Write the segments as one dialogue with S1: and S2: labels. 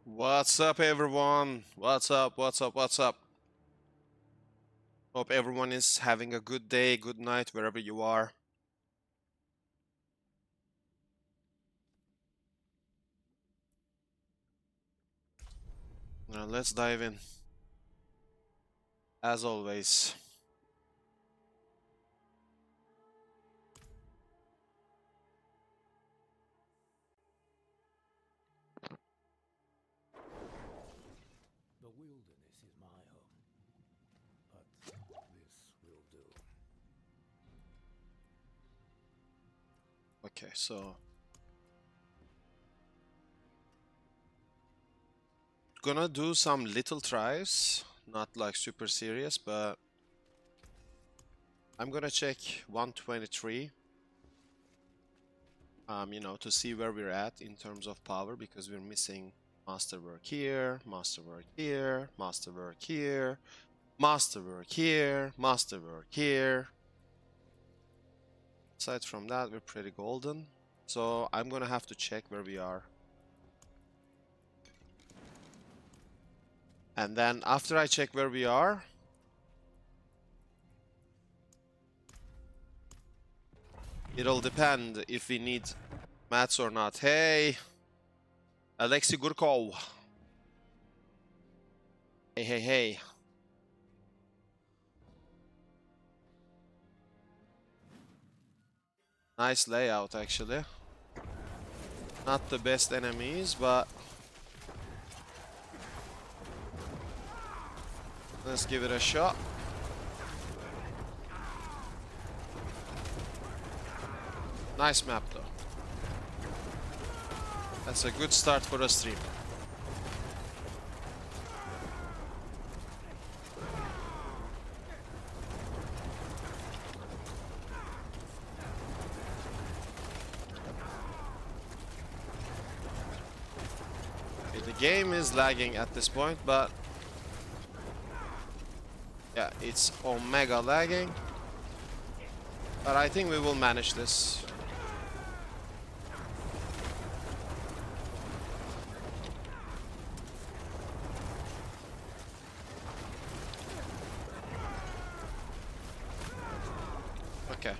S1: What's up, everyone? What's up? What's up? What's up? Hope everyone is having a good day, good night, wherever you are. Now, let's dive in. As always.
S2: The wilderness is my home, but this will do.
S1: Okay, so gonna do some little tries, not like super serious, but I'm gonna check 123. To see where we're at in terms of power, because we're missing masterwork here, masterwork here, masterwork here, masterwork here, masterwork here. Aside from that, we're pretty golden. So I'm gonna have to check where we are. And then after I check where we are, it'll depend if we need mats or not. Hey, Alexei Gurkov. Hey, hey, hey. Nice layout, actually. Not the best enemies, but let's give it a shot. Nice map, though. That's a good start for a stream. Okay, the game is lagging at this point, but yeah, it's omega lagging. But I think we will manage this. Okay.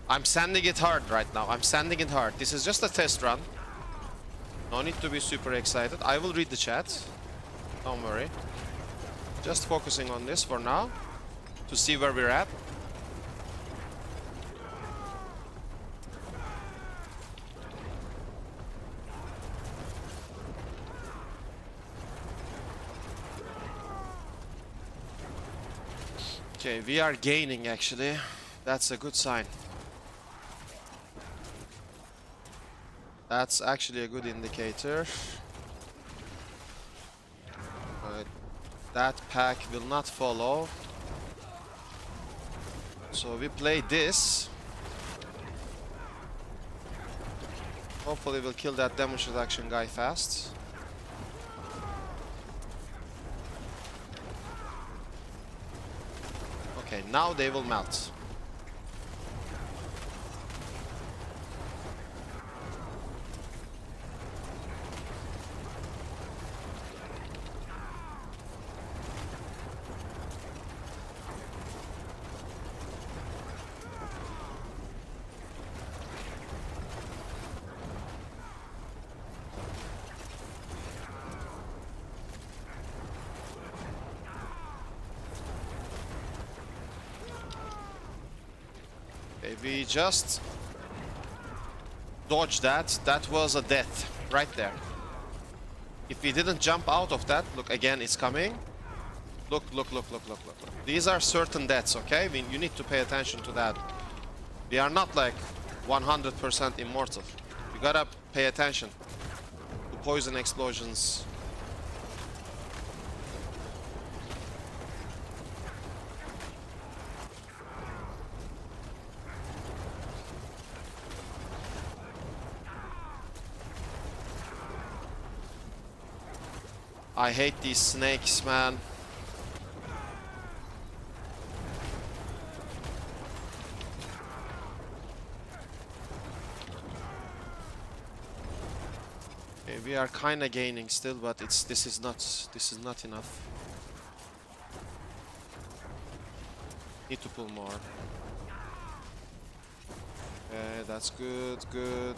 S1: I'm sanding it hard right now. I'm sanding it hard. This is just a test run. No need to be super excited. I will read the chat. Don't worry. Just focusing on this for now to see where we're at. Okay, we are gaining actually. That's a good sign. That's actually a good indicator. That pack will not follow. So we play this. Hopefully we'll kill that damage reduction guy fast. Okay, now they will melt. We just dodged that. That was a death right there. If we didn't jump out of that, look again, it's coming. Look, look, look, look, look, look, look. These are certain deaths, okay? You need to pay attention to that. We are not like 100% immortal. You gotta pay attention to poison explosions. I hate these snakes, man. Okay, we are kinda gaining still, but this is not enough. Need to pull more. Okay, that's good, good.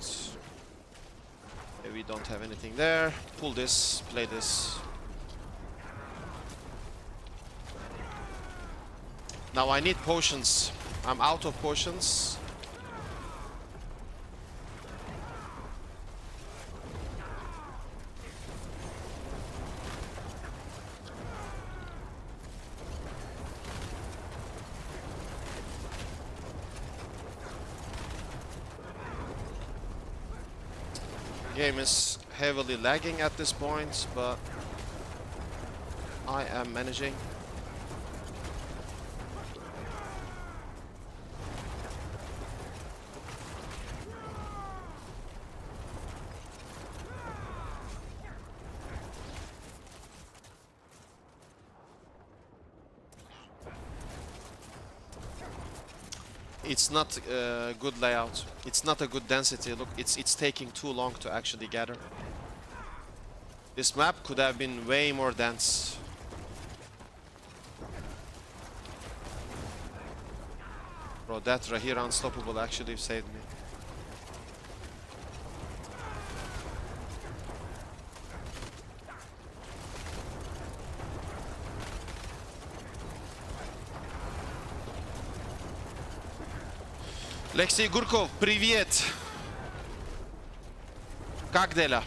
S1: Okay, we don't have anything there. Pull this, play this. Now I need potions. I'm out of potions. Game is heavily lagging at this point, but I am managing. It's not a good layout. It's not a good density. Look, it's taking too long to actually gather. This map could have been way more dense. Bro, that Rahira Unstoppable actually saved me. Alexei Gurkov, привет! Как дела?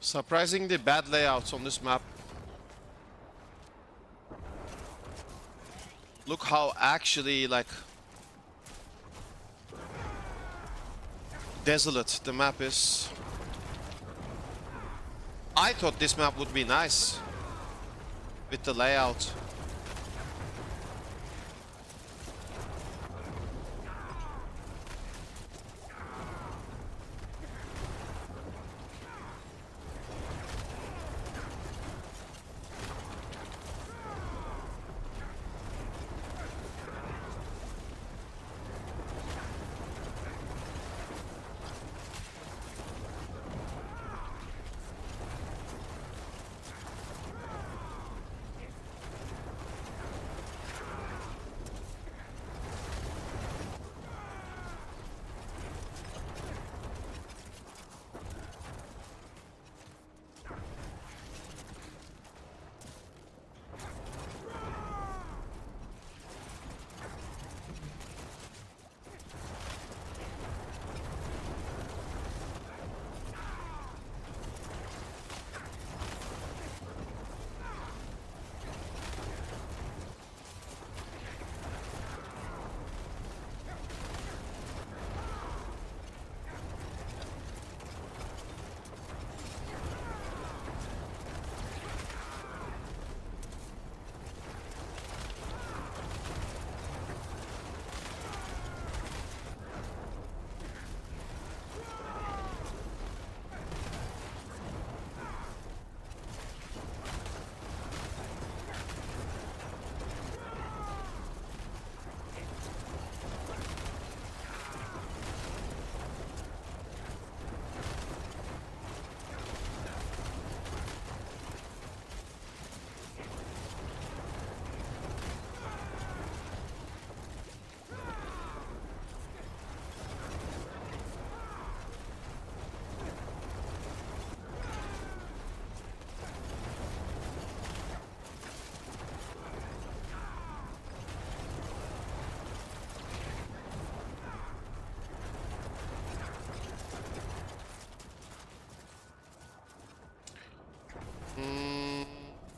S1: Surprisingly bad layouts on this map. Look how actually like desolate the map is. I thought this map would be nice with the layout.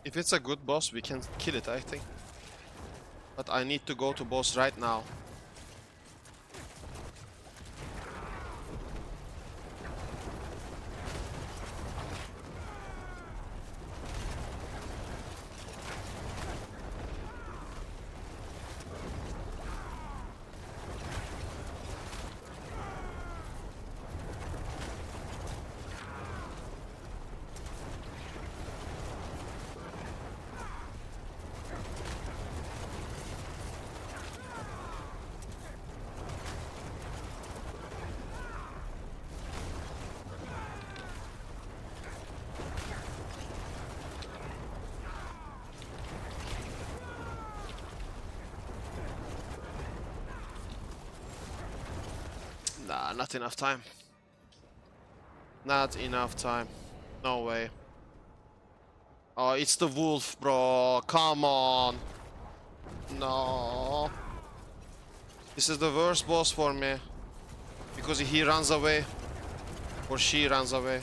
S1: If it's a good boss, we can kill it, I think. But I need to go to boss right now. Nah, not enough time. Not enough time. No way. Oh, it's the wolf, bro. Come on. No. This is the worst boss for me. Because he runs away. Or she runs away.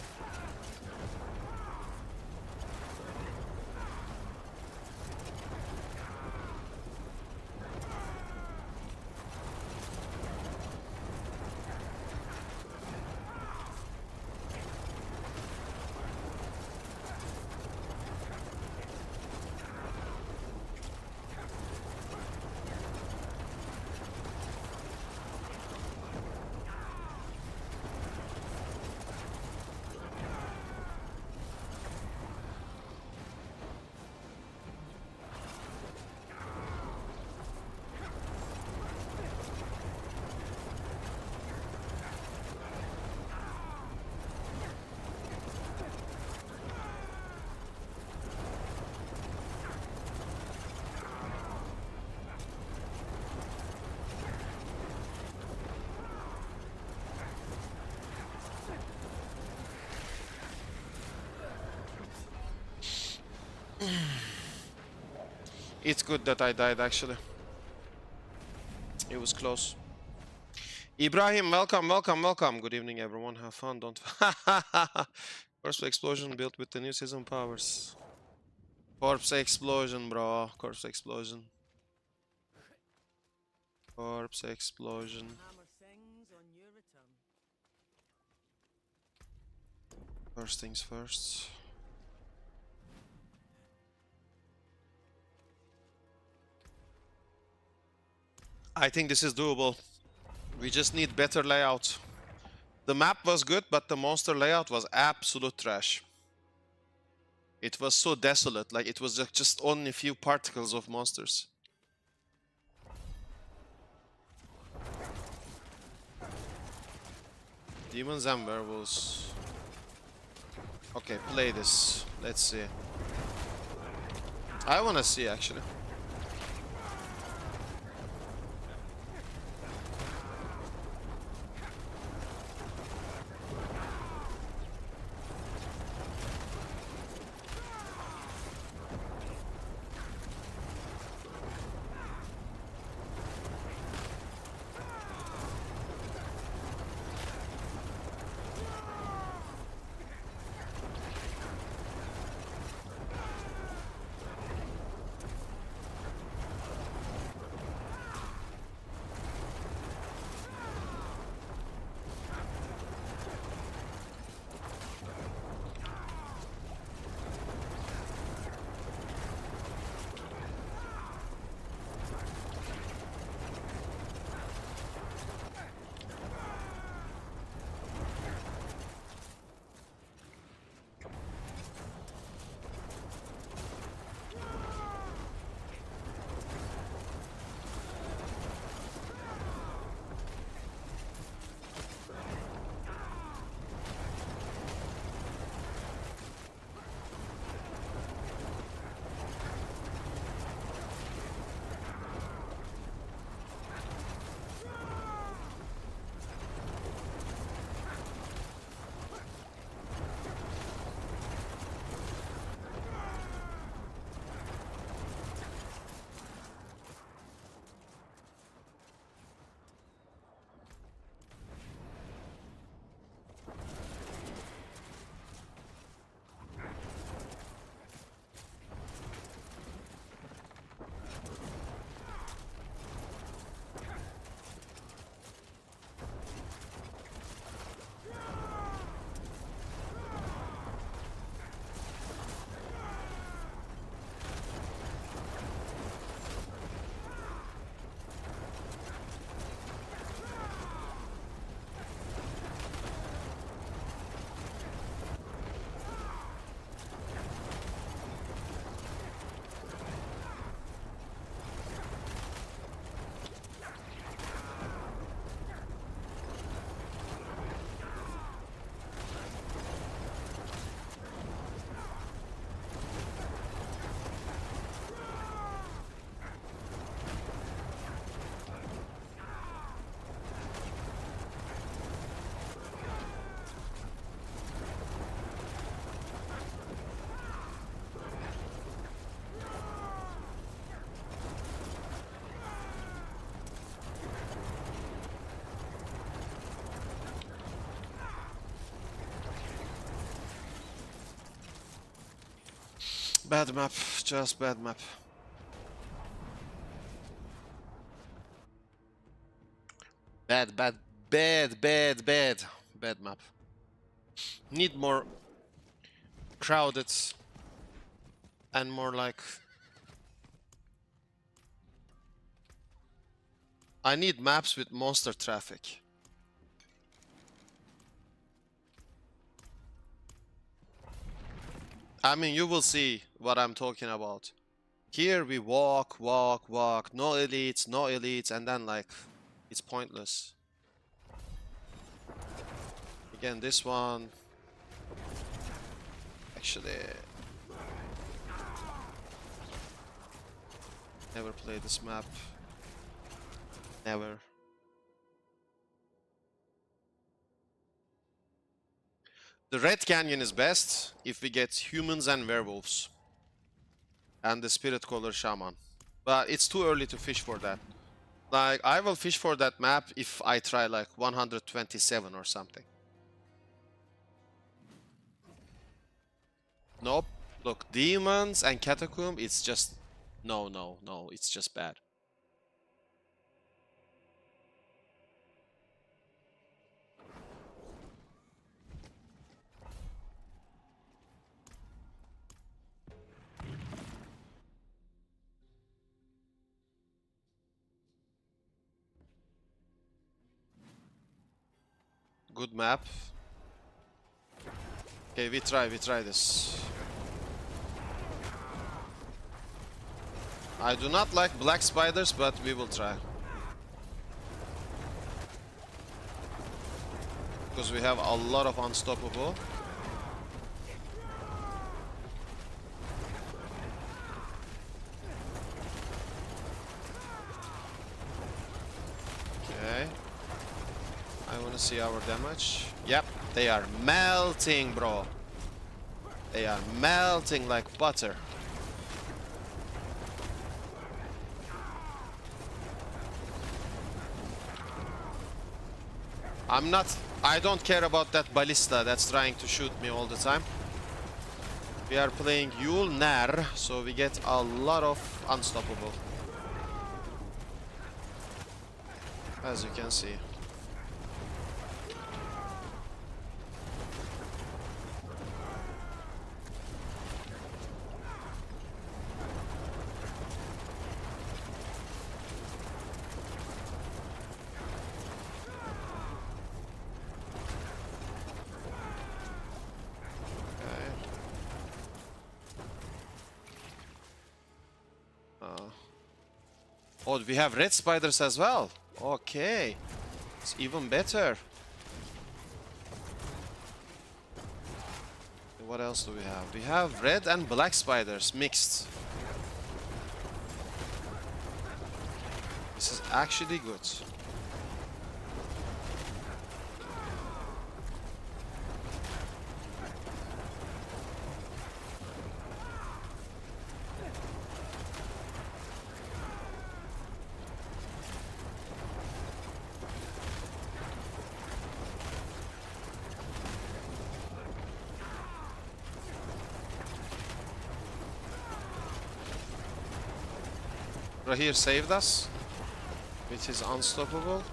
S1: It's good that I died, actually. It was close. Ibrahim, welcome, welcome, welcome. Good evening, everyone. Have fun, don't... Corpse explosion built with the new season powers. Corpse explosion, bro. Corpse explosion. Corpse explosion.
S3: Hammer things on your return.
S1: First things first. I think this is doable. We just need better layout. The map was good, but the monster layout was absolute trash. It was so desolate, like it was just only a few particles of monsters. Demons and werewolves. Okay, play this. Let's see. I wanna see actually. Bad map, just bad map. Bad map. Need more crowded and more like... I need maps with monster traffic. I mean, you will see what I'm talking about. Here we walk, no elites, and then like, it's pointless. Again, this one... Actually... Never played this map. Never. The Red Canyon is best if we get humans and werewolves. And the Spirit Caller Shaman. But it's too early to fish for that. Like, I will fish for that map if I try like 127 or something. Nope. Look, demons and catacomb, it's just... No, no, no, it's just bad. Good map. Okay, we try this. I do not like black spiders, but we will try. Because we have a lot of unstoppable. Okay. I want to see our damage. Yep, they are melting, bro. They are melting like butter. I don't care about that ballista that's trying to shoot me all the time. We are playing Yule Nar, so we get a lot of unstoppable. As you can see. Oh, we have red spiders as well. Okay. It's even better. What else do we have? We have red and black spiders mixed. This is actually good. Rahir saved us with his unstoppable.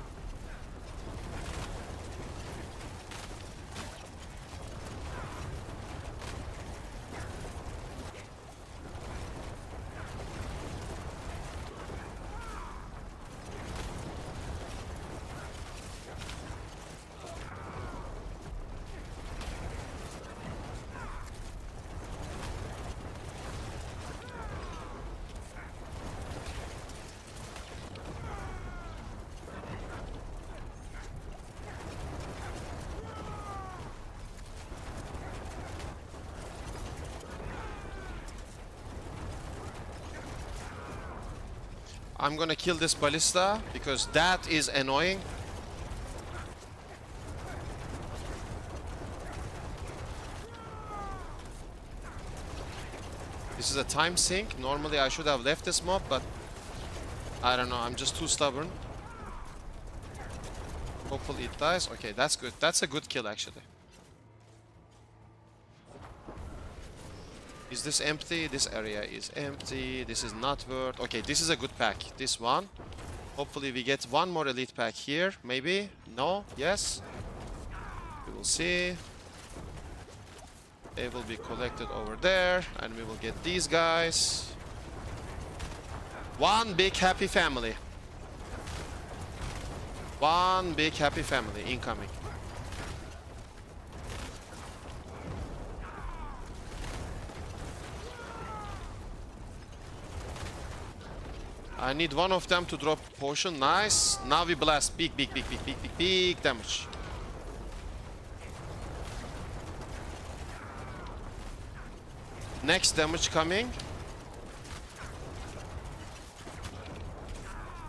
S1: I'm gonna kill this ballista because that is annoying. This is a time sink. Normally I should have left this mob, but I don't know, I'm just too stubborn. Hopefully it dies. Okay, that's good. That's a good kill actually. Is this empty? This area is empty. This is not worth. Okay, this is a good pack. This one. Hopefully we get one more elite pack here. Maybe? No? Yes? We will see. They will be collected over there. And we will get these guys. One big happy family. One big happy family incoming. I need one of them to drop potion. Nice. Now we blast. Big damage. Next damage coming.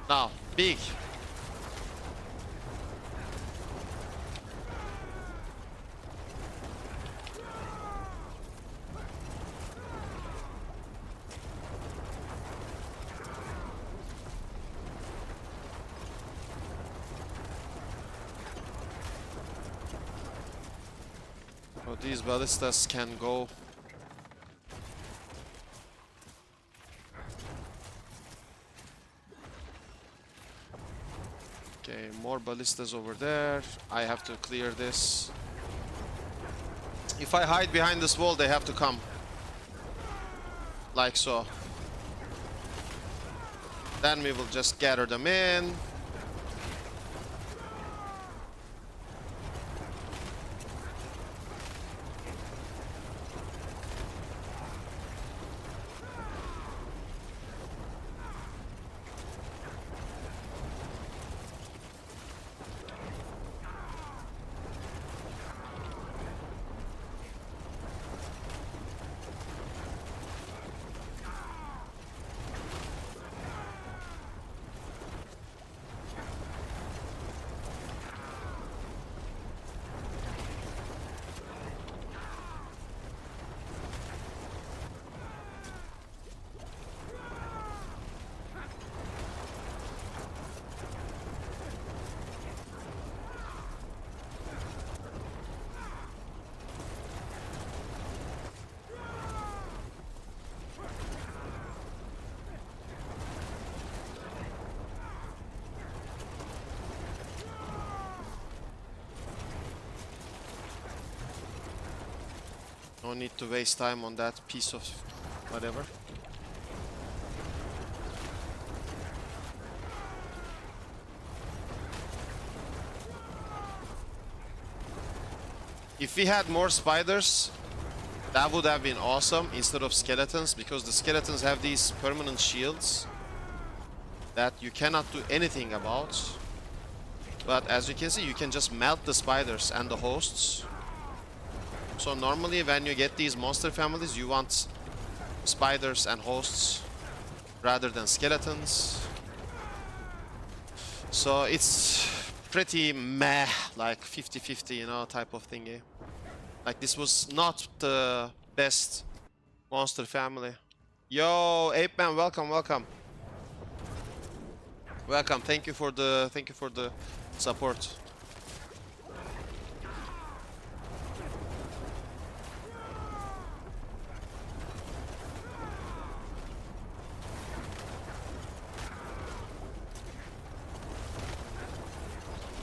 S1: Now, big. These ballistas can go More ballistas over there. I have to clear this. If I hide behind this wall, they have to come. Like so. Then we will just gather them in. No need to waste time on that piece of whatever. If we had more spiders, that would have been awesome instead of skeletons, because the skeletons have these permanent shields that you cannot do anything about. But as you can see, you can just melt the spiders and the hosts. So normally when you get these monster families, you want spiders and hosts rather than skeletons. So it's pretty meh, like 50-50, you know, type of thingy. Like this was not the best monster family. Yo, Ape Man, welcome, welcome. Welcome, thank you for the support.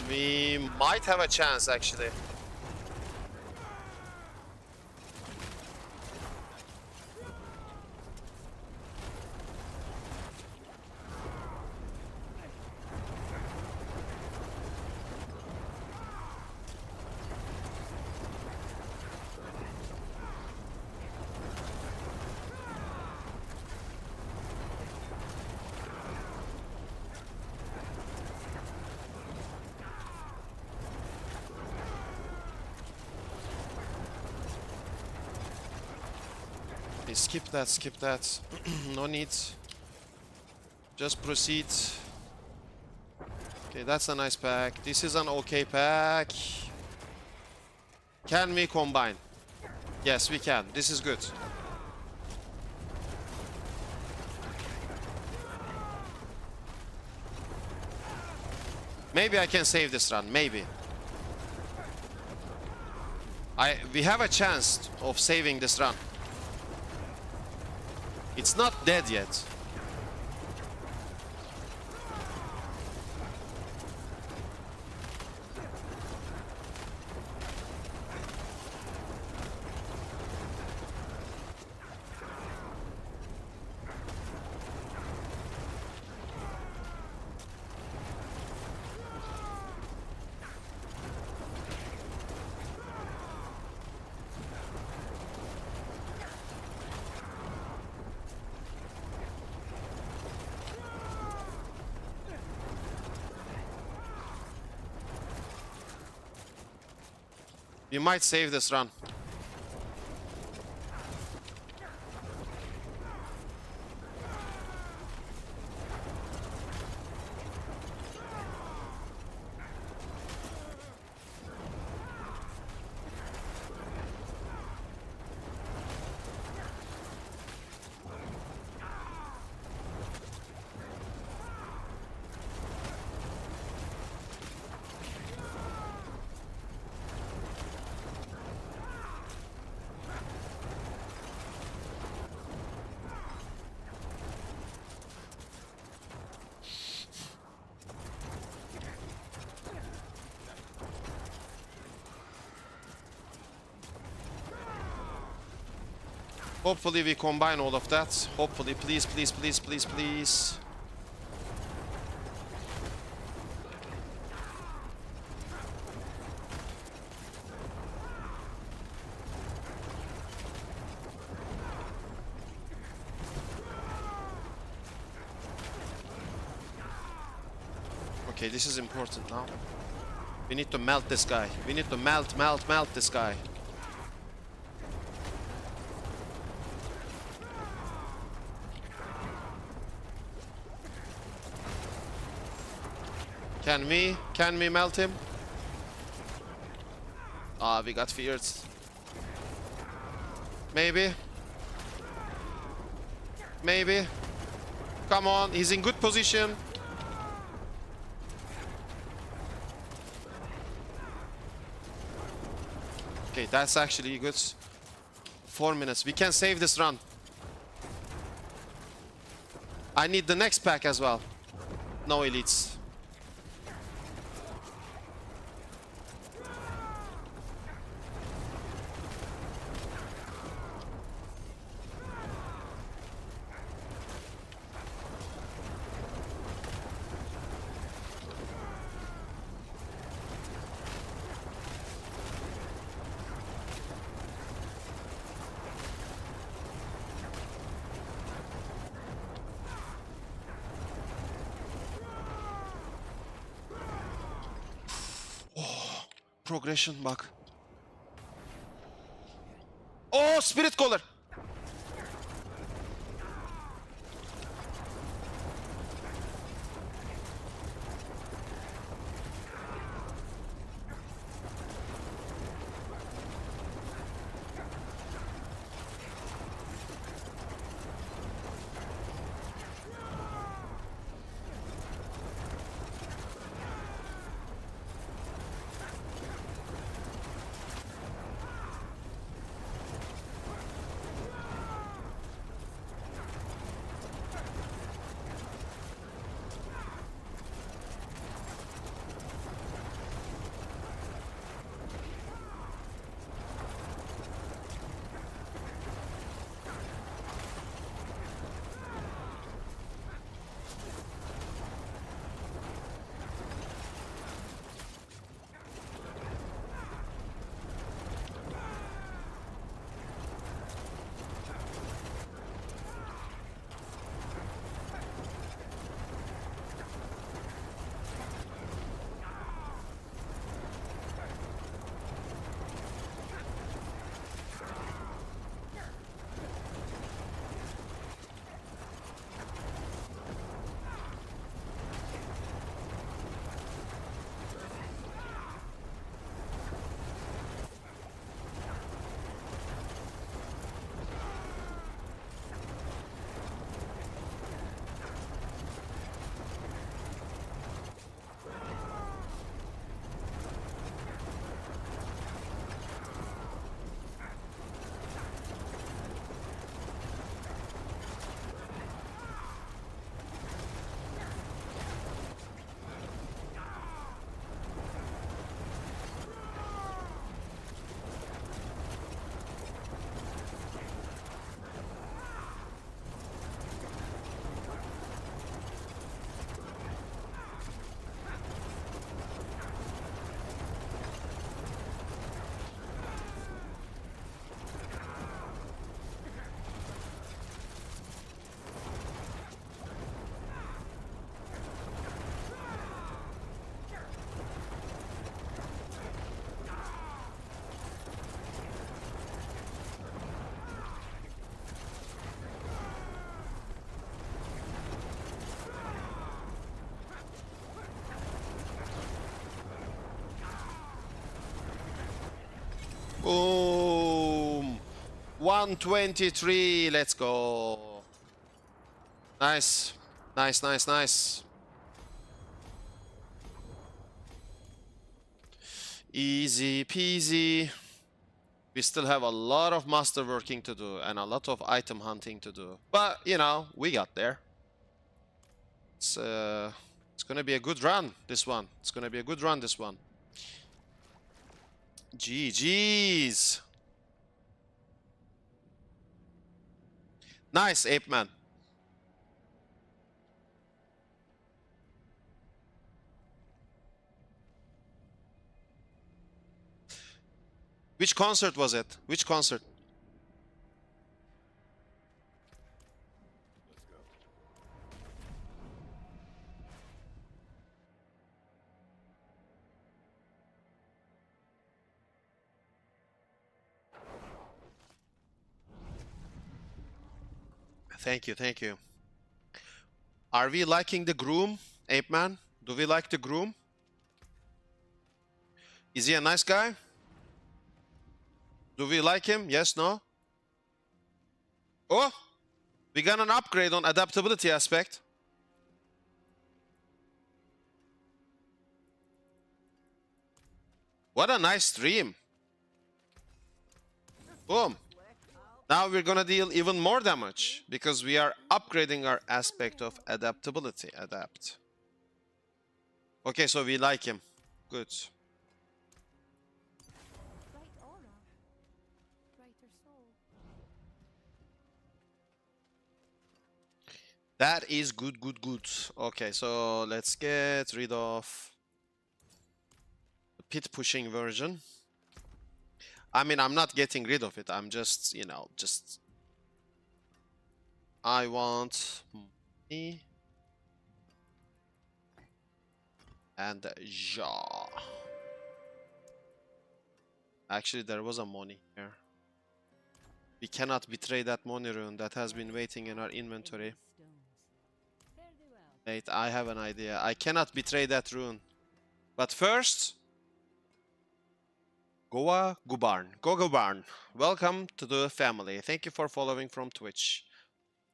S1: We might have a chance, actually. Skip that, skip that. No need. Just proceed. Okay, that's a nice pack. This is an okay pack. Can we combine? Yes, we can. This is good. Maybe I can save this run, maybe. We have a chance of saving this run. It's not dead yet. We might save this run. Hopefully we combine all of that. Hopefully, please, please, please, please, please. Okay, this is important now. We need to melt this guy. We need to melt this guy. Can we melt him? Ah, we got feared. Maybe. Maybe. Come on, he's in good position. Okay, that's actually good. 4 minutes. We can save this run. I need the next pack as well. No elites. Progression bug. Oh, spirit collar. Boom. 123. Let's go. Nice. Nice, nice, nice. Easy peasy. We still have a lot of master working to do and a lot of item hunting to do. But, you know, we got there. It's gonna be a good run, this one. It's gonna be a good run, this one. GG's. Nice, Ape Man. Which concert was it? Which concert? Thank you, thank you. Are we liking the groom, Ape Man? Do we like the groom? Is he a nice guy? Do we like him? Yes, no? Oh! We got an upgrade on adaptability aspect. What a nice stream. Boom. Now we're gonna deal even more damage because we are upgrading our aspect of adaptability. Adapt. Okay, so we like him. Good.
S4: Bright aura. Brighter soul.
S1: That is good, good, good. Okay, so let's get rid of the pit pushing version. I mean, I'm not getting rid of it. I'm just, you know, just... I want money and jaw. Actually, there was a money here. We cannot betray that money rune that has been waiting in our inventory. Wait, I have an idea. I cannot betray that rune. But first... Goa Gubarn. Go Gubarn. Welcome to the family. Thank you for following from Twitch.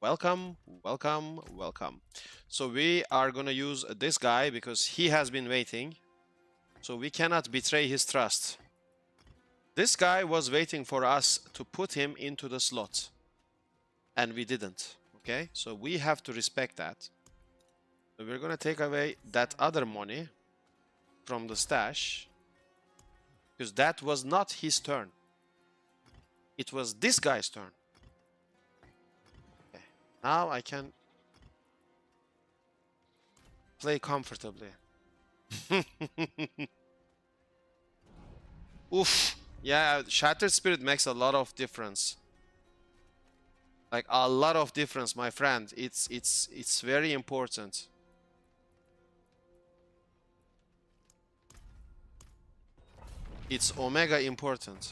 S1: Welcome, welcome, welcome. So we are gonna use this guy because he has been waiting. So we cannot betray his trust. This guy was waiting for us to put him into the slot. And we didn't. Okay? So we have to respect that. So we're gonna take away that other money from the stash. Because that was not his turn. It was this guy's turn. Okay. Now I can play comfortably. Oof. Yeah, Shattered Spirit makes a lot of difference. Like a lot of difference, my friend. It's very important. It's omega important.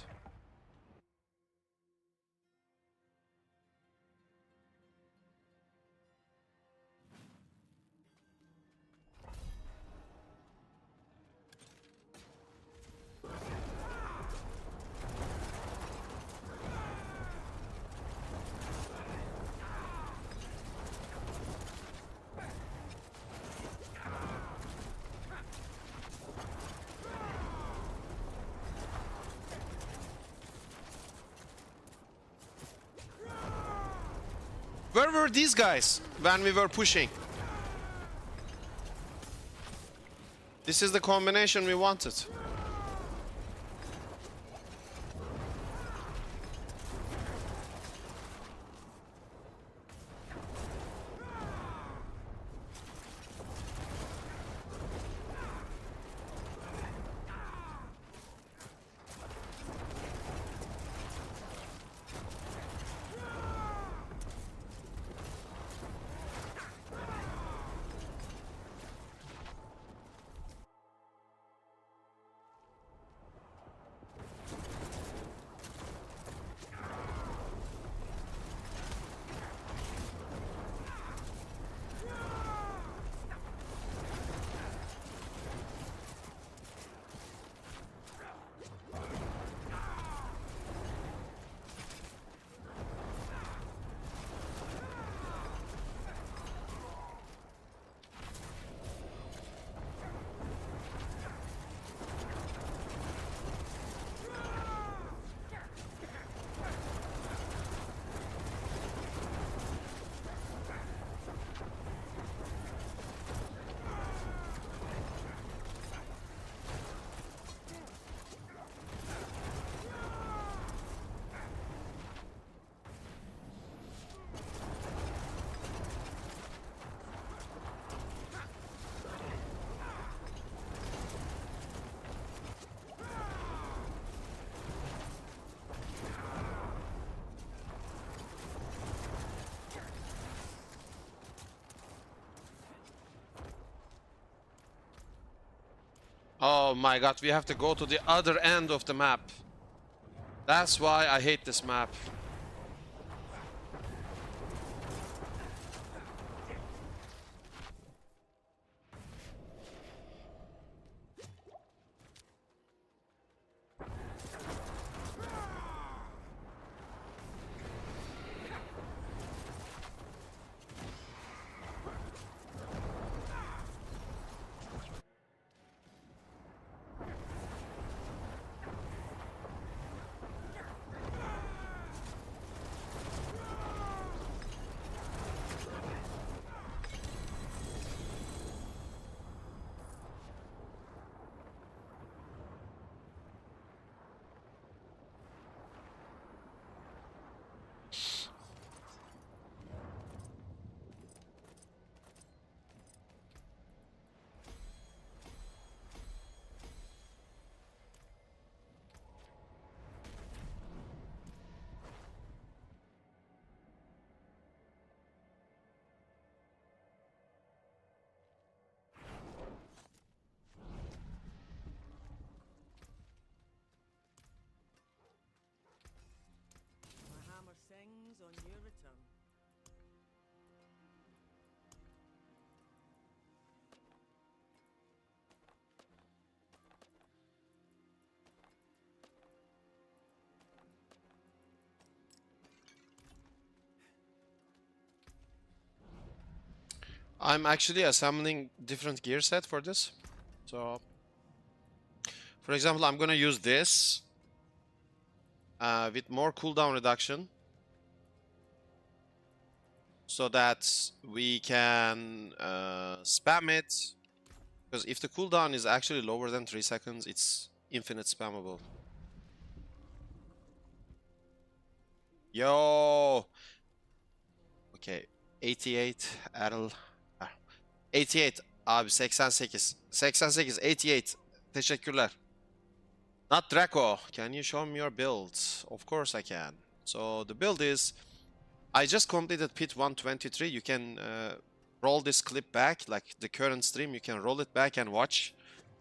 S1: Where were these guys when we were pushing? This is the combination we wanted. Oh my god, we have to go to the other end of the map. That's why I hate this map.
S3: My hammer sings on your return.
S1: I'm actually assembling different gear set for this. So, for example, I'm gonna use this with more cooldown reduction, so that we can spam it. Because if the cooldown is actually lower than 3 seconds, it's infinite spammable. Yo! Okay, 88 Errol. 88 abi 88. 88 88. Teşekkürler. Not Draco. Can you show me your build? Of course I can. So the build is, I just completed pit 123. You can roll this clip back, like the current stream. You can roll it back and watch.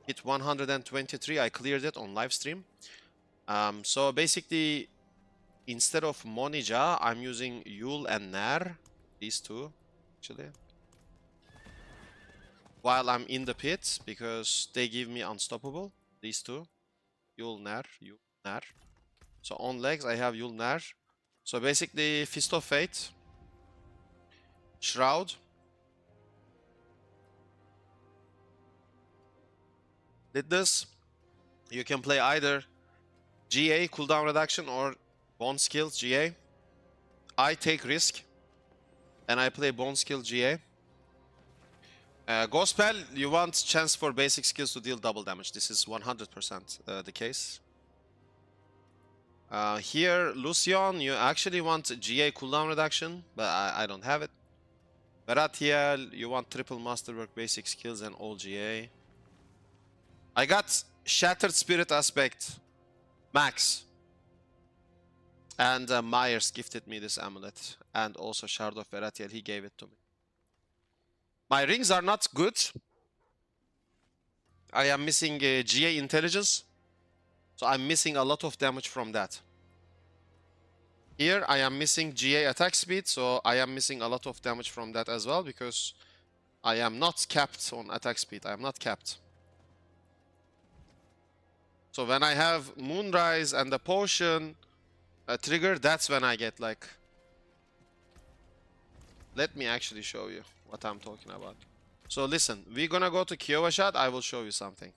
S1: Pit 123. I cleared it on live stream. So basically, instead of Monija, I'm using Yul and Nar. These two, actually. While I'm in the pit, because they give me unstoppable. These two. Yul Nar. Yul Nar. So on legs, I have Yul Nar. So basically, Fist of Fate. Shroud. Did this. You can play either GA, cooldown reduction, or Bone Skill, GA. I take risk, and I play Bone Skill, GA. Gospel, you want chance for basic skills to deal double damage. This is 100% the case. Here, Lucian, you actually want GA cooldown reduction, but I don't have it. Baratiel, you want triple masterwork, basic skills, and all GA. I got Shattered Spirit Aspect, max. And Myers gifted me this amulet. And also Shard of Baratiel, he gave it to me. My rings are not good. I am missing GA intelligence. So I'm missing a lot of damage from that. Here I am missing GA attack speed, so I am missing a lot of damage from that as well, because I am not capped on attack speed. I am not capped. So when I have Moonrise and the potion trigger, that's when I get like... Let me actually show you what I'm talking about. So listen, we're gonna go to Kiowa shot. I will show you something.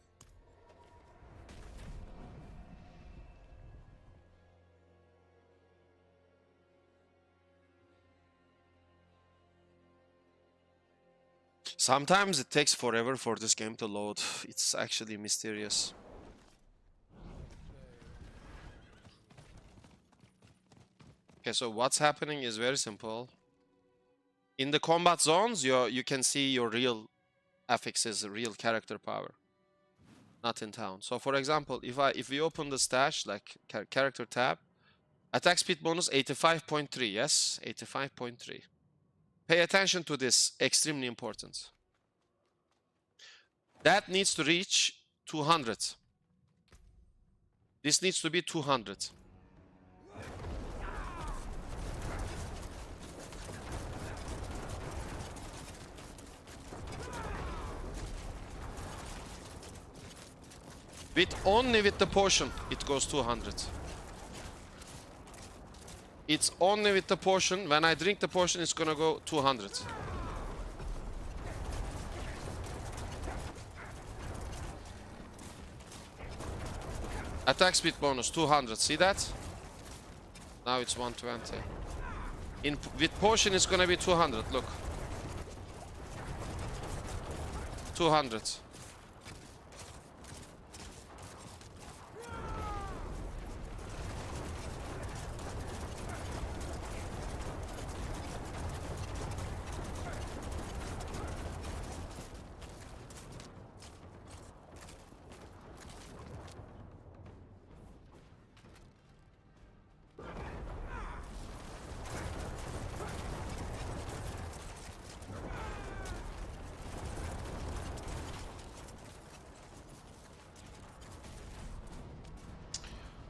S1: Sometimes it takes forever for this game to load. It's actually mysterious. Okay, so what's happening is very simple. In the combat zones, you can see your real affixes, real character power. Not in town. So for example, if we open the stash, like character tab, attack speed bonus 85.3, yes? 85.3. Pay attention to this, extremely important. That needs to reach 200. This needs to be 200. Only with the potion, it goes 200. It's only with the potion. When I drink the potion, it's gonna go 200. Attack speed bonus 200. See that? Now it's 120. With potion, it's gonna be 200. Look, 200.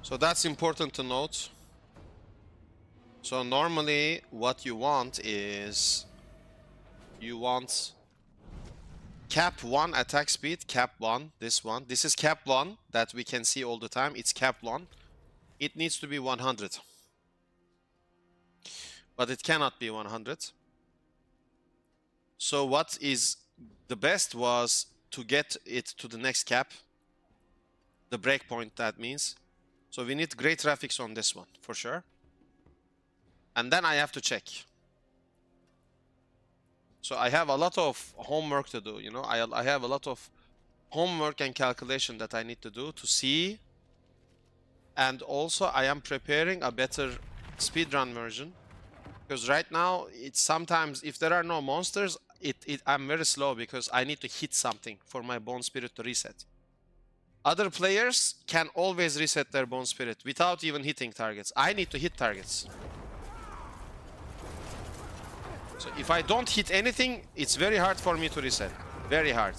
S1: So that's important to note. So normally what you want is you want cap 1 attack speed, cap 1, this one. This is cap 1 that we can see all the time. It's cap 1. It needs to be 100. But it cannot be 100. So what is the best was to get it to the next cap. The breakpoint, that means. So we need great graphics on this one, for sure. And then I have to check. So I have a lot of homework to do, you know. I have a lot of homework and calculation that I need to do to see. And also I am preparing a better speedrun version. Because right now, it's sometimes, if there are no monsters, I'm very slow because I need to hit something for my bone spirit to reset. Other players can always reset their bone spirit without even hitting targets. I need to hit targets. So if I don't hit anything, it's very hard for me to reset. Very hard.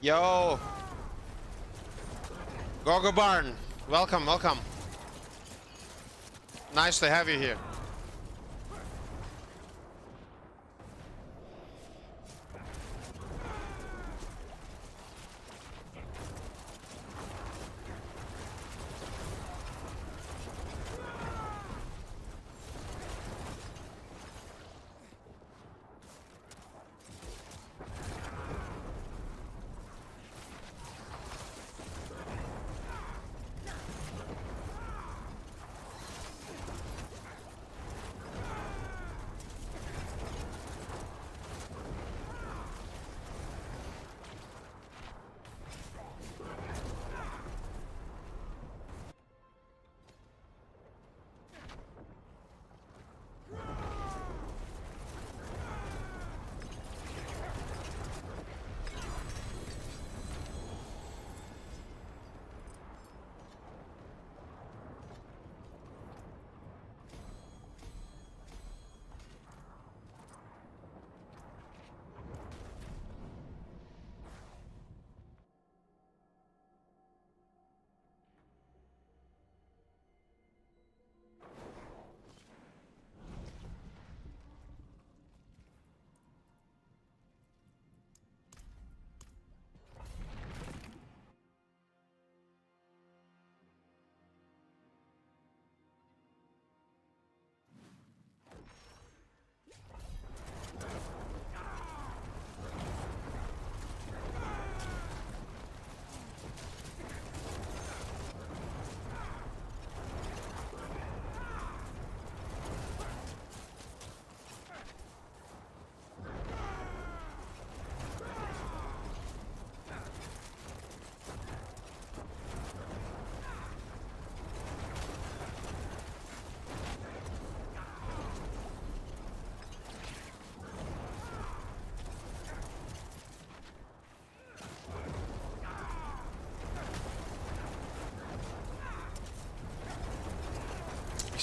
S1: Yo! Gogo Barn, welcome, welcome. Nice to have you here.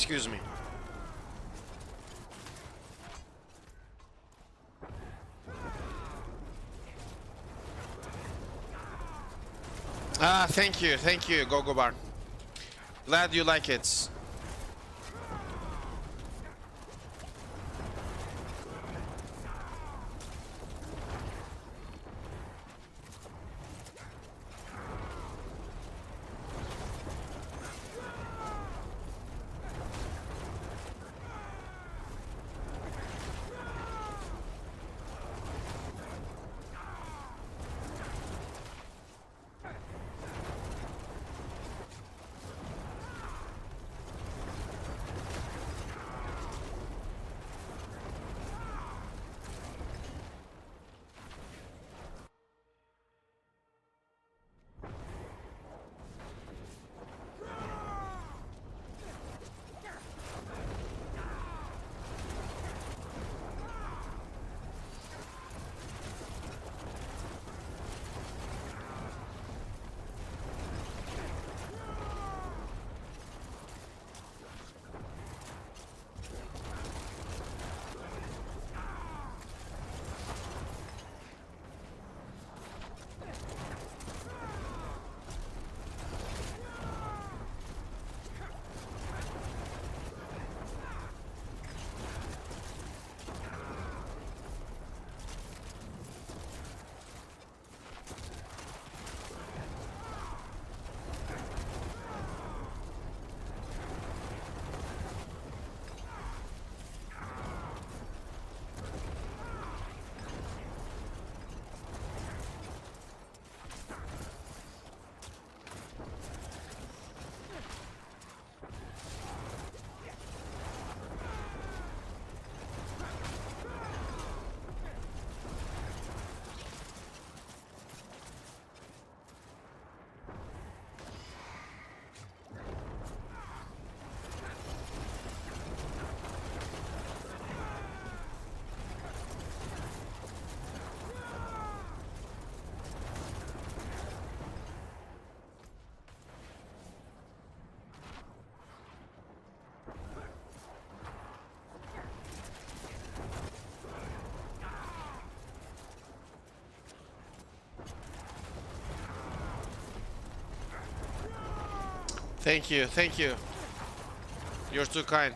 S1: Excuse me. Ah, thank you, Gogo Bar. Glad you like it. Thank you. You're too kind.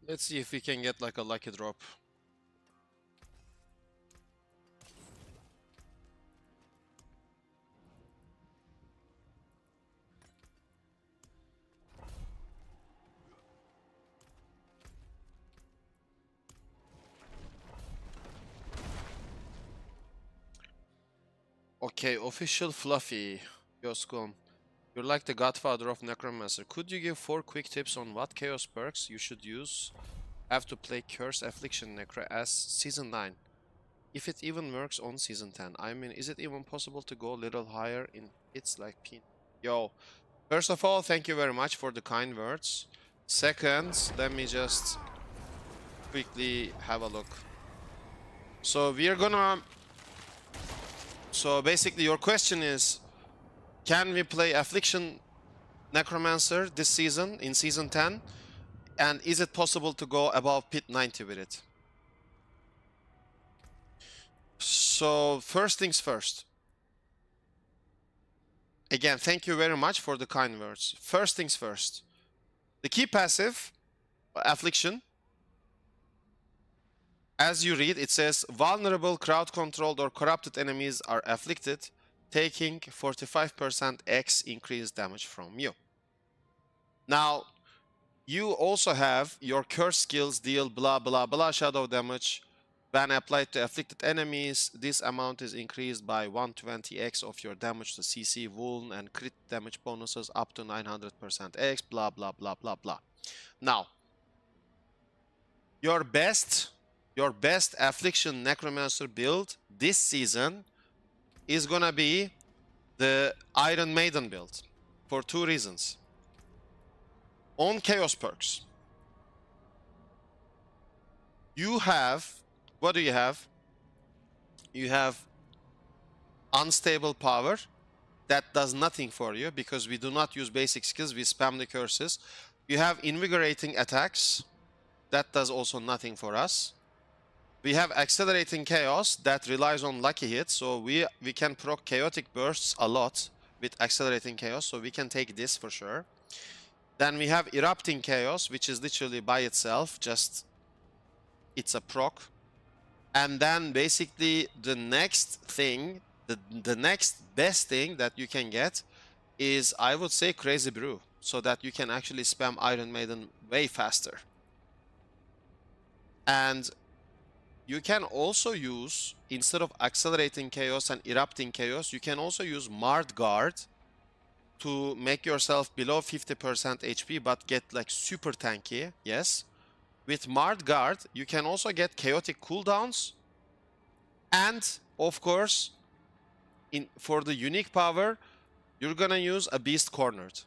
S1: Let's see if we can get like a lucky drop. Okay, official Fluffy. Yo, SKULM. You're like the godfather of Necromancer. Could you give 4 quick tips on what chaos perks you should use? Have to play Curse Affliction Necro as Season 9. If it even works on Season 10. I mean, is it even possible to go a little higher in hits like Pin? Yo, First of all, thank you very much for the kind words. Second, let me just quickly have a look. So we are gonna... So basically your question is, can we play Affliction Necromancer this season, in Season 10? And is it possible to go above Pit 90 with it? So first things first. Again, thank you very much for the kind words. First things first. The key passive, Affliction, as you read, it says, vulnerable, crowd-controlled, or corrupted enemies are afflicted, taking 45% X increased damage from you. Now, you also have your curse skills deal blah blah blah shadow damage. When applied to afflicted enemies, this amount is increased by 120x of your damage to CC, wound, and crit damage bonuses up to 900% X, blah blah blah blah blah. Now, your best Affliction Necromancer build this season is gonna be the Iron Maiden build for two reasons. On Chaos perks, you have, what do you have? You have Unstable Power. That does nothing for you because we do not use basic skills, we spam the curses. You have Invigorating Attacks. That does also nothing for us. We have Accelerating Chaos that relies on lucky hits, so we can proc Chaotic Bursts a lot with Accelerating Chaos, so we can take this for sure. Then we have Erupting Chaos, which is literally by itself, just it's a proc. And then basically the next thing, the next best thing that you can get is, I would say, Crazy Brew, so that you can actually spam Iron Maiden way faster. And you can also use, instead of Accelerating Chaos and Erupting Chaos, you can also use Marred Guard to make yourself below 50% HP but get like super tanky, yes. With Marred Guard, you can also get chaotic cooldowns. And, of course, for the unique power, you're gonna use a Beast Cornered.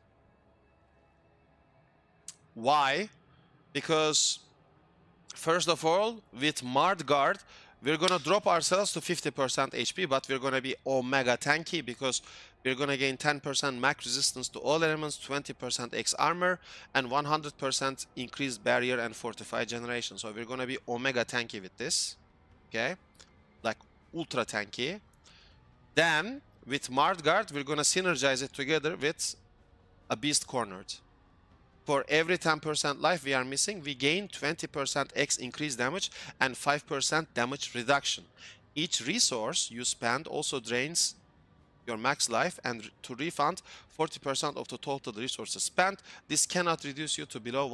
S1: Why? Because, first of all, with Marred Guard, we're gonna drop ourselves to 50% HP, but we're gonna be omega tanky because we're gonna gain 10% max resistance to all elements, 20% X armor, and 100% increased barrier and fortified generation. So we're gonna be omega tanky with this, okay? Like ultra tanky. Then, with Marred Guard, we're gonna synergize it together with a Beast Cornered. For every 10% life we are missing, we gain 20% X increased damage and 5% damage reduction. Each resource you spend also drains your max life, and to refund 40% of the total resources spent, this cannot reduce you to below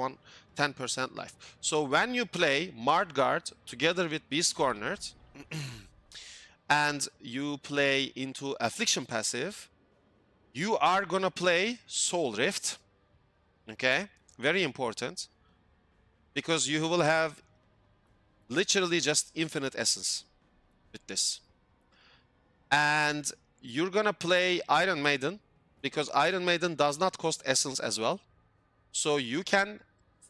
S1: 10% life. So when you play Marred Guard together with Beast Cornered, and you play into Affliction passive, you are gonna play Soul Rift. Okay, very important, because you will have literally just infinite essence with this. And you're gonna play Iron Maiden, because Iron Maiden does not cost essence as well. So you can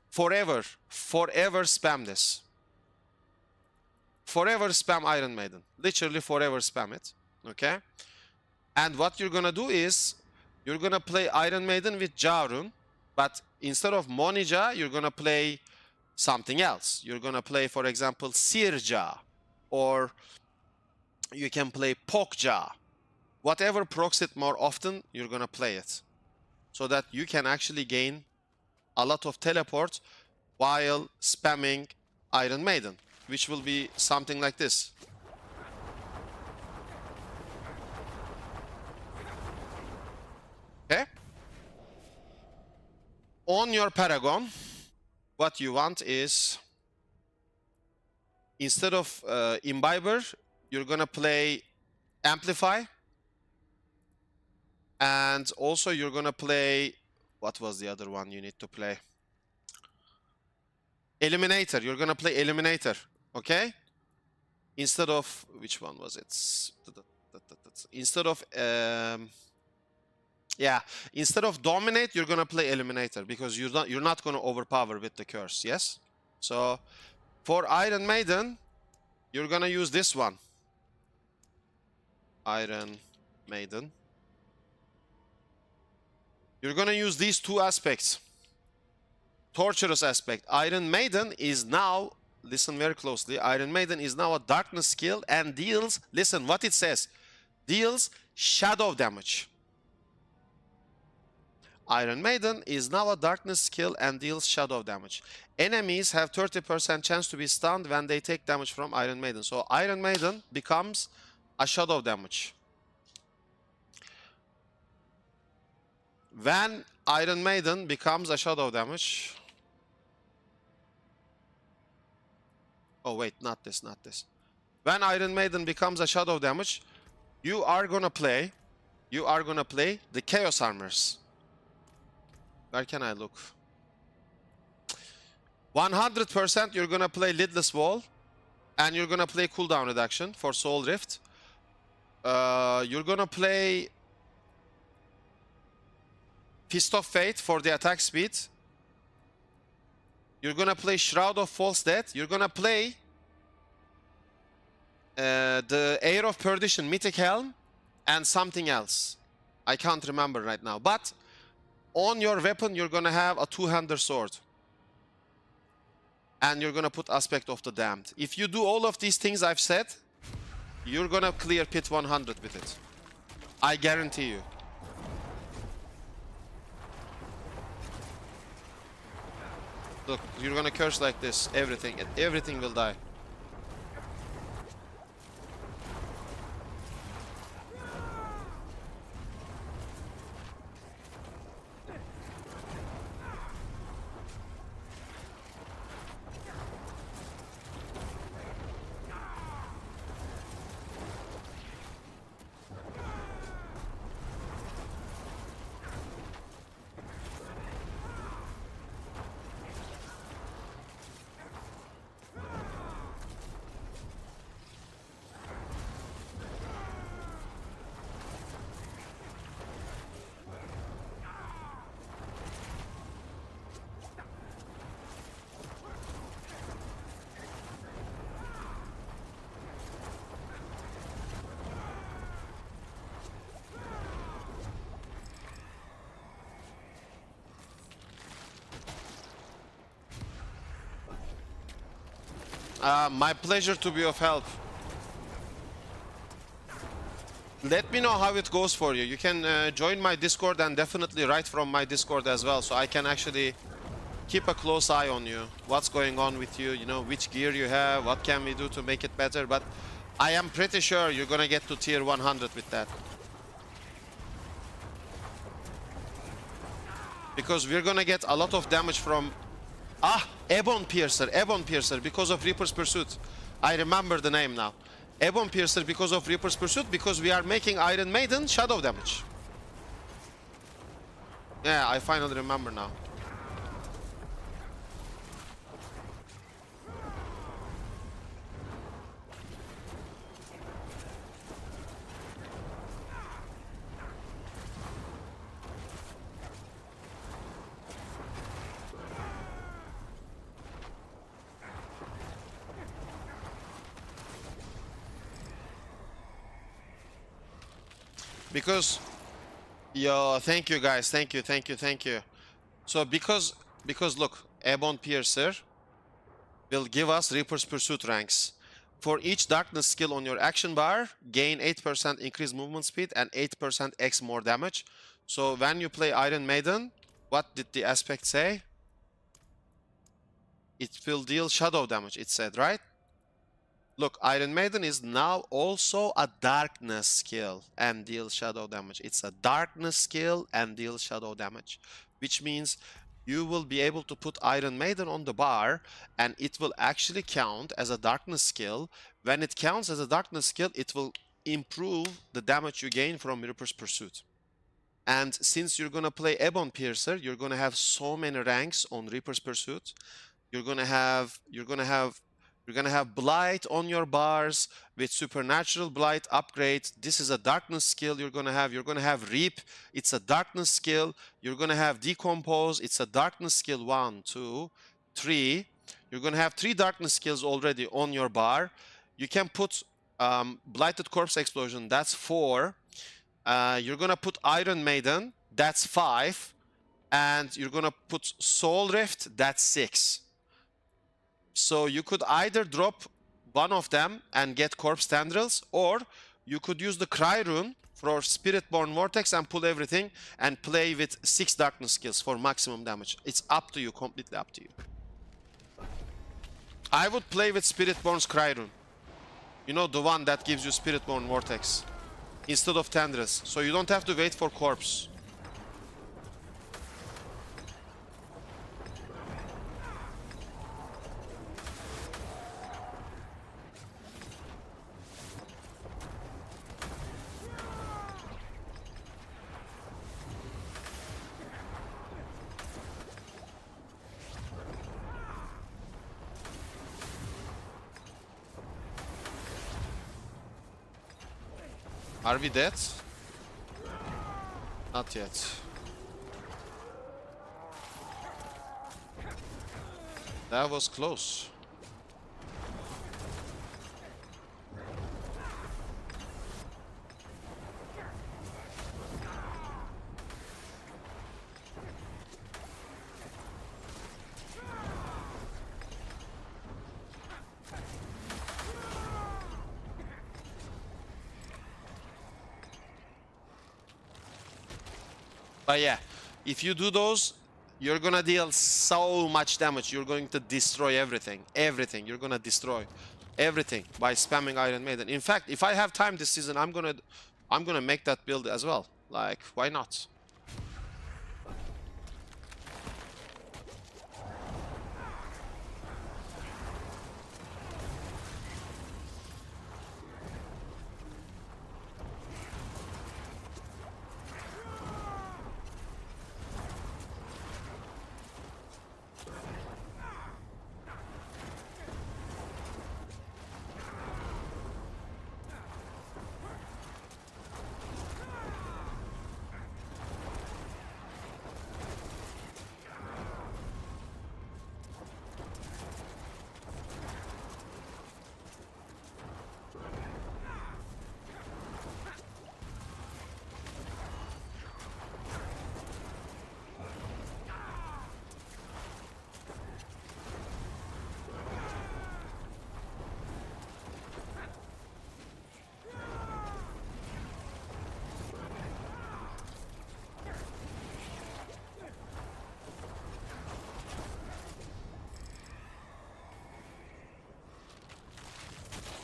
S1: forever spam this. Forever spam Iron Maiden. Literally forever spam it. Okay? And what you're gonna do is, you're gonna play Iron Maiden with Jarun. But instead of Monija, you're gonna play something else. You're gonna play, for example, Sirja, or you can play Pokja. Whatever procs it more often, you're gonna play it, so that you can actually gain a lot of teleport while spamming Iron Maiden, which will be something like this. Okay? On your Paragon, what you want is, instead of Imbiber, you're gonna play Amplify. And also you're gonna play, what was the other one you need to play? Eliminator. You're gonna play Eliminator, okay? Instead of, which one was it? Instead of Yeah, instead of dominate, you're gonna play eliminator because you're not gonna overpower with the curse. Yes. So for Iron Maiden, you're gonna use this one. Iron Maiden. You're gonna use these two aspects. Torturous aspect. Iron Maiden is now, listen very closely, Iron Maiden is now a darkness skill and deals, listen what it says, deals shadow damage. Iron Maiden is now a darkness skill and deals shadow damage. Enemies have 30% chance to be stunned when they take damage from Iron Maiden. So Iron Maiden becomes a shadow damage. When Iron Maiden becomes a shadow damage... Oh wait, not this, not this. When Iron Maiden becomes a shadow damage, you are gonna play the Chaos Armors. Where can I look? 100% you're gonna play Lidless Wall, and you're gonna play cooldown reduction for Soul Rift. You're gonna play Fist of Fate for the attack speed. You're gonna play Shroud of False Death. You're gonna play the Air of Perdition Mythic Helm and something else. I can't remember right now. But on your weapon, you're gonna have a two-hander sword. And you're gonna put Aspect of the Damned. If you do all of these things I've said, you're gonna clear Pit 100 with it. I guarantee you. Look, you're gonna curse like this, everything will die. My pleasure to be of help. Let me know how it goes for you. You can join my Discord and definitely write from my Discord as well, so I can actually keep a close eye on you. What's going on with you, you know, which gear you have, what can we do to make it better. But I am pretty sure you're gonna get to tier 100 with that. Because we're gonna get a lot of damage from... Ebon Piercer, because of Reaper's Pursuit. I remember the name now. Ebon Piercer because of Reaper's Pursuit, because we are making Iron Maiden shadow damage. Yeah, I finally remember now. Because, yo, thank you guys, thank you. So because look, Ebon Piercer will give us Reaper's Pursuit ranks. For each darkness skill on your action bar, gain 8% increased movement speed and 8% X more damage. So when you play Iron Maiden, what did the aspect say? It will deal shadow damage, it said, right? Look, Iron Maiden is now also a darkness skill and deals shadow damage. It's a darkness skill and deals shadow damage, which means you will be able to put Iron Maiden on the bar and it will actually count as a darkness skill. When it counts as a darkness skill, it will improve the damage you gain from Reaper's Pursuit. And since you're gonna play Ebon Piercer, you're gonna have so many ranks on Reaper's Pursuit. You're gonna have You're gonna have Blight on your bars with Supernatural Blight upgrade. This is a darkness skill you're gonna have. You're gonna have Reap. It's a darkness skill. You're gonna have Decompose. It's a darkness skill. 1, 2, 3. You're gonna have 3 darkness skills already on your bar. You can put Blighted Corpse Explosion. That's 4. You're gonna put Iron Maiden. That's 5. And you're gonna put Soul Rift. That's 6. So you could either drop one of them and get Corpse Tendrils, or you could use the Cry Rune for Spiritborn Vortex and pull everything and play with 6 darkness skills for maximum damage. It's up to you, completely up to you. I would play with Spiritborn's Cry Rune. You know, the one that gives you Spiritborn Vortex instead of Tendrils. So you don't have to wait for Corpse. Are we dead? Not yet. That was close. But yeah, if you do those, you're gonna deal so much damage. You're going to destroy everything. Everything. You're gonna destroy everything by spamming Iron Maiden. In fact, if I have time this season, I'm gonna make that build as well. Like, why not?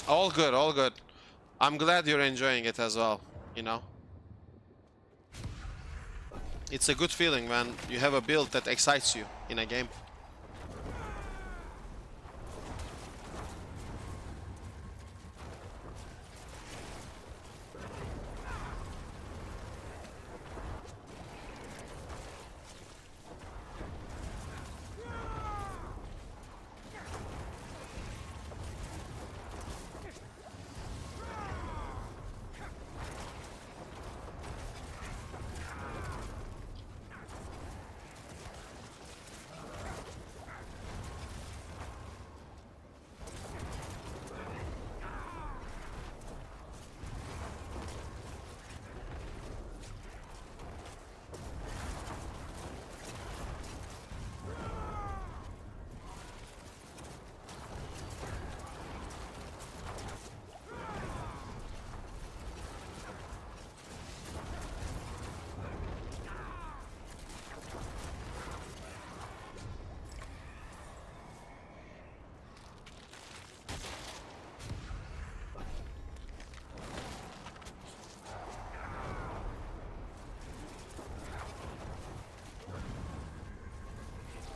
S1: All good, all good. I'm glad you're enjoying it as well, you know? It's a good feeling when you have a build that excites you in a game.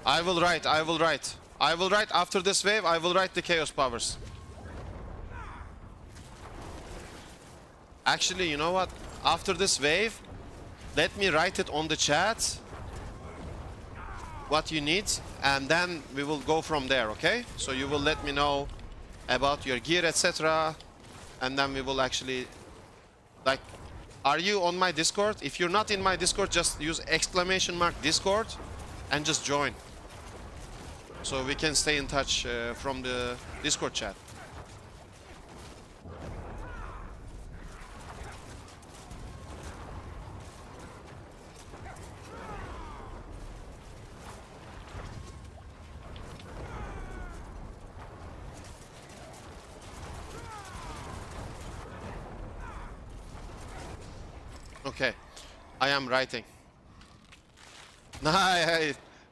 S1: I will write, I will write. I will write after this wave, I will write the Chaos Powers. Actually, you know what? After this wave, let me write it on the chat. What you need, and then we will go from there, okay? So you will let me know about your gear, etc. And then we will actually, like, are you on my Discord? If you're not in my Discord, just use !Discord and just join. So we can stay in touch from the Discord chat. Okay, I am writing.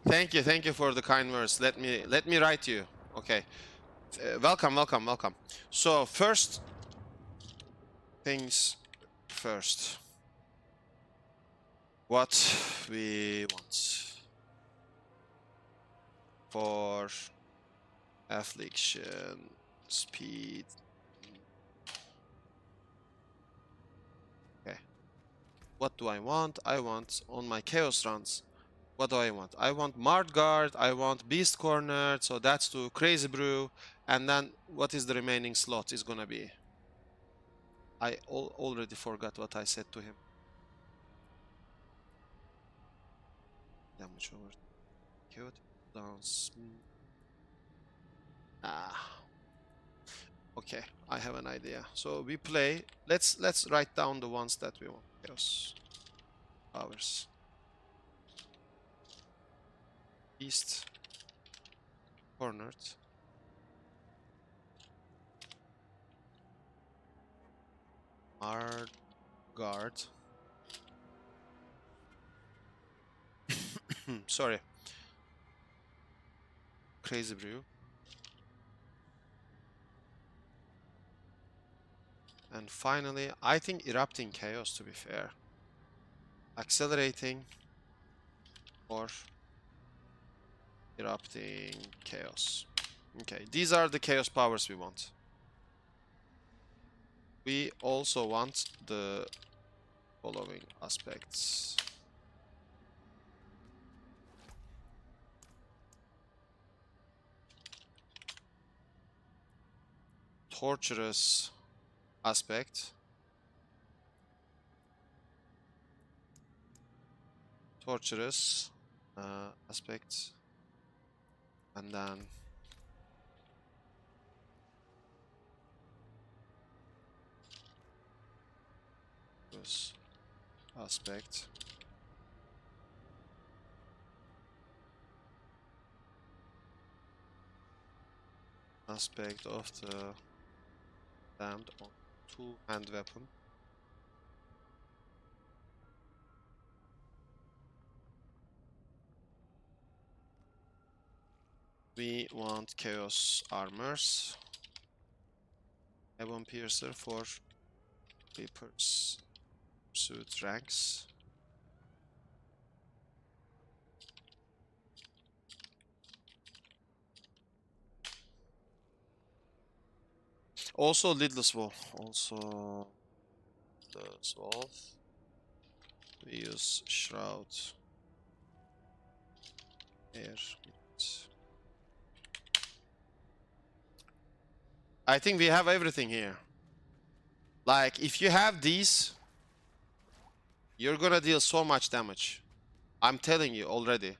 S1: Thank you for the kind words. Let me write you. Okay, welcome. So first things first. What we want for affliction, speed. What do I want? I want on my chaos runs. What do I want? I want Mart Guard, I want Beast Cornered, so that's to Crazy Brew. And then what is the remaining slot is gonna be? I already forgot what I said to him. Damage over. Cute. Dance. Okay, I have an idea. So we play. Let's write down the ones that we want. Chaos powers. East. Cornered. Hard guard. Sorry. Crazy Brew. And finally, I think Erupting Chaos, to be fair. Accelerating or Erupting Chaos. Okay, these are the Chaos powers we want. We also want the following aspects. Torturous aspect. Torturous aspect. And then this aspect. Aspect of the damned on two-hand weapon. We want Chaos Armors. Ebon Piercer for Reapers. Pursuit ranks. Also Lidless Wolf. Also Lidless Wolf. We use Shroud. Air. I think we have everything here. Like, if you have these, you're gonna deal so much damage. I'm telling you already.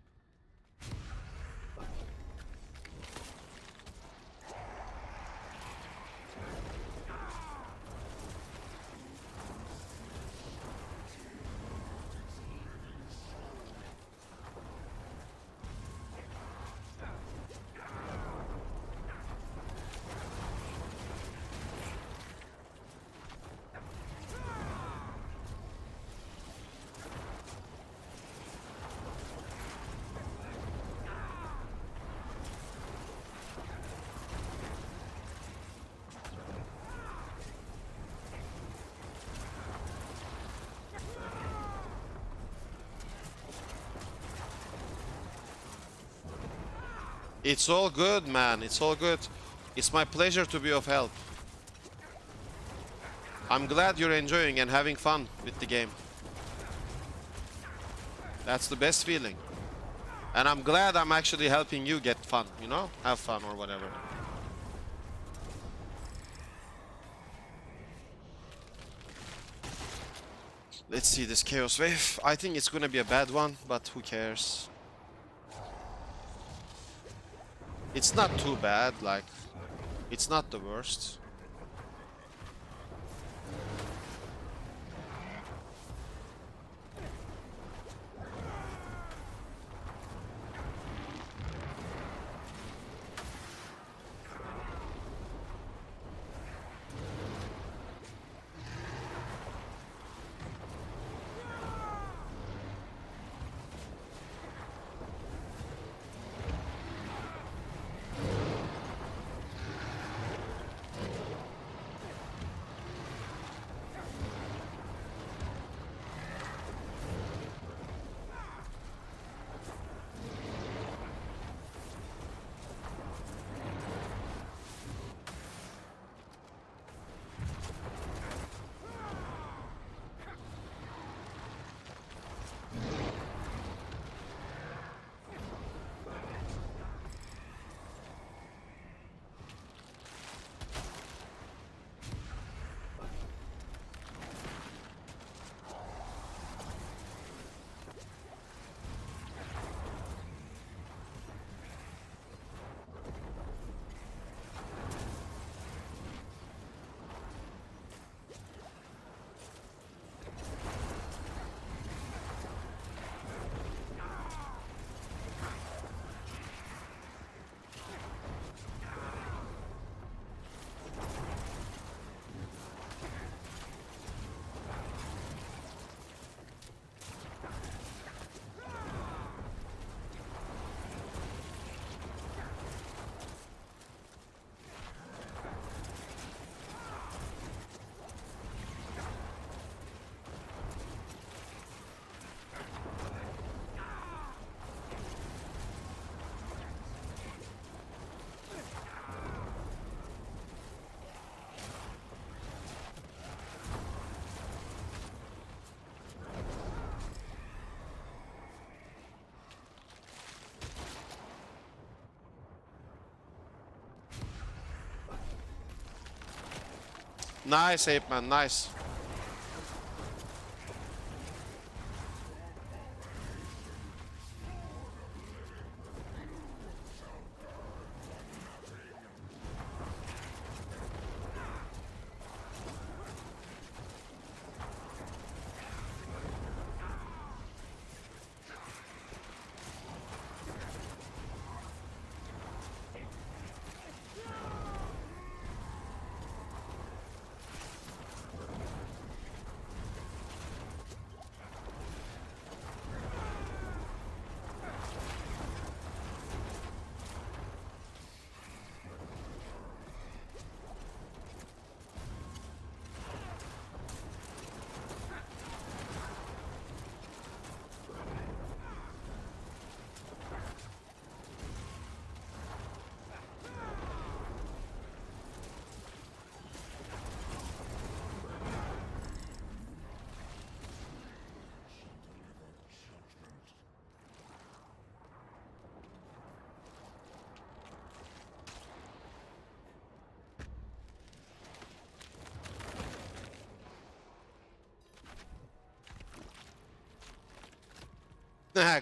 S1: It's all good, man. It's all good. It's my pleasure to be of help. I'm glad you're enjoying and having fun with the game. That's the best feeling. And I'm glad I'm actually helping you get fun, you know? Have fun or whatever. Let's see this Chaos Wave. I think it's gonna be a bad one, but who cares? It's not too bad, like, it's not the worst. Nice, Ape Man, nice.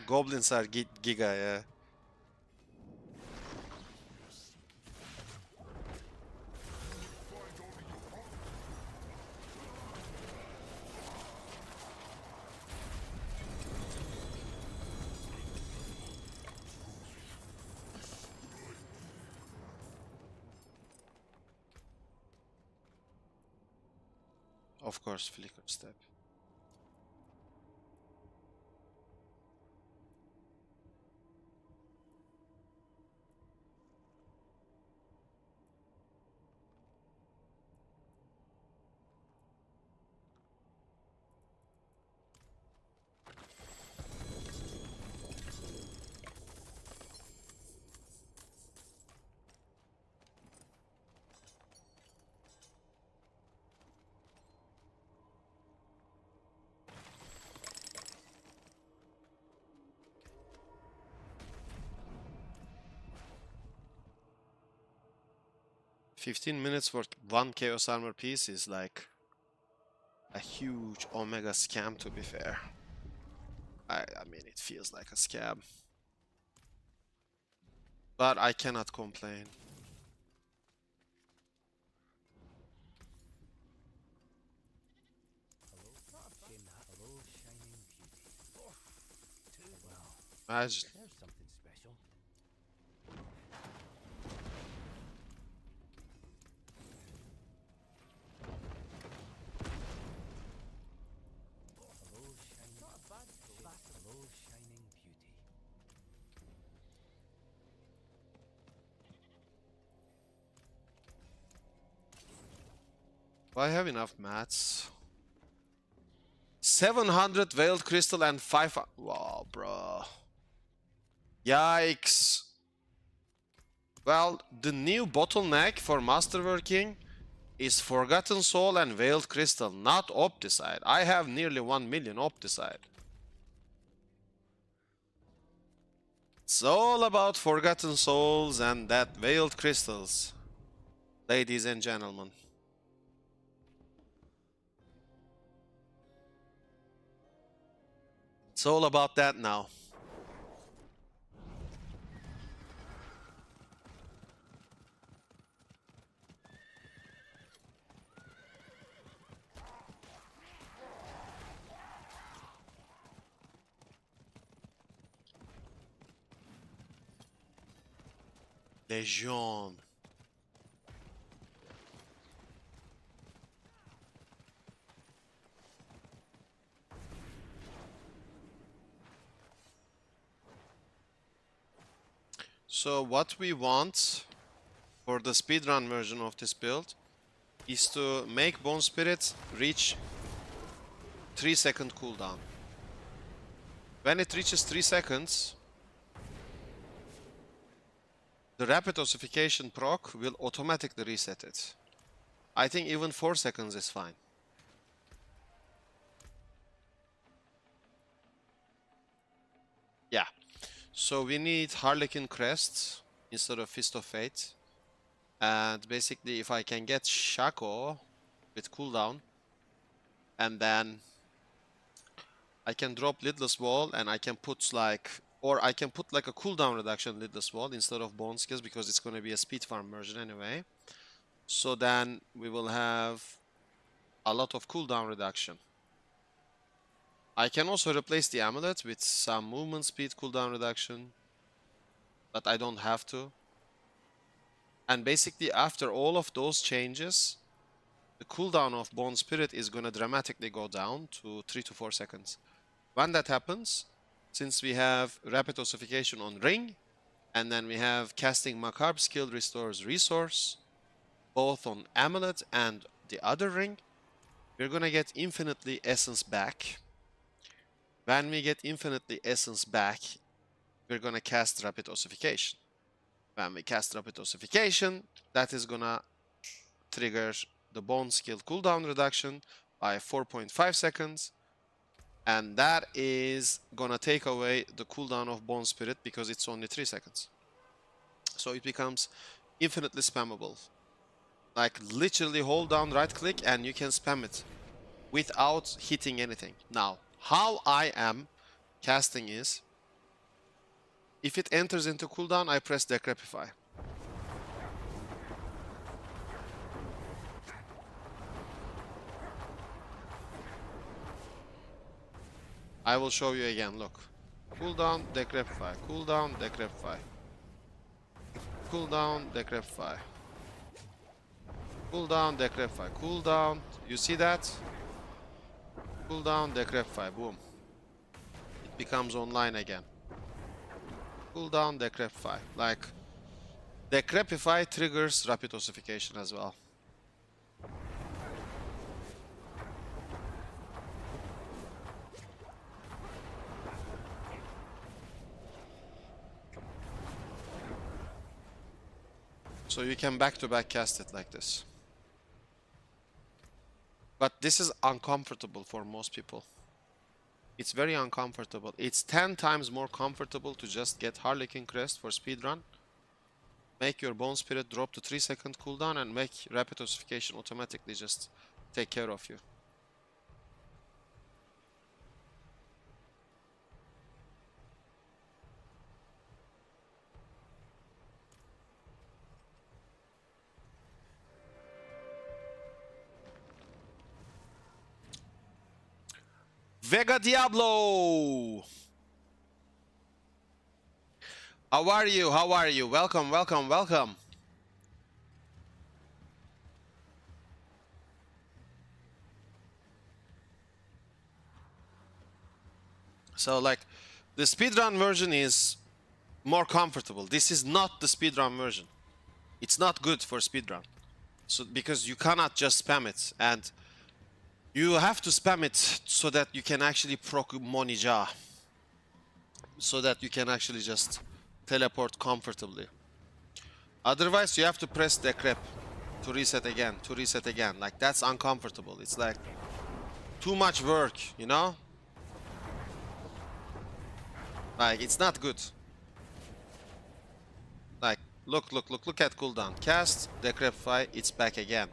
S1: Goblins are giga, yeah. Of course, flicker step. $15 for one Chaos Armor piece is like a huge Omega scam, to be fair. I mean, it feels like a scam. But I cannot complain. Imagine.
S2: There's something special. Hello, shining beauty.
S1: Do I have enough mats? 700 veiled crystal and 5. Wow, bro. Yikes. Well, the new bottleneck for masterworking is Forgotten Soul and Veiled Crystal, not Opticide. I have nearly 1 million Opticide. It's all about Forgotten Souls and that Veiled Crystals, ladies and gentlemen. It's all about that now. Legion. So what we want for the speedrun version of this build is to make Bone Spirit reach 3-second cooldown. When it reaches 3 seconds, the rapid ossification proc will automatically reset it. I think even 4 seconds is fine. Yeah. So we need Harlequin Crest instead of Fist of Fate. And basically if I can get Shaco with cooldown, and then I can drop Lidless Wall and I can put like, or I can put like a cooldown reduction Lidless Wall instead of Bone Skills, because it's going to be a speed farm version anyway. So then we will have a lot of cooldown reduction. I can also replace the amulet with some movement speed cooldown reduction, but I don't have to. And basically after all of those changes, the cooldown of Bone Spirit is going to dramatically go down to 3 to 4 seconds. When that happens, since we have rapid ossification on Ring, and then we have casting Macabre skill restores resource, both on Amulet and the other ring, we're gonna get infinitely essence back. When we get infinitely essence back, we're gonna cast rapid ossification. When we cast rapid ossification, that is gonna trigger the bone skill cooldown reduction by 4.5 seconds. And that is gonna take away the cooldown of Bone Spirit because it's only 3 seconds. So it becomes infinitely spammable. Like literally hold down right click and you can spam it without hitting anything. Now, how I am casting is, if it enters into cooldown, I press Decrepify. I will show you again, look. Cooldown, Decrepify, cooldown, Decrepify. Cooldown, Decrepify. Cooldown, Decrepify, cooldown. You see that? Cooldown, Decrepify, boom. It becomes online again. Cooldown, Decrepify. Like, Decrepify triggers rapid ossification as well. So you can back-to-back cast it like this. But this is uncomfortable for most people. It's very uncomfortable. It's 10 times more comfortable to just get Harlequin Crest for speedrun, make your Bone Spirit drop to 3-second cooldown, and make rapid ossification automatically just take care of you. Vega Diablo! How are you? How are you? Welcome, welcome, welcome. So like the speedrun version is more comfortable. This is not the speedrun version. It's not good for speedrun. So because you cannot just spam it, and you have to spam it so that you can actually proc Monija. So that you can actually just teleport comfortably. Otherwise you have to press decrep to reset again, like that's uncomfortable. It's like too much work, you know? Like it's not good. Like look at cooldown. Cast, decrepify, it's back again.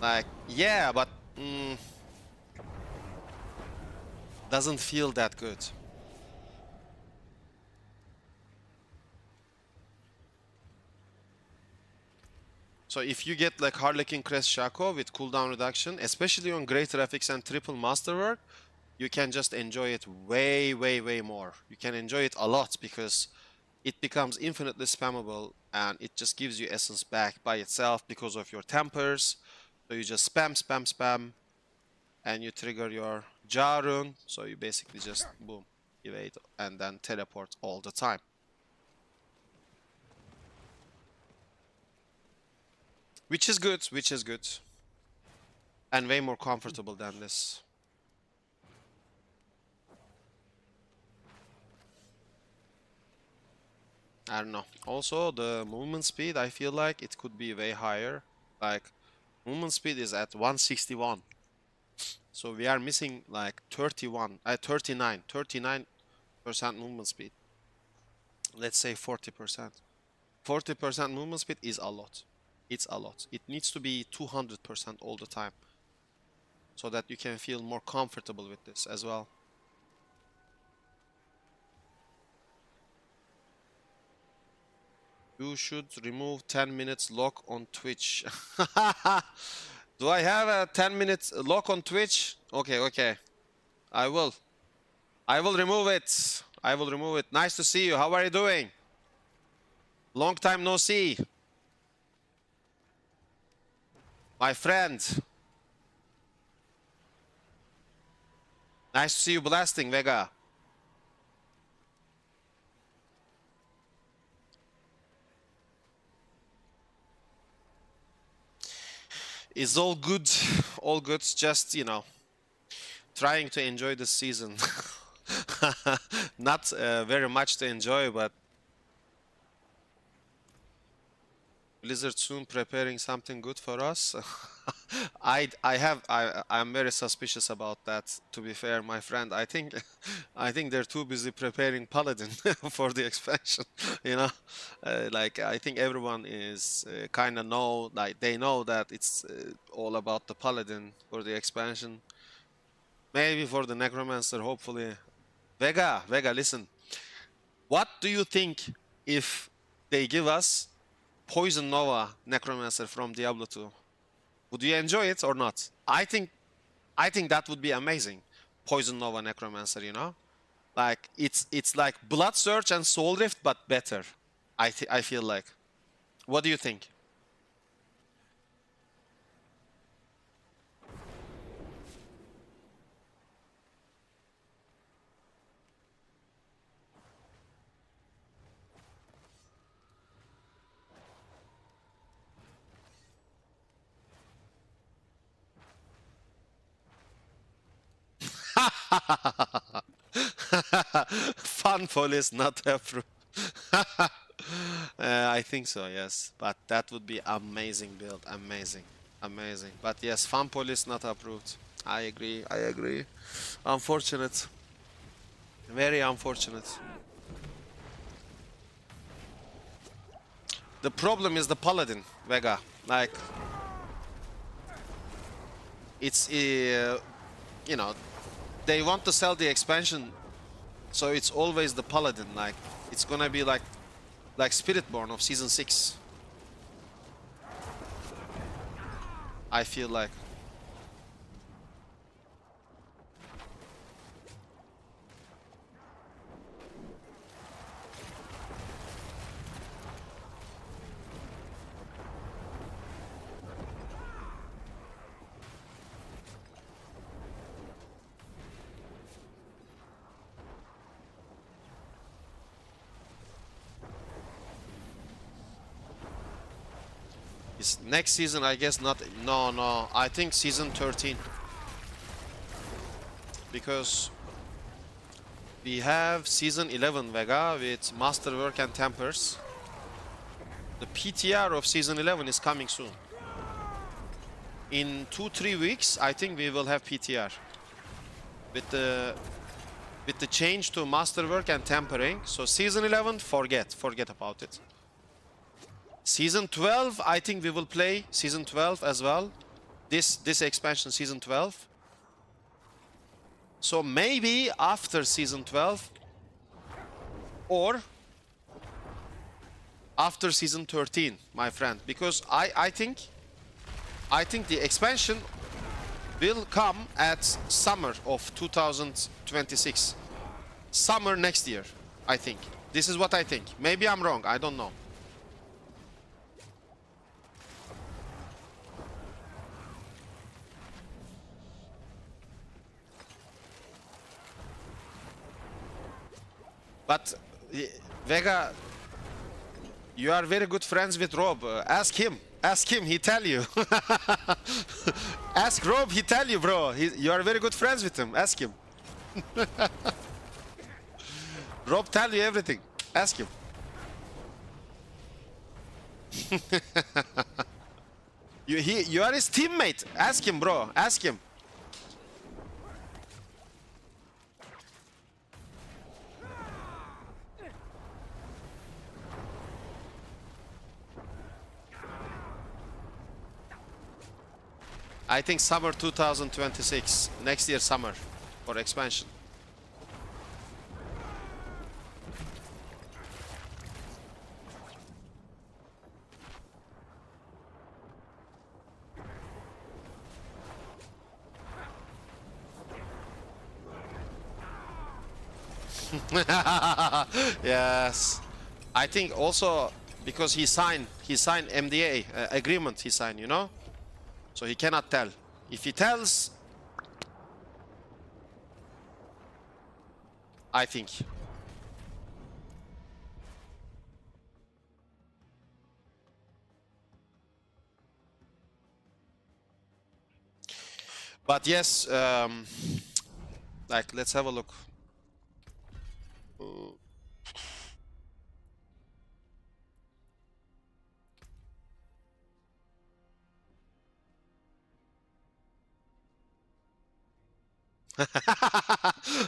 S1: Like yeah, but doesn't feel that good. So if you get like Harlequin Crest Shaco with cooldown reduction, especially on Great Graphics and Triple Masterwork, you can just enjoy it way more. You can enjoy it a lot because it becomes infinitely spammable and it just gives you essence back by itself because of your tempers. So you just spam and you trigger your Jarun. So you basically just boom, evade and then teleport all the time. Which is good, and way more comfortable than this. I don't know. Also, the movement speed, I feel like it could be way higher. Like, movement speed is at 161. So we are missing like 39% movement speed. Let's say 40%. 40% movement speed is a lot. It's a lot. It needs to be 200% all the time. So that you can feel more comfortable with this as well. You should remove 10 minutes lock on Twitch. Do I have a 10 minutes lock on Twitch? Okay. I will remove it. I will remove it. Nice to see you. How are you doing? Long time no see. My friend. Nice to see you blasting, Vega. It's all good. All good. Just, you know, trying to enjoy the season. Not very much to enjoy, but Blizzard soon preparing something good for us. I'm very suspicious about that, to be fair, my friend. I think they're too busy preparing Paladin for the expansion, you know. Like I think everyone is kind of know, like they know that it's all about the Paladin for the expansion. Maybe for the Necromancer, hopefully. Vega, listen. What do you think if they give us Poison Nova Necromancer from Diablo 2? Would you enjoy it or not? I think that would be amazing. Poison Nova Necromancer, you know? Like it's like Blood Surge and Soul Rift but better. I feel like. What do you think? Fun police not approved. I think so, yes. But that would be amazing build. Amazing. But yes, fun police not approved. I agree. Unfortunate. Very unfortunate. The problem is the Paladin, Vega. Like, it's, you know, they want to sell the expansion, so it's always the Paladin. Like, it's gonna be like Spiritborn of Season 6. I feel like. It's next season, I guess not. No. I think season 13. Because we have season 11 Vega with Masterwork and Tempers. The PTR of season 11 is coming soon. In 2-3 weeks, I think we will have PTR. With the change to Masterwork and Tempering. So season 11, forget about it. Season 12, I think we will play season 12 as well. This expansion, season 12. So maybe after season 12 or after season 13, my friend, because I think the expansion will come at summer of 2026. Summer next year, I think. This is what I think. Maybe I'm wrong, I don't know. But Vega, you are very good friends with Rob. Ask him, he tell you. Ask Rob, he tell you, bro. You are very good friends with him. Ask him. Rob tell you everything. Ask him. You are his teammate. Ask him, bro. Ask him. I think summer 2026, next year summer, for expansion. Yes, I think also because he signed MDA agreement. He signed, you know. So he cannot tell. If he tells, I think. But yes, like let's have a look.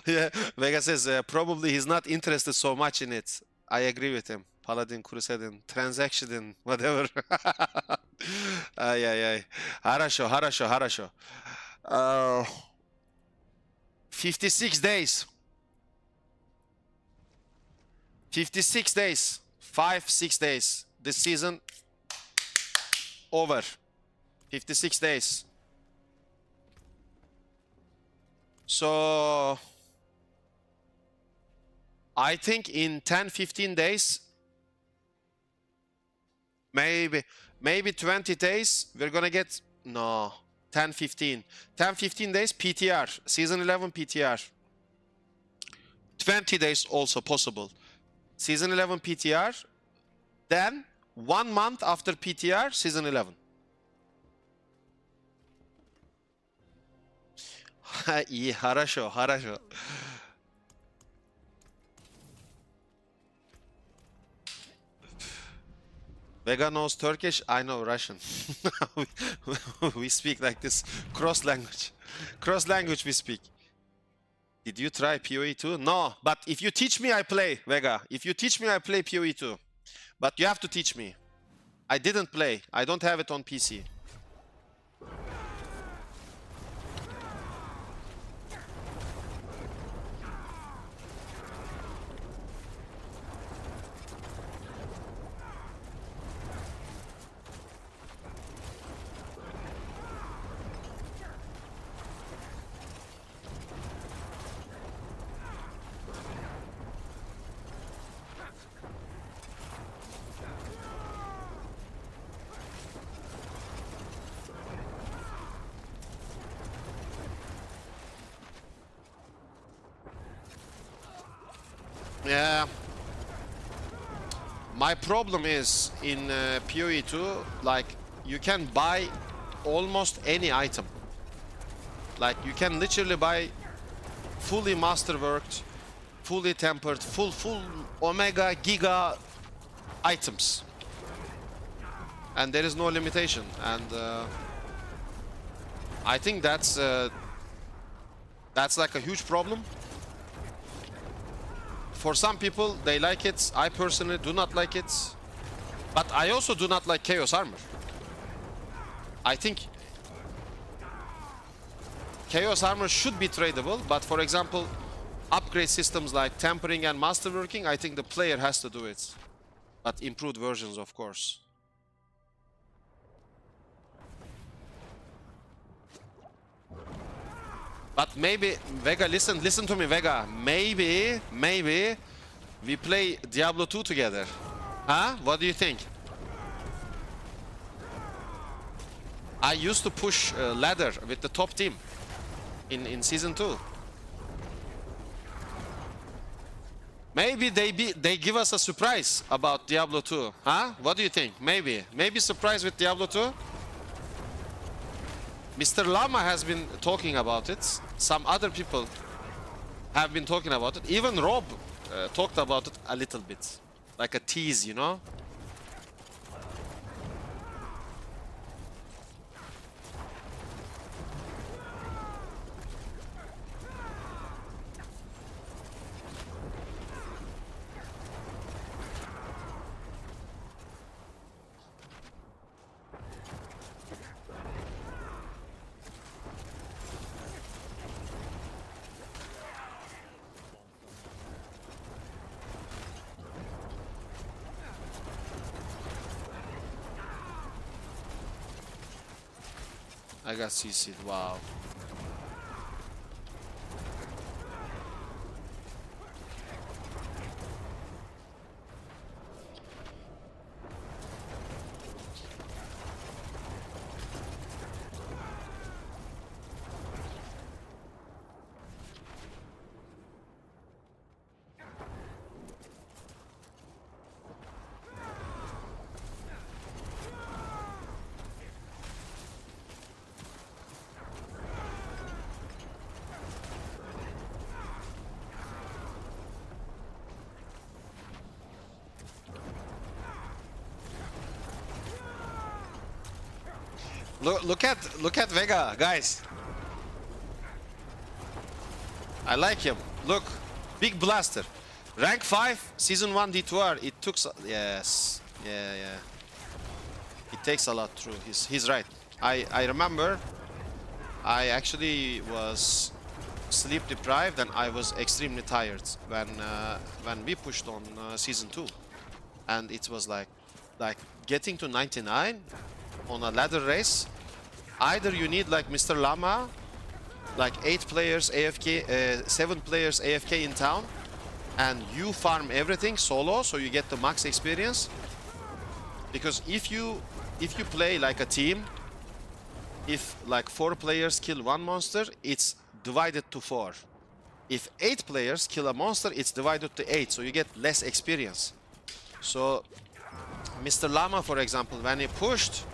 S1: Yeah, Vega says probably he's not interested so much in it. I agree with him. Paladin, Crusader, transaction, whatever. Ay. Harasho. 56 days. 56 days. 5-6 days. This season over. 56 days. So I think in 10-15 days, maybe 20 days, we're gonna get, no, 10-15 days PTR, season 11 PTR. 20 days also possible. Season 11 PTR, then 1 month after PTR, season 11. İyi, хорошо. Vega knows Turkish, I know Russian. We speak like this, cross language we speak. Did you try PoE 2? No, but if you teach me, I play, Vega. If you teach me, I play PoE 2. But you have to teach me. I didn't play, I don't have it on PC. Yeah. My problem is in PoE 2, like you can buy almost any item. Like you can literally buy fully masterworked, fully tempered, full omega giga items, and there is no limitation. And I think that's like a huge problem. For some people, they like it. I personally do not like it. But I also do not like Chaos Armor. I think Chaos Armor should be tradable, but for example, upgrade systems like tempering and masterworking, I think the player has to do it. But improved versions, of course. But maybe, Vega, listen to me, Vega. Maybe we play Diablo 2 together. Huh? What do you think? I used to push ladder with the top team in season 2. Maybe they give us a surprise about Diablo 2. Huh? What do you think? Maybe surprise with Diablo 2? Mr. Llama has been talking about it. Some other people have been talking about it. Even Rob talked about it a little bit. Like a tease, you know? I got CC'd, wow. Look at Vega, guys. I like him. Look, big blaster. Rank 5, season 1 D2R. It took yes. Yeah. It takes a lot, true. He's right. I remember I actually was sleep deprived and I was extremely tired when we pushed on season 2. And it was like getting to 99 on a ladder race. Either you need like Mr. Llama, like 8 players AFK, 7 players AFK in town, and you farm everything solo so you get the max experience. Because if you play like a team, if like 4 players kill 1 monster, it's divided to 4. If 8 players kill a monster, it's divided to 8, so you get less experience. So Mr. Llama, for example, when he pushed,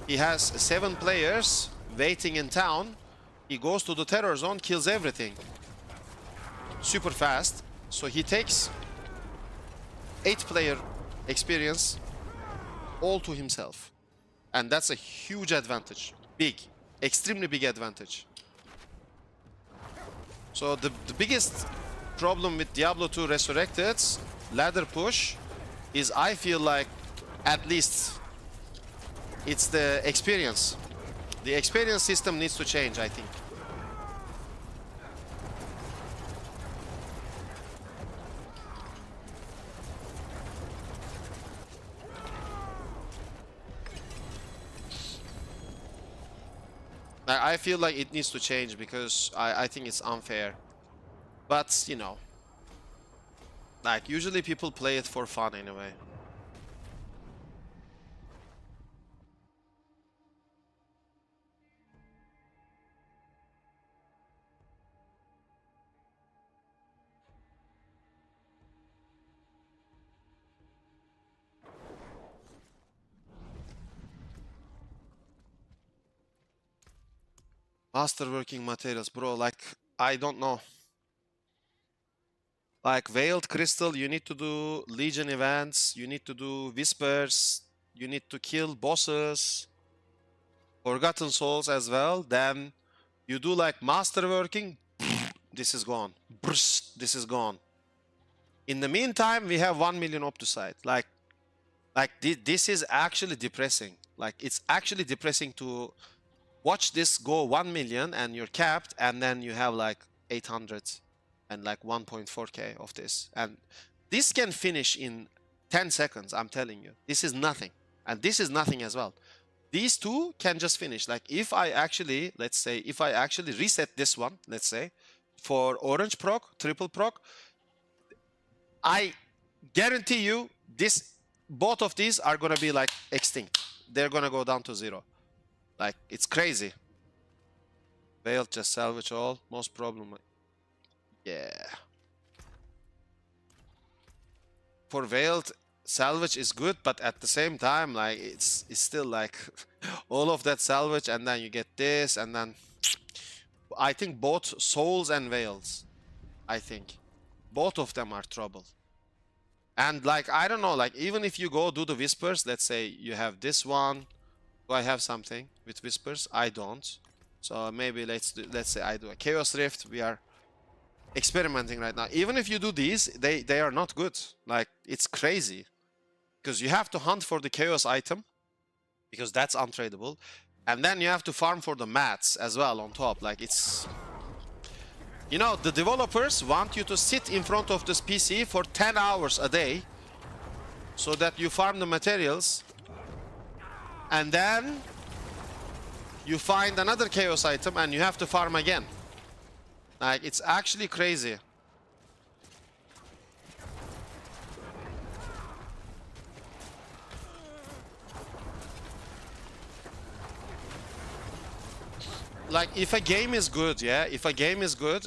S1: he has 7 players waiting in town. He goes to the terror zone, kills everything super fast. So he takes 8 player experience all to himself. And that's a huge advantage. Big, extremely big advantage. So the biggest problem with Diablo 2 Resurrected ladder push is, I feel like, at least it's the experience. The experience system needs to change, I think. I feel like it needs to change because I think it's unfair. But, you know, like usually people play it for fun anyway. Masterworking materials, bro. Like, I don't know. Like Veiled Crystal, you need to do Legion events, you need to do Whispers, you need to kill bosses, Forgotten Souls as well. Then you do like Masterworking, this is gone. This is gone. In the meantime, we have 1 million Optusite. Like this is actually depressing. Like, it's actually depressing to watch this go 1 million and you're capped, and then you have like 800 and like 1.4k of this. And this can finish in 10 seconds, I'm telling you. This is nothing. And this is nothing as well. These two can just finish. Like, if I actually, let's say, if I actually reset this one, let's say, for orange proc, triple proc, I guarantee you both of these are gonna be like extinct. They're gonna go down to 0. Like, it's crazy. Veiled, just salvage all. Most problem. Yeah. For Veiled, salvage is good, but at the same time, like, it's still like all of that salvage, and then you get this, and then I think both Souls and Veils, I think both of them are trouble. And like, I don't know, like, even if you go do the Whispers, let's say you have this one. Do I have something with Whispers? I don't. So maybe let's say I do a Chaos Rift. We are experimenting right now. Even if you do these, they are not good. Like, it's crazy. Because you have to hunt for the Chaos item, because that's untradeable. And then you have to farm for the mats as well on top. Like, it's... You know, the developers want you to sit in front of this PC for 10 hours a day so that you farm the materials, and then you find another Chaos item and you have to farm again. Like, it's actually crazy. Like, if a game is good, yeah, if a game is good,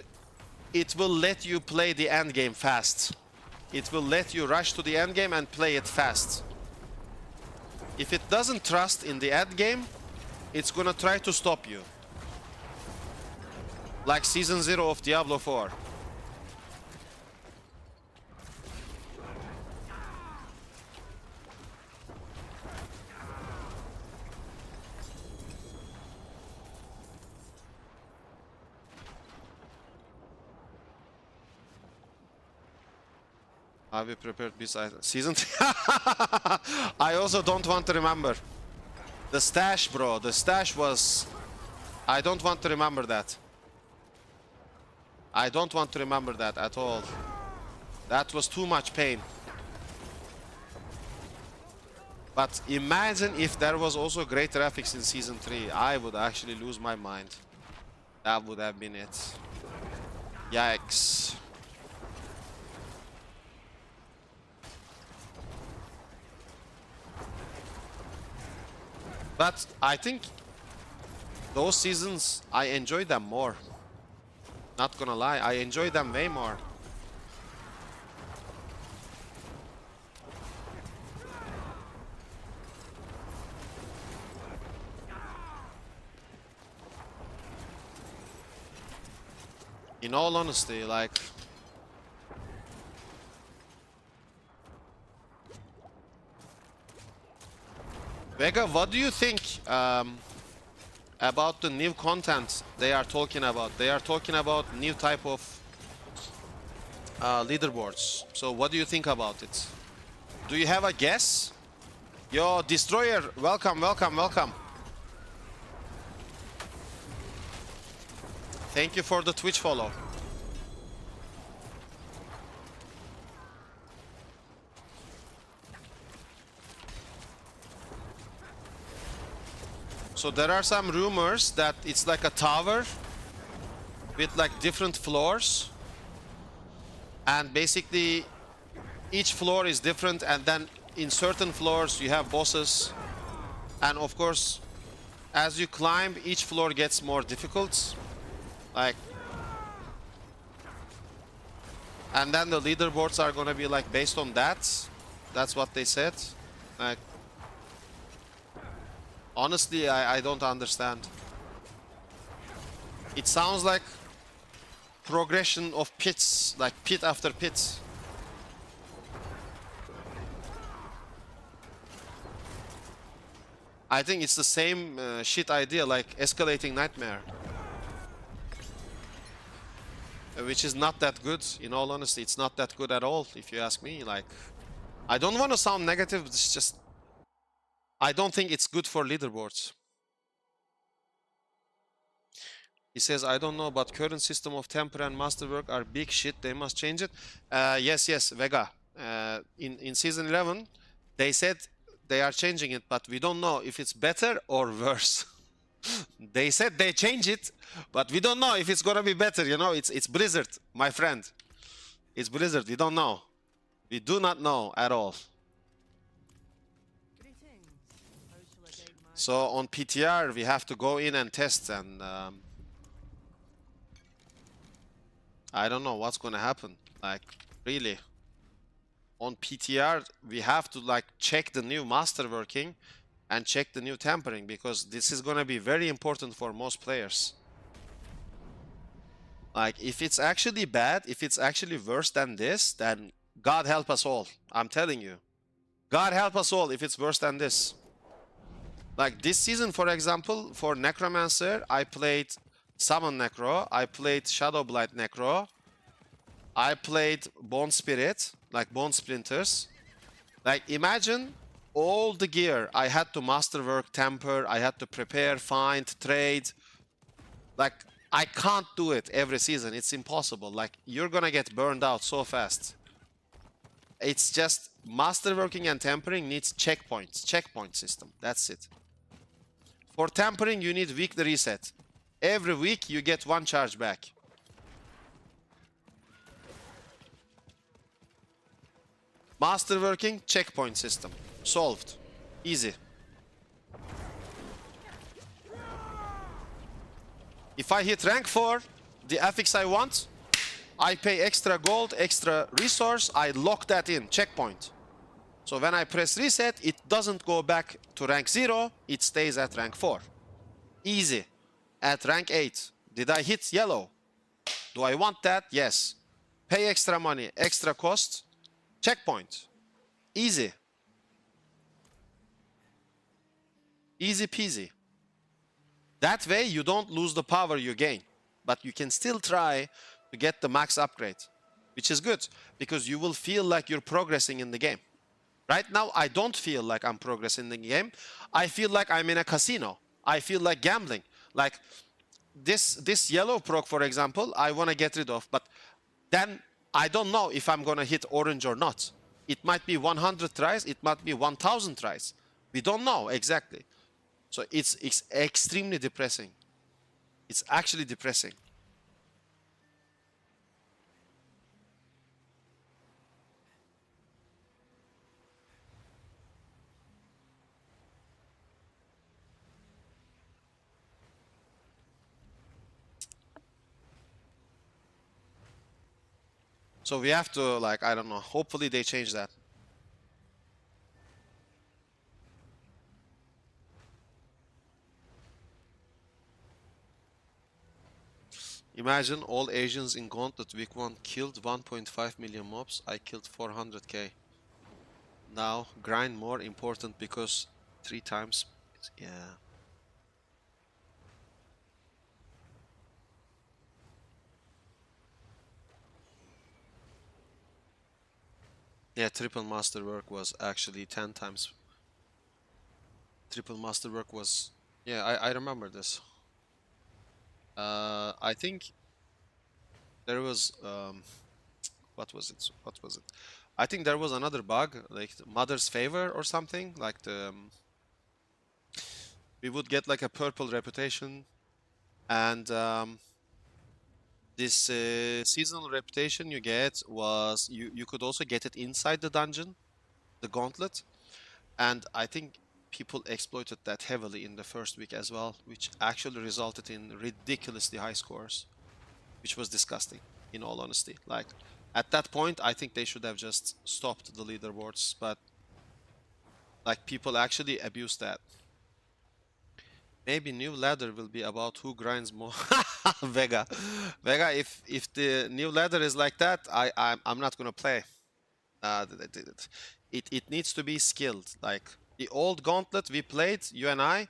S1: it will let you play the end game fast. It will let you rush to the end game and play it fast. If it doesn't trust in the end game, it's gonna try to stop you. Like Season 0 of Diablo 4. Have you prepared this season? I also don't want to remember. The stash, bro. The stash was... I don't want to remember that. I don't want to remember that at all. That was too much pain. But imagine if there was also great graphics in Season 3. I would actually lose my mind. That would have been it. Yikes. But I think those seasons, I enjoy them more. Not gonna lie, I enjoy them way more. In all honesty, like... Vega, what do you think about the new content they are talking about? They are talking about new type of leaderboards. So what do you think about it? Do you have a guess? Yo, Destroyer, welcome, welcome, welcome. Thank you for the Twitch follow. So there are some rumors that it's like a tower with like different floors, and basically each floor is different, and then in certain floors you have bosses, and of course as you climb each floor gets more difficult, like, and then the leaderboards are gonna be like based on that. That's what they said. Like, honestly, I don't understand. It sounds like progression of pits, like pit after pit. I think it's the same shit idea like escalating nightmare. Which is not that good, in all honesty. It's not that good at all, if you ask me. Like, I don't want to sound negative, it's just... I don't think it's good for leaderboards. He says, I don't know, but current system of temper and masterwork are big shit. They must change it. Yes, Vega. In Season 11, they said they are changing it, but we don't know if it's better or worse. They said they change it, but we don't know if it's gonna be better, you know? It's Blizzard, my friend. It's Blizzard, we don't know. We do not know at all.
S3: Greetings. How shall I guide my
S1: So on PTR, we have to go in and test, and I don't know what's gonna happen. Like, really. On PTR, we have to like check the new masterworking and check the new tampering, because this is gonna be very important for most players. Like, if it's actually bad, if it's actually worse than this, then God help us all. I'm telling you. God help us all if it's worse than this. Like this season, for example, for Necromancer, I played Summon Necro, I played Shadowblight Necro, I played Bone Spirit, like Bone Splinters. Like, imagine all the gear I had to masterwork, temper, I had to prepare, find, trade. Like, I can't do it every season. It's impossible. Like, you're gonna get burned out so fast. It's just masterworking and tempering needs checkpoints. Checkpoint system. That's it. For tempering, you need weekly reset. Every week, you get 1 charge back. Masterworking, checkpoint system. Solved. Easy. If I hit rank 4, the affix I want, I pay extra gold, extra resource, I lock that in, checkpoint. So when I press reset, it doesn't go back to rank 0, it stays at rank 4. Easy. At rank 8, did I hit yellow? Do I want that? Yes. Pay extra money, extra cost, checkpoint. Easy. Easy peasy. That way you don't lose the power you gain, but you can still try to get the max upgrade, which is good because you will feel like you're progressing in the game. Right now, I don't feel like I'm progressing in the game. I feel like I'm in a casino. I feel like gambling. Like this yellow proc, for example, I want to get rid of, but then I don't know if I'm going to hit orange or not. It might be 100 tries, it might be 1000 tries. We don't know exactly. So it's extremely depressing. It's actually depressing. So we have to, like, I don't know, hopefully they change that. Imagine all Asians in Gauntlet week 1 killed 1.5 million mobs. I killed 400k. Now grind more important because 3 times. Yeah. Yeah, triple masterwork was actually 10 times. Triple masterwork was... Yeah, I remember this. I think there was... what was it? What was it? I think there was another bug, like Mother's Favor or something. Like the... we would get like a purple reputation. And this seasonal reputation you get was... You could also get it inside the dungeon, the Gauntlet. And I think people exploited that heavily in the first week as well, which actually resulted in ridiculously high scores, which was disgusting, in all honesty. Like, at that point, I think they should have just stopped the leaderboards, but like people actually abused that. Maybe new ladder will be about who grinds more. Vega. Vega, if the new ladder is like that, I'm not gonna play. It needs to be skilled. Like the old Gauntlet we played, you and I,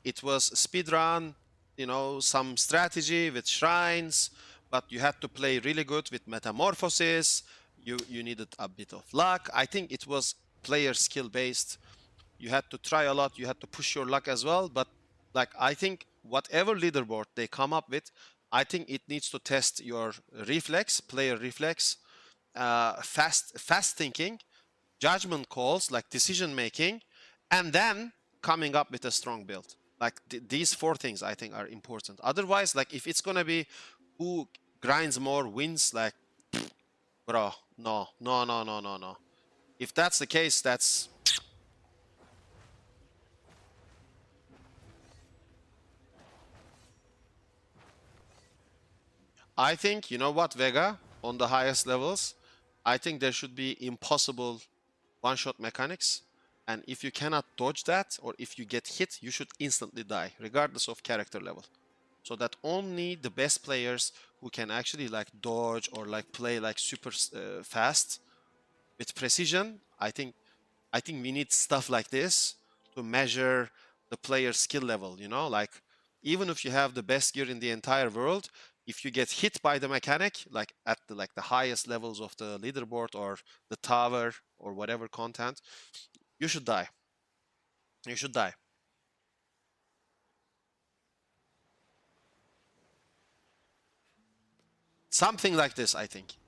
S1: it was speedrun, you know, some strategy with shrines, but you had to play really good with metamorphosis. You needed a bit of luck. I think it was player skill based. You had to try a lot, you had to push your luck as well, but like I think whatever leaderboard they come up with, I think it needs to test your reflex, player reflex, fast thinking, judgment calls, like decision making, and then coming up with a strong build. Like these four things I think are important. Otherwise, like if it's gonna be who grinds more wins, like bro, no. If that's the case, that's I think, you know what, Vega, on the highest levels, I think there should be impossible one-shot mechanics. And if you cannot dodge that, or if you get hit, you should instantly die, regardless of character level. So that only the best players who can actually like dodge or like play like super fast with precision, I think we need stuff like this to measure the player's skill level, you know, like even if you have the best gear in the entire world, if you get hit by the mechanic, like at the highest levels of the leaderboard or the tower or whatever content, you should die. You should die. Something like this, I think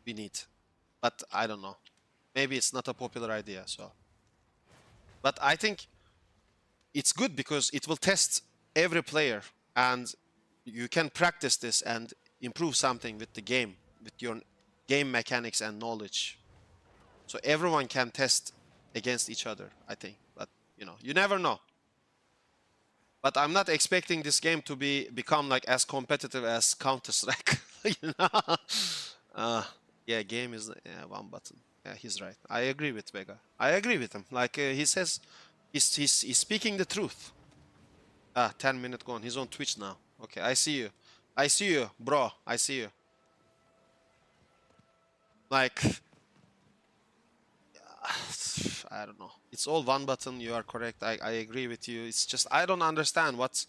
S1: we need, but I don't know. Maybe it's not a popular idea, so. But I think it's good because it will test every player and you can practice this and improve something with the game, with your game mechanics and knowledge. So everyone can test against each other, I think. But, you know, you never know. But I'm not expecting this game to become like as competitive as Counter-Strike. You know? Yeah, game is one button. Yeah, he's right. I agree with Vega. I agree with him. Like he says, he's speaking the truth. 10 minutes gone. He's on Twitch now. Okay, I see you. I see you, bro. I see you. Like, I don't know. It's all one button. You are correct. I agree with you. It's just I don't understand what's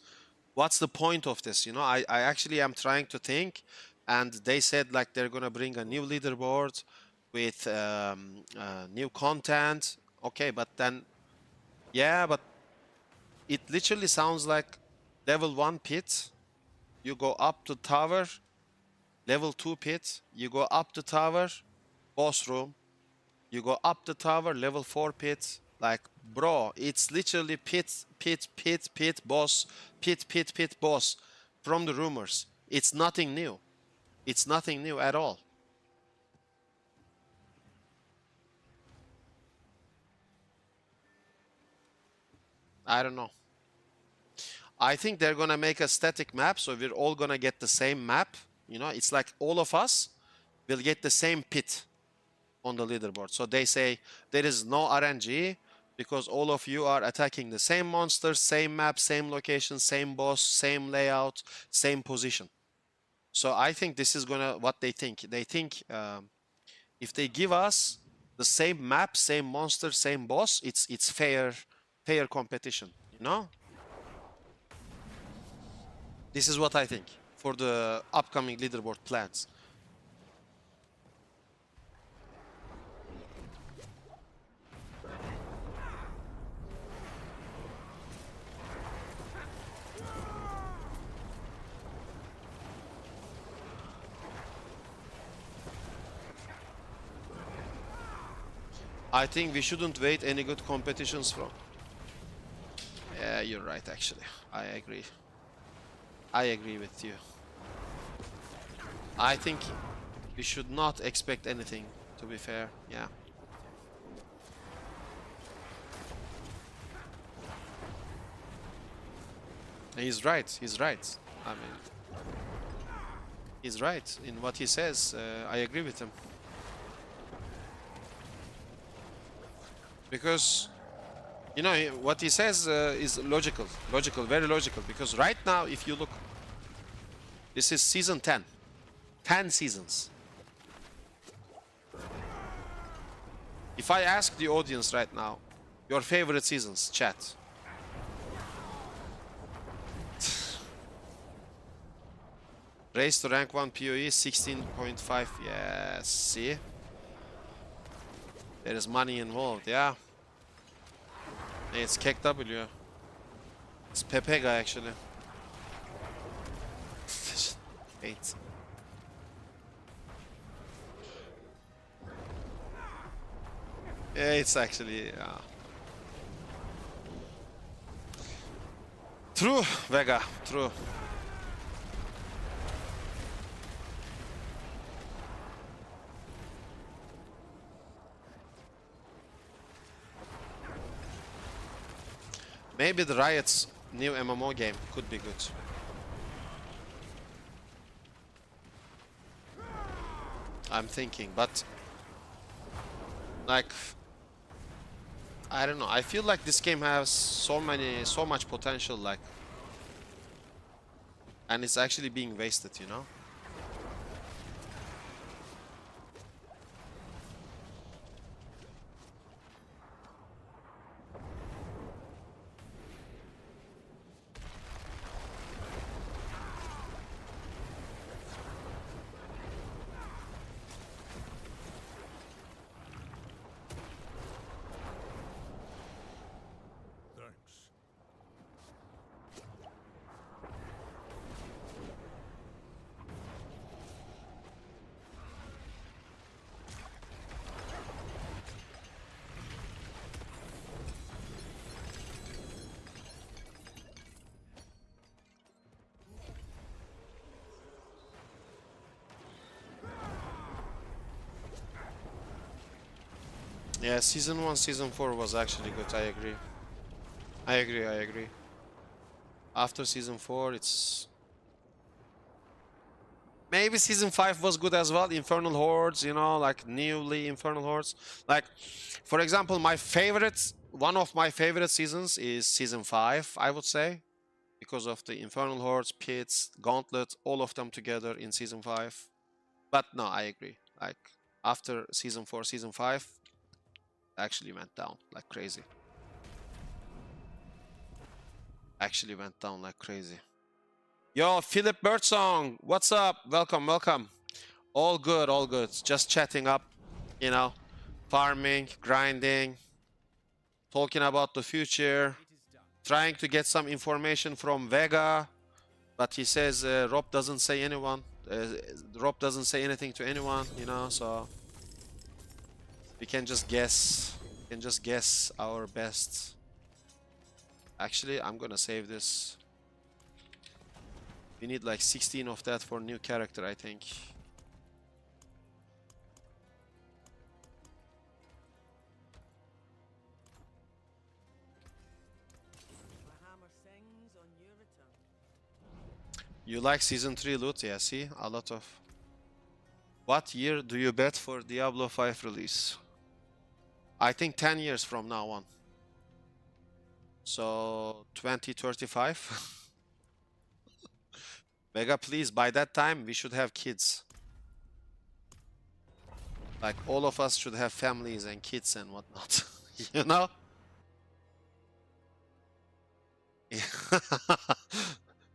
S1: the point of this. You know, I actually am trying to think, and they said like they're gonna bring a new leaderboard with new content. Okay, but then yeah, but it literally sounds like level 1 pit. You go up to tower, level 2 pit. You go up the tower, boss room. You go up the tower, level 4 pit. Like, bro, it's literally pit, boss, pit, boss. From the rumors, it's nothing new. It's nothing new at all. I don't know. I think they're gonna make a static map, so we're all gonna get the same map. You know, it's like all of us will get the same pit on the leaderboard. So they say there is no RNG because all of you are attacking the same monsters, same map, same location, same boss, same layout, same position. So I think this is gonna what they think. They think if they give us the same map, same monster, same boss, it's fair competition. You know. This is what I think for the upcoming leaderboard plans. I think we shouldn't wait any good competitions from. Yeah, you're right, actually. I agree. I agree with you. I think we should not expect anything, to be fair. Yeah. He's right. He's right. I mean, he's right in what he says. I agree with him. Because You know, what he says is logical. Logical, very logical. Because right now, if you look, this is season 10. 10 seasons. If I ask the audience right now, your favorite seasons, chat. Race to rank 1 PoE 16.5. Yes, see? There is money involved, yeah. It's KW. It's Pepega actually. Hate. Yeah, it's actually true, Vega, true. Maybe the Riot's new MMO game could be good. I'm thinking, but like, I don't know. I feel like this game has so much potential, like, and it's actually being wasted, you know?
S2: Thanks.
S1: Yeah, season 1, season 4 was actually good. I agree. I agree. After season 4, it's maybe season 5 was good as well. Infernal Hordes, you know, like newly Infernal Hordes. Like, for example, one of my favorite seasons is season 5, I would say, because of the Infernal Hordes, Pits, Gauntlet, all of them together in season 5. But no, I agree. Like, after season 4, season 5 actually went down like crazy. Actually went down like crazy. Yo, Philip Birdsong, what's up? Welcome, welcome. All good, all good. Just chatting up, you know, farming, grinding, talking about the future, trying to get some information from Vega, but he says Rob doesn't say anyone. Rob doesn't say anything to anyone, you know, so we can just guess. We can just guess our best. Actually, I'm gonna save this. We need like 16 of that for new character, I think.
S3: My hammer sings on your return.
S1: You like season 3 loot? Yeah, see? A lot of... What year do you bet for Diablo 5 release? I think 10 years from now on. So, 2035? Vega, please, by that time, we should have kids. Like, all of us should have families and kids and whatnot. You know?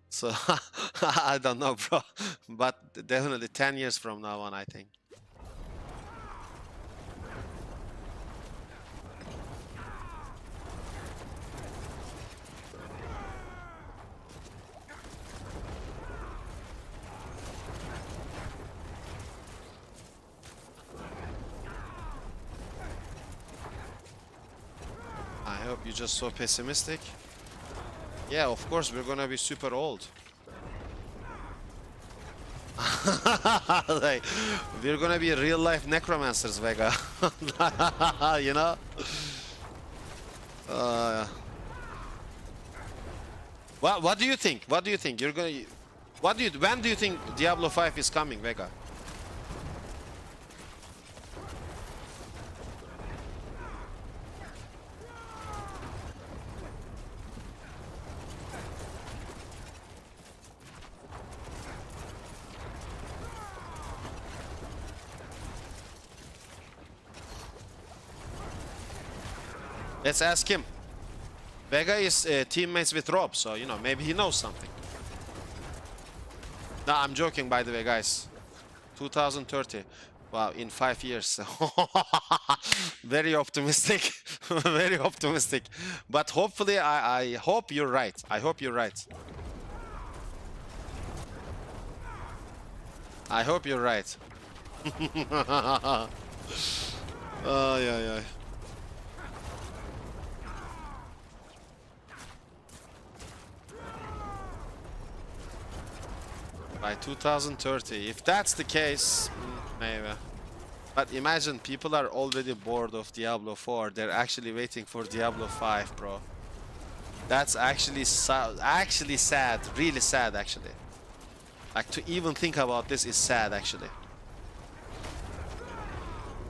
S1: So, I don't know, bro. But definitely 10 years from now on, I think. I hope you're just so pessimistic. Yeah, of course, we're gonna be super old. Like, we're gonna be real life necromancers, Vega. You know? What do you think? What do you think? You're gonna... when do you think Diablo 5 is coming, Vega? Let's ask him. Vega is teammates with Rob, so you know, maybe he knows something. No, I'm joking, by the way, guys. 2030. Wow, in 5 years. Very optimistic. Very optimistic. But hopefully, I hope you're right. I hope you're right. I hope you're right. Oh, yeah. By 2030. If that's the case, maybe. But imagine people are already bored of Diablo 4. They're actually waiting for Diablo 5, bro. That's actually sad. Really sad, actually. Like, to even think about this is sad, actually.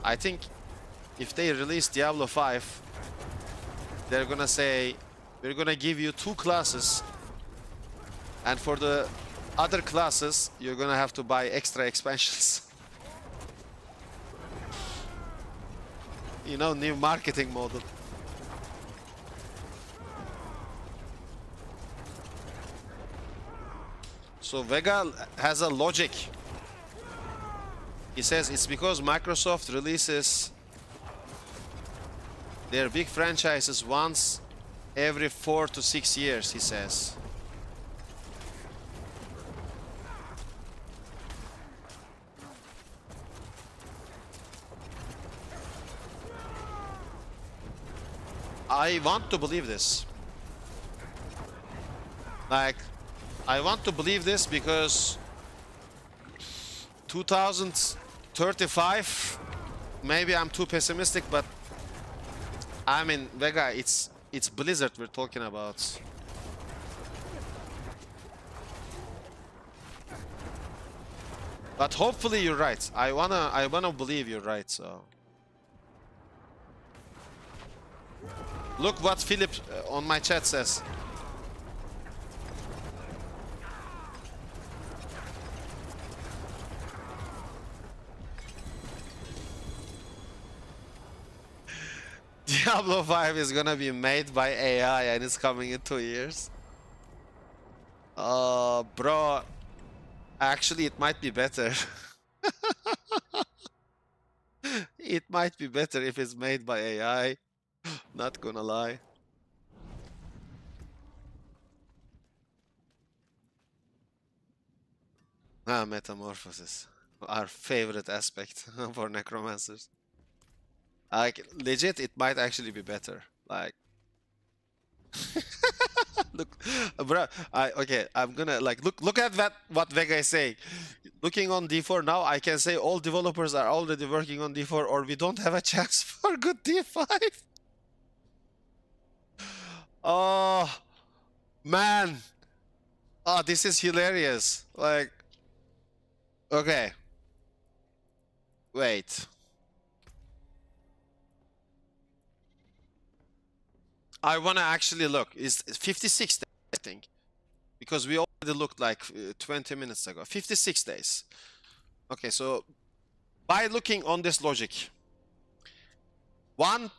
S1: I think if they release Diablo 5, they're gonna say, we're gonna give you 2 classes, and for the other classes, you're gonna have to buy extra expansions. You know, new marketing model. So Vega has a logic. He says it's because Microsoft releases their big franchises once every 4 to 6 years, he says. I want to believe this. Like, I want to believe this because 2035, maybe I'm too pessimistic, but I mean, Vega, it's Blizzard we're talking about. But hopefully you're right. I wanna believe you're right, so. Look what Philip on my chat says. Diablo 5 is gonna be made by AI and it's coming in 2 years. Bro, actually it might be better. It might be better if it's made by AI. Not gonna lie. Ah, metamorphosis. Our favorite aspect for necromancers. Like, legit, it might actually be better. Like, look, bro. Okay, I'm gonna like look at that. What Vega is saying. Looking on D4 now, I can say all developers are already working on D4, or we don't have a chance for good D5. Oh, man. Oh, this is hilarious. Like, okay. Wait. I want to actually look. It's 56 days, I think. Because we already looked like 20 minutes ago. 56 days. Okay, so by looking on this logic, one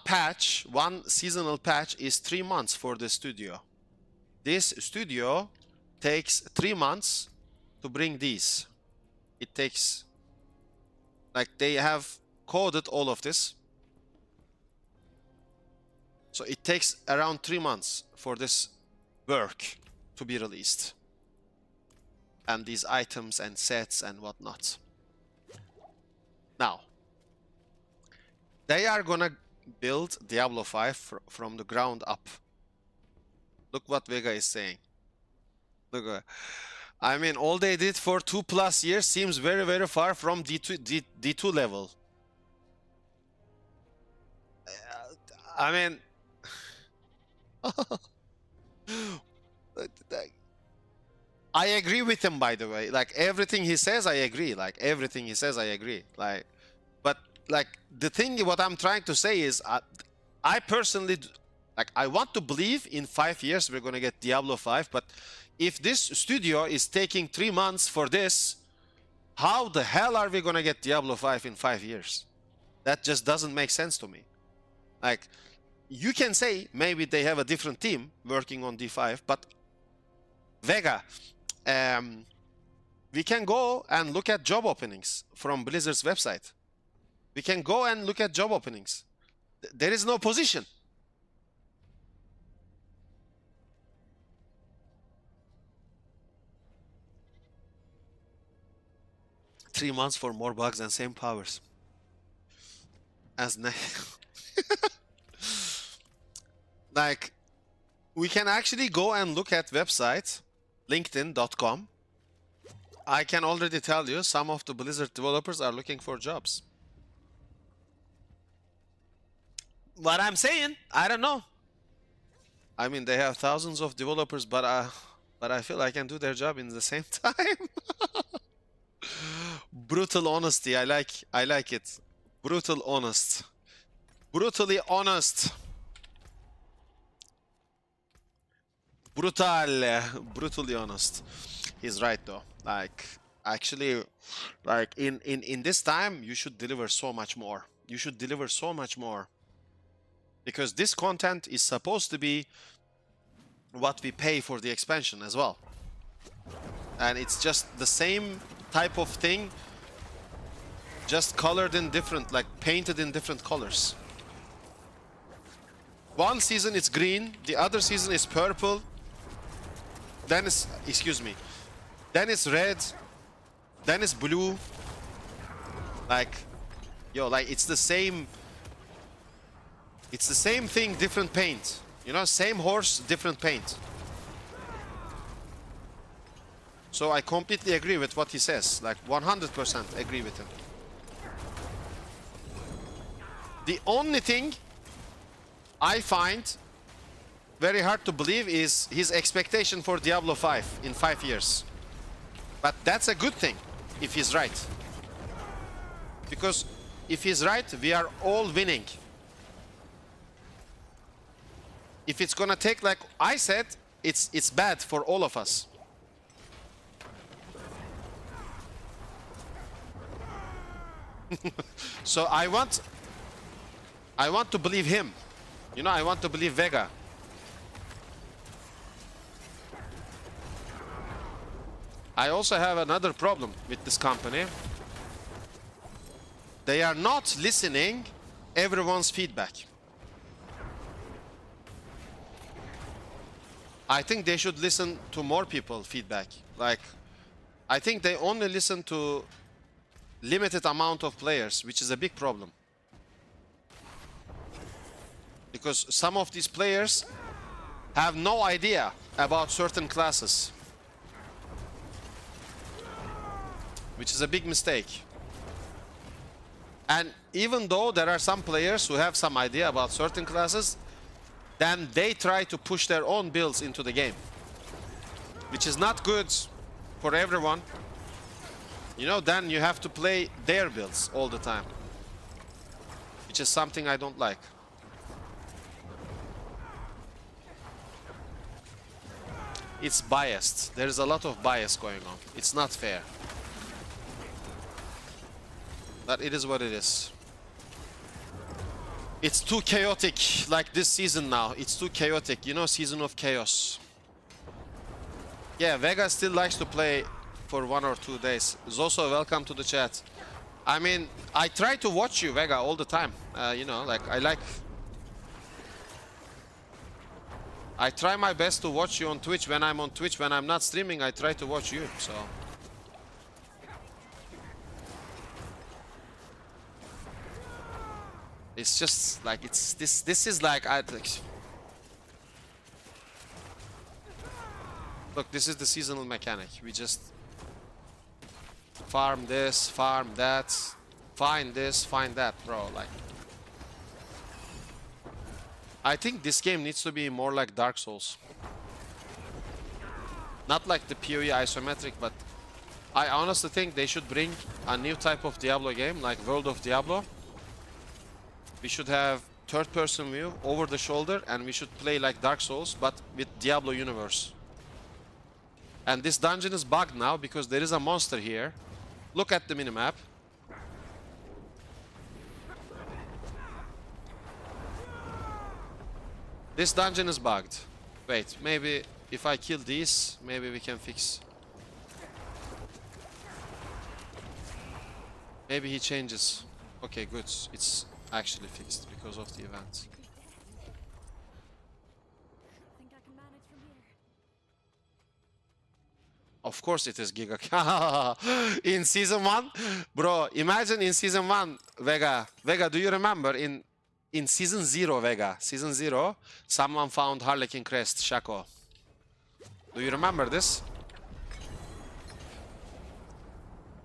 S1: patch, one seasonal patch is 3 months for the studio. This studio takes 3 months to bring these. It takes, like, they have coded all of this. So it takes around 3 months for this work to be released. And these items and sets and whatnot. Now, they are gonna build Diablo 5 from the ground up. Look what Vega is saying. Look, I mean, all they did for 2+ years seems very, very far from D2 level. I mean, I agree with him, by the way. Like, everything he says, I agree. Like, everything he says, I agree. Like, but like, the thing, what I'm trying to say is, I personally, like, I want to believe in 5 years we're gonna get Diablo 5, but if this studio is taking 3 months for this, how the hell are we gonna get Diablo 5 in 5 years? That just doesn't make sense to me. Like, you can say maybe they have a different team working on D5, but Vega, we can go and look at job openings from Blizzard's website. We can go and look at job openings. There is no position. Three months for more bugs and same powers. As like, we can actually go and look at website, linkedin.com. I can already tell you some of the Blizzard developers are looking for jobs. What I'm saying, I don't know. I mean, they have thousands of developers, but I feel I can do their job in the same time. Brutal honesty, I like it. Brutal honest. Brutally honest. Brutally honest. He's right though. Like, actually, like in this time, you should deliver so much more. You should deliver so much more. Because this content is supposed to be what we pay for the expansion as well. And it's just the same type of thing, just colored in different, like painted in different colors. One season it's green, the other season is purple. Then it's, excuse me, then it's red, then it's blue. Like, yo, like it's the same thing, different paint. You know, same horse, different paint. So I completely agree with what he says. Like 100% agree with him. The only thing I find very hard to believe is his expectation for Diablo 5 in 5 years. But that's a good thing if he's right. Because if he's right, we are all winning. If it's gonna take, like I said, it's bad for all of us. So I want to believe him. You know, I want to believe Vega. I also have another problem with this company. They are not listening everyone's feedback. I think they should listen to more people's feedback. Like, I think they only listen to limited amount of players, which is a big problem. Because some of these players have no idea about certain classes. Which is a big mistake. And even though there are some players who have some idea about certain classes, then they try to push their own builds into the game. Which is not good for everyone. You know, then you have to play their builds all the time. Which is something I don't like. It's biased. There is a lot of bias going on. It's not fair. But it is what it is. It's too chaotic, like this season now. It's too chaotic, you know, season of chaos. Yeah, Vega still likes to play for 1 or 2 days. Zoso, welcome to the chat. I mean, I try to watch you, Vega, all the time. You know, like, I try my best to watch you on Twitch. When I'm on Twitch, when I'm not streaming, I try to watch you, so... It's just like, it's this is like, look, this is the seasonal mechanic. We just farm this, farm that, find this, find that, bro. Like, I think this game needs to be more like Dark Souls. Not like the PoE isometric, but I honestly think they should bring a new type of Diablo game, like World of Diablo. We should have third-person view, over the shoulder, and we should play like Dark Souls, but with Diablo universe. And this dungeon is bugged now because there is a monster here. Look at the minimap. This dungeon is bugged. Wait, maybe if I kill these, maybe we can fix. Maybe he changes. Okay, good. It's actually fixed because of the event.
S4: Think I can manage from here.
S1: Of course it is Giga. In season 1? Bro, imagine in season 1, Vega. Vega, do you remember in season 0, Vega? Season 0, someone found Harlequin Crest, Shaco. Do you remember this?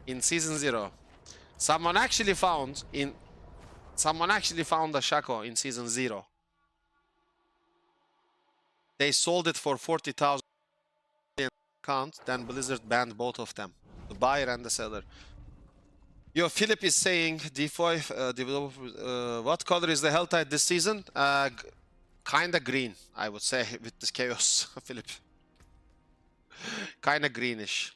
S1: In season 0. Someone actually found a Shaco in season 0. They sold it for 40,000 account, then Blizzard banned both of them, the buyer and the seller. Yo, Philip is saying D5 what color is the Helltide this season? Kinda green, I would say, with this chaos, Philip. Kinda greenish.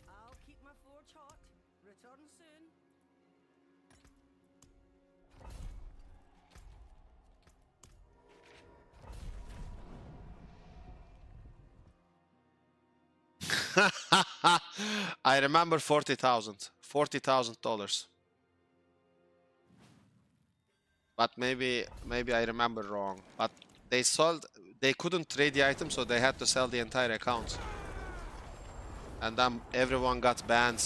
S3: I'll keep my forge hot. Return soon.
S1: I remember $40,000. But maybe I remember wrong. But they couldn't trade the item, so they had to sell the entire account. And then everyone got banned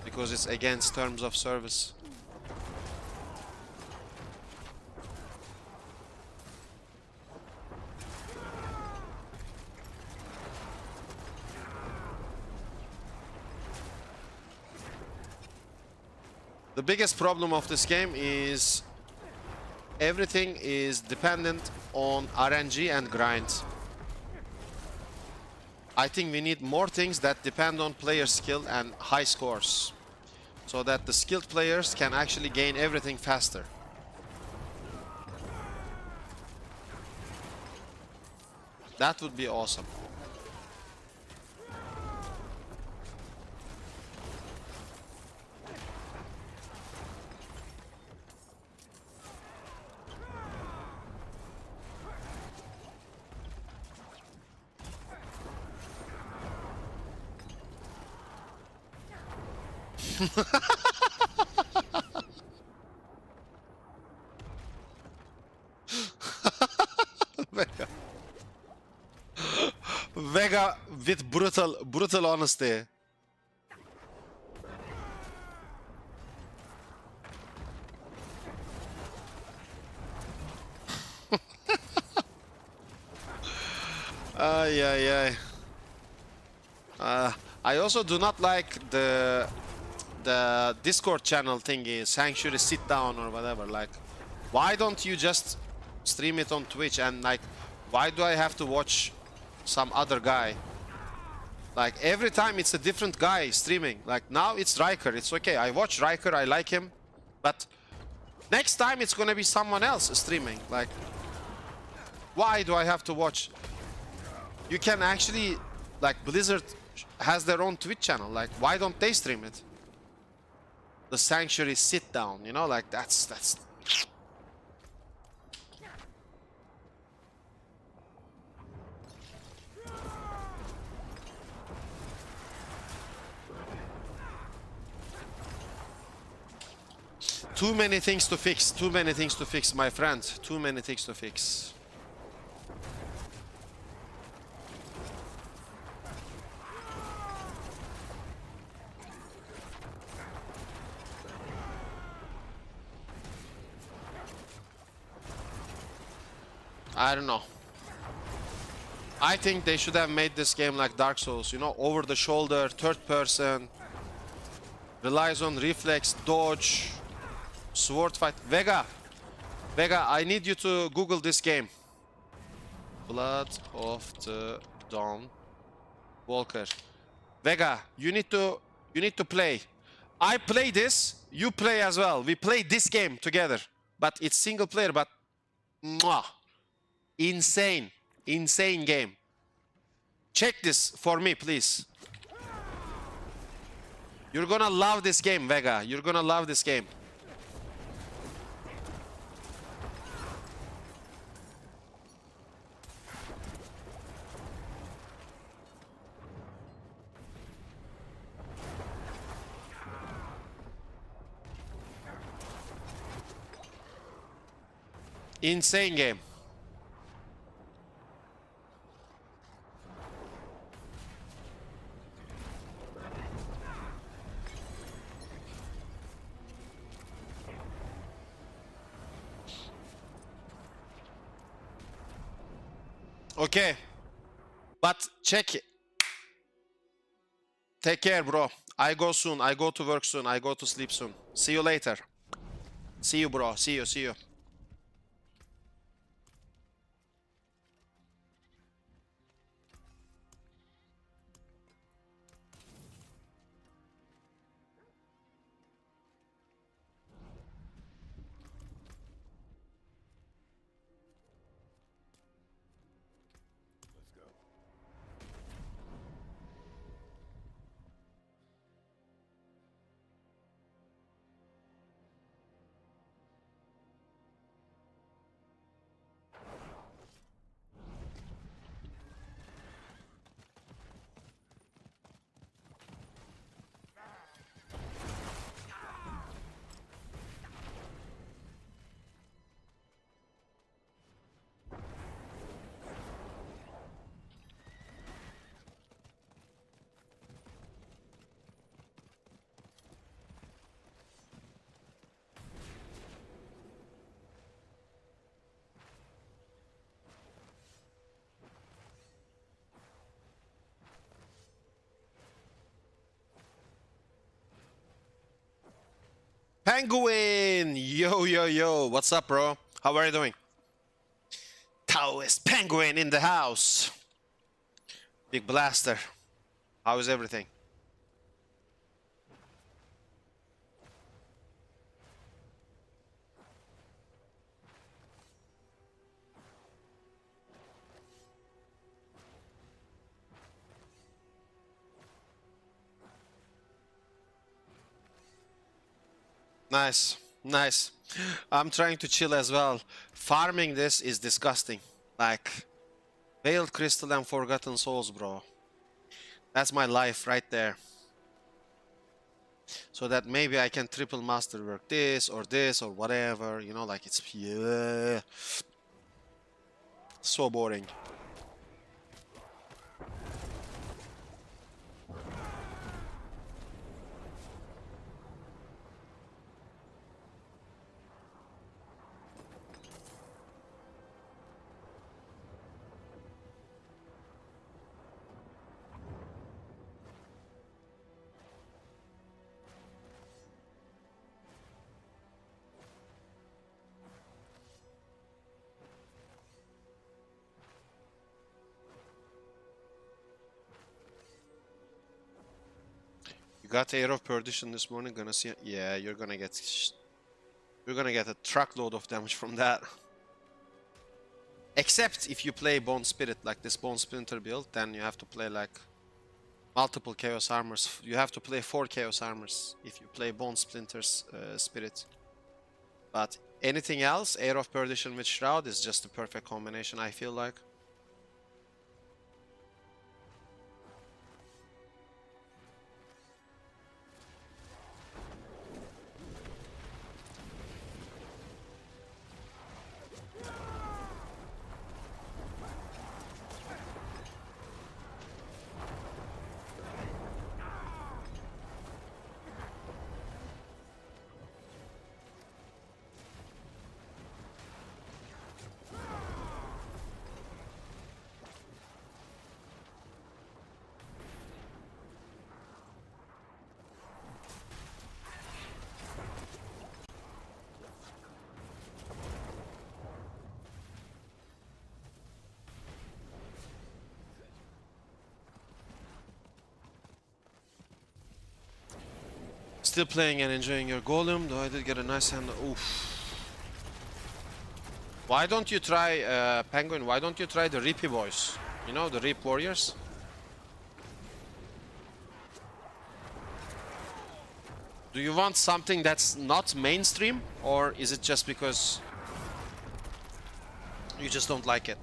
S1: because it's against terms of service. The biggest problem of this game is everything is dependent on RNG and grind. I think we need more things that depend on player skill and high scores, so that the skilled players can actually gain everything faster. That would be awesome. Vega with brutal honesty. Ay, ay, ay. I also do not like the Discord channel thingy, Sanctuary sit down or whatever. Like, why don't you just stream it on Twitch? And like, why do I have to watch some other guy? Like, every time it's a different guy streaming. Like, now it's Riker, it's okay. I watch Riker, I like him. But next time it's gonna be someone else streaming. Like, why do I have to watch? You can actually, like, Blizzard has their own Twitch channel. Like, why don't they stream it? The Sanctuary sit down, you know, like that's too many things to fix, my friend. Too many things to fix. I don't know. I think they should have made this game like Dark Souls, you know, over the shoulder, third person, relies on reflex, dodge, sword fight. Vega, I need you to Google this game. Blood of the Dawn Walker. Vega, you need to play. I play this, you play as well. We play this game together, but it's single player, but mwah. Insane game. Check this for me, please. You're gonna love this game, Vega. You're gonna love this game. Insane game. Okay. But check it. Take care, bro. I go soon. I go to work soon. I go to sleep soon. See you later. See you, bro. See you. See you. Penguin! Yo, yo, yo. What's up, bro? How are you doing? Taoist Penguin in the house. Big Blaster. How is everything? Nice, nice. I'm trying to chill as well. Farming this is disgusting. Like, Veiled Crystal and Forgotten Souls, bro. That's my life right there. So that maybe I can triple masterwork this or whatever. You know, like it's... Yeah. So boring. Got Air of Perdition this morning. Gonna see. Yeah, you're gonna get a truckload of damage from that. Except if you play Bone Spirit, like this Bone Splinter build, then you have to play like multiple Chaos Armors. You have to play 4 Chaos Armors if you play Bone Splinter's Spirit. But anything else, Air of Perdition with Shroud is just the perfect combination, I feel like. Still playing and enjoying your golem, though I did get a nice hand. Oof. Why don't you try, Penguin, why don't you try the Reapy boys? You know, the Reap Warriors? Do you want something that's not mainstream? Or is it just because you just don't like it?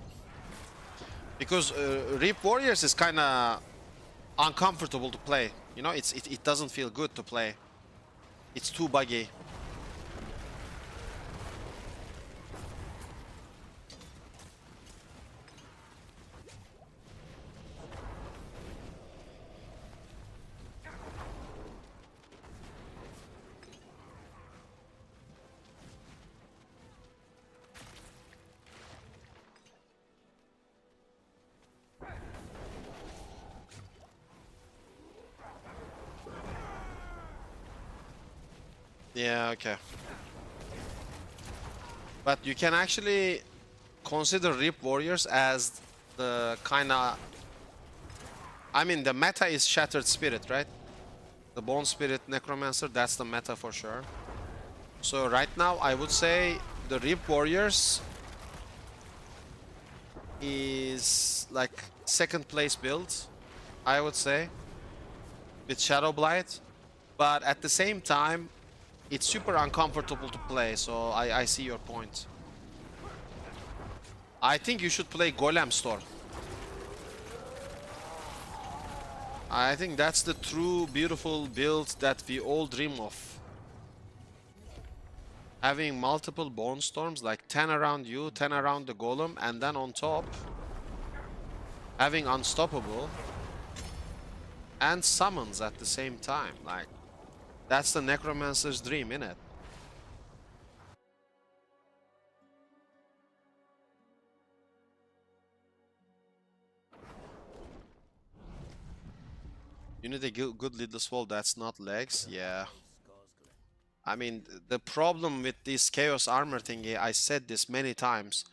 S1: Because Reap Warriors is kinda uncomfortable to play. You know, it doesn't feel good to play. It's too buggy. Yeah, okay. But you can actually consider Rip Warriors as the kinda... I mean, the meta is Shattered Spirit, right? The Bone Spirit Necromancer, that's the meta for sure. So right now, I would say the Rip Warriors is like second place build, I would say, with Shadow Blight. But at the same time, it's super uncomfortable to play, so I see your point. I think you should play Golem Storm. I think that's the true beautiful build that we all dream of. Having multiple Bone Storms, like 10 around you, 10 around the Golem, and then on top, having Unstoppable and Summons at the same time. Like, that's the Necromancer's dream, innit? You need a good Lidless Wall that's not legs, yeah. I mean, the problem with this Chaos Armor thingy, I said this many times,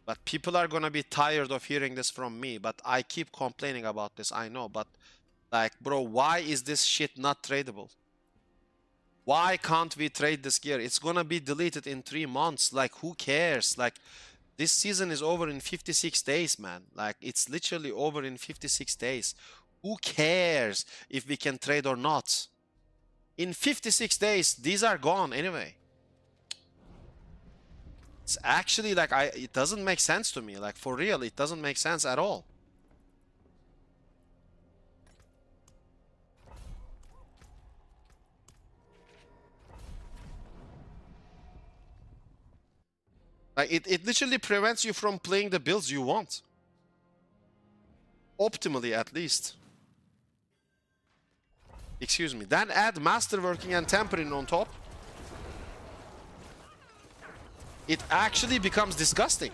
S1: but people are gonna be tired of hearing this from me, but I keep complaining about this, I know, but like, bro, why is this shit not tradable? Why can't we trade this gear? It's gonna be deleted in 3 months, like, who cares? Like, this season is over in 56 days, man. Like, it's literally over in 56 days. Who cares if we can trade or not? In 56 days, these are gone anyway. It's actually like, it doesn't make sense to me. Like, for real, it doesn't make sense at all. Like, it literally prevents you from playing the builds you want. Optimally, at least. Excuse me. Then add Masterworking and Tempering on top. It actually becomes disgusting.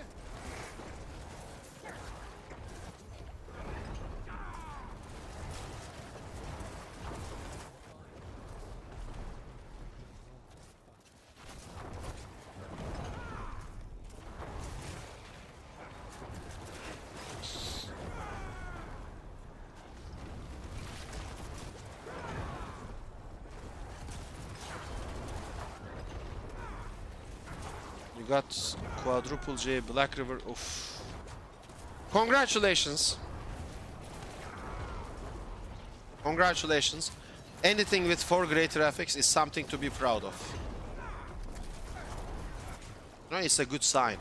S1: You got Quadruple J, Black River. Oof. Congratulations. Congratulations. Anything with 4 great graphics is something to be proud of. No, it's a good sign.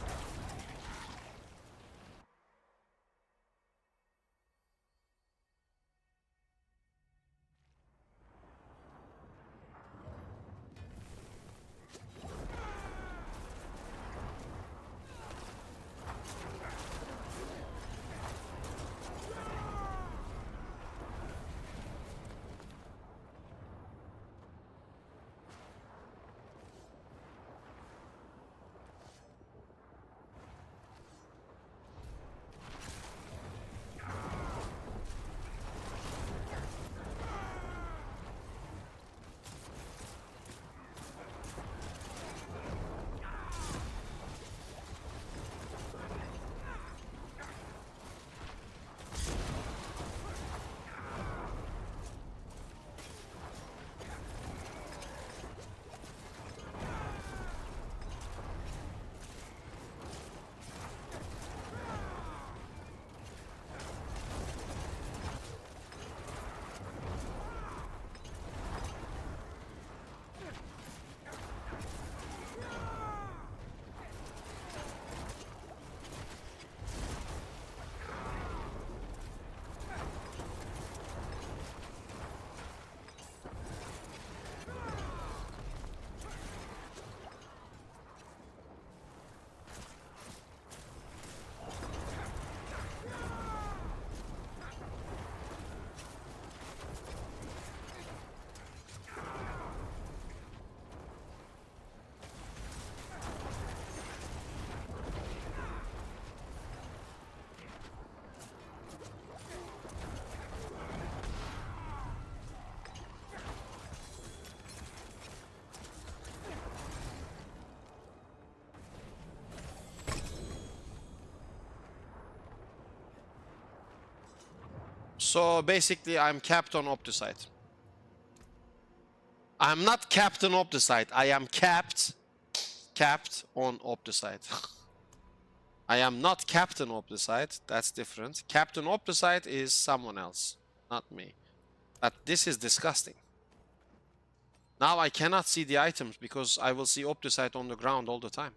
S1: So basically, I'm capped on Opticite. I'm not captain Opticite. I am capped on Opticite. I am not Captain Opticite. That's different. Captain Opticite is someone else, not me. But this is disgusting. Now I cannot see the items because I will see Opticite on the ground all the time.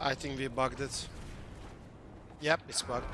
S1: I think we bugged it. Yep, it's bugged.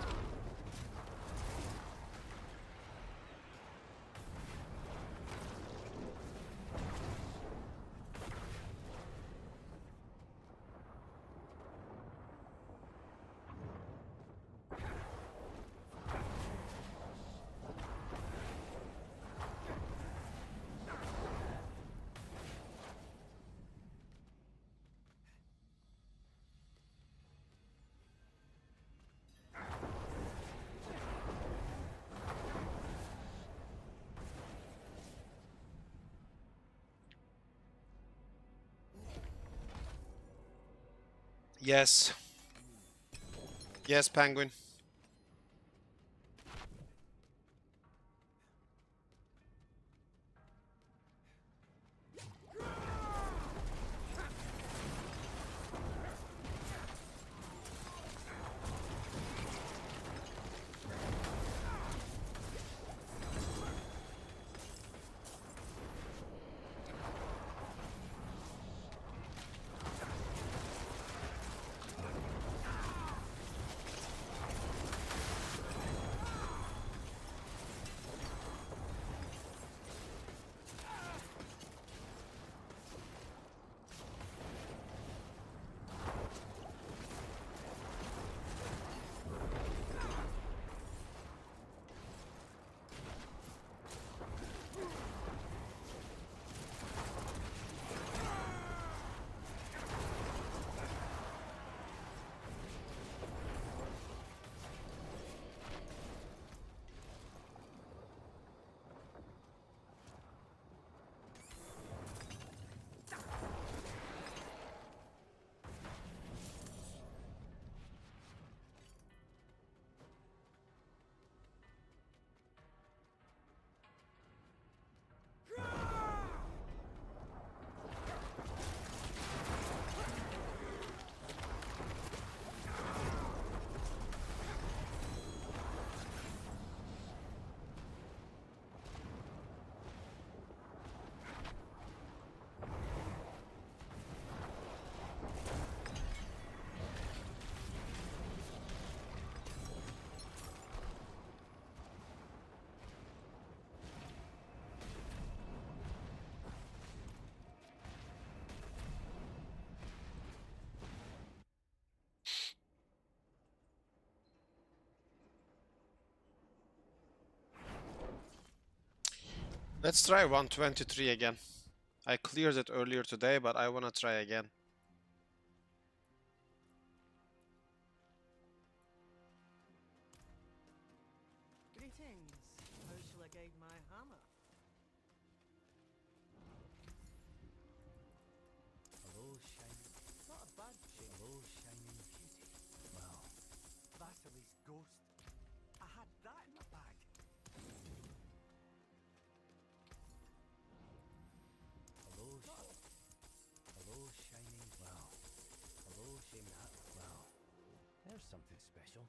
S1: Yes. Yes, Penguin. Let's try 123 again. I cleared it earlier today, but I wanna try again.
S3: Greetings. How shall I guide my hammer?
S2: Hello, shining.
S3: Not a bad shape.
S2: Hello, shining beauty. Well, Vasily's ghost. I had that in my bag. Hello, hello, shining. Well, hello, shining. Well, there's something special.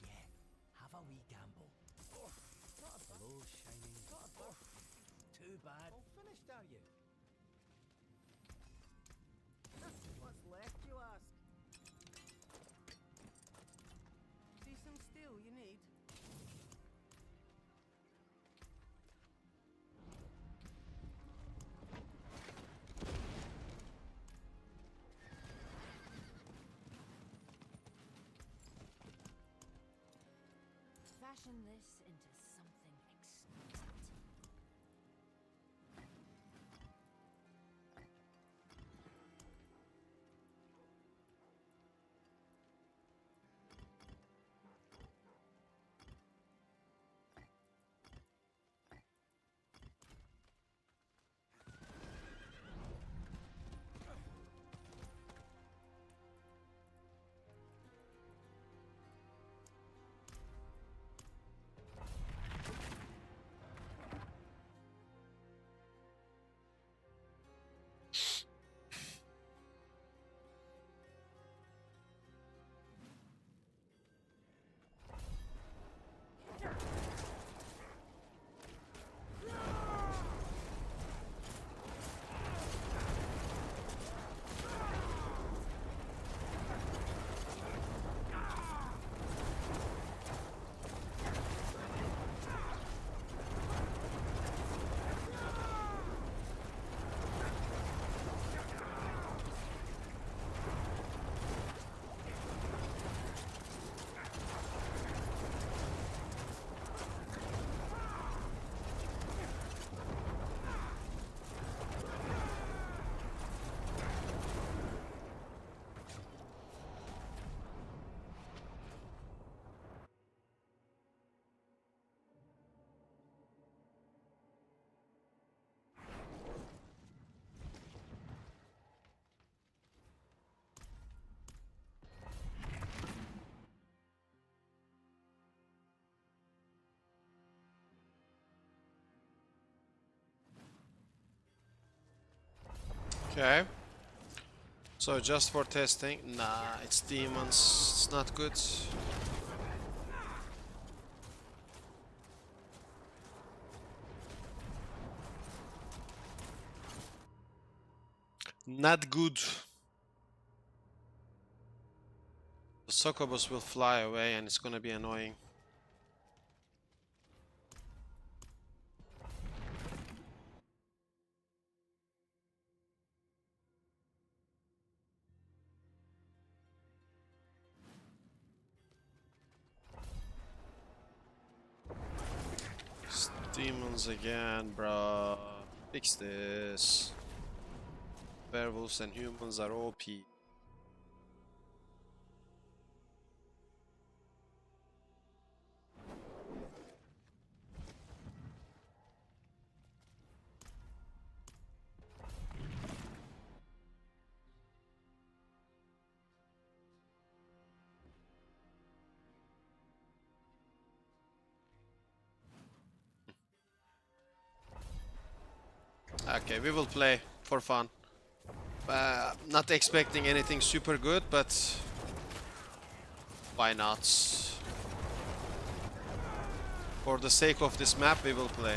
S2: Yeah, have a wee gamble. Hello, shining. Too bad. All finished, are you?
S3: What's left, you ask? See some steel you need?
S4: Fashion this into something exquisite.
S1: Okay. So just for testing, nah, it's demons, it's not good. Not good. The succubus will fly away and it's gonna be annoying. Demons again, bruh. Fix this. Werewolves and humans are OP. Okay, we will play for fun. Not expecting anything super good, but why not? For the sake of this map, we will play.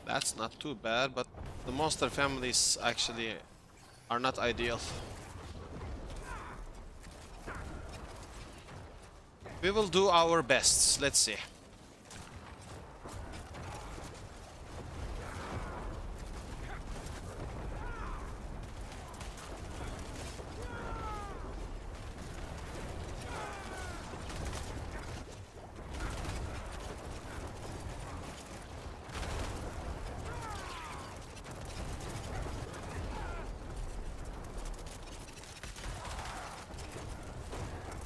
S1: That's not too bad, but the monster families actually are not ideal. We will do our best. Let's see.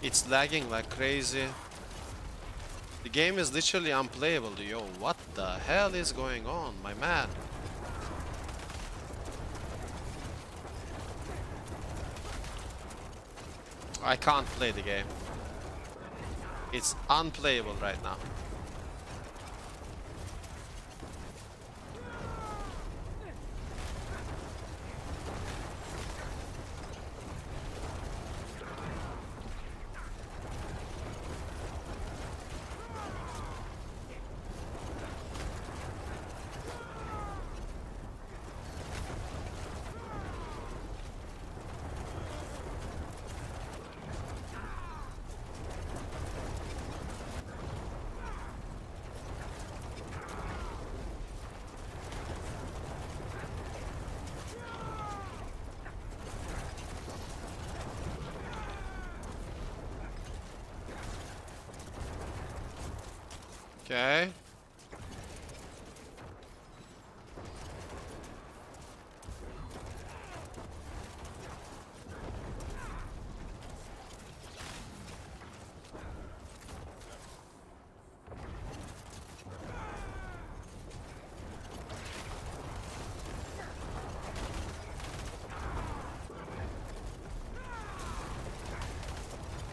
S1: It's lagging like crazy. The game is literally unplayable. Yo, what the hell is going on, my man? I can't play the game. It's unplayable right now. Okay.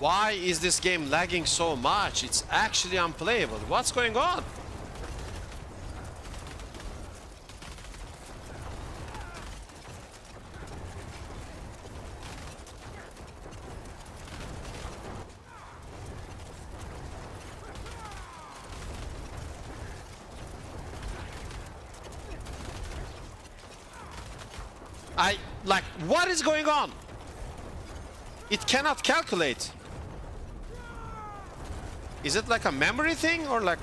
S1: Why is this game lagging so much? It's actually unplayable. What's going on? Like, what is going on? It cannot calculate. Is it like a memory thing or like...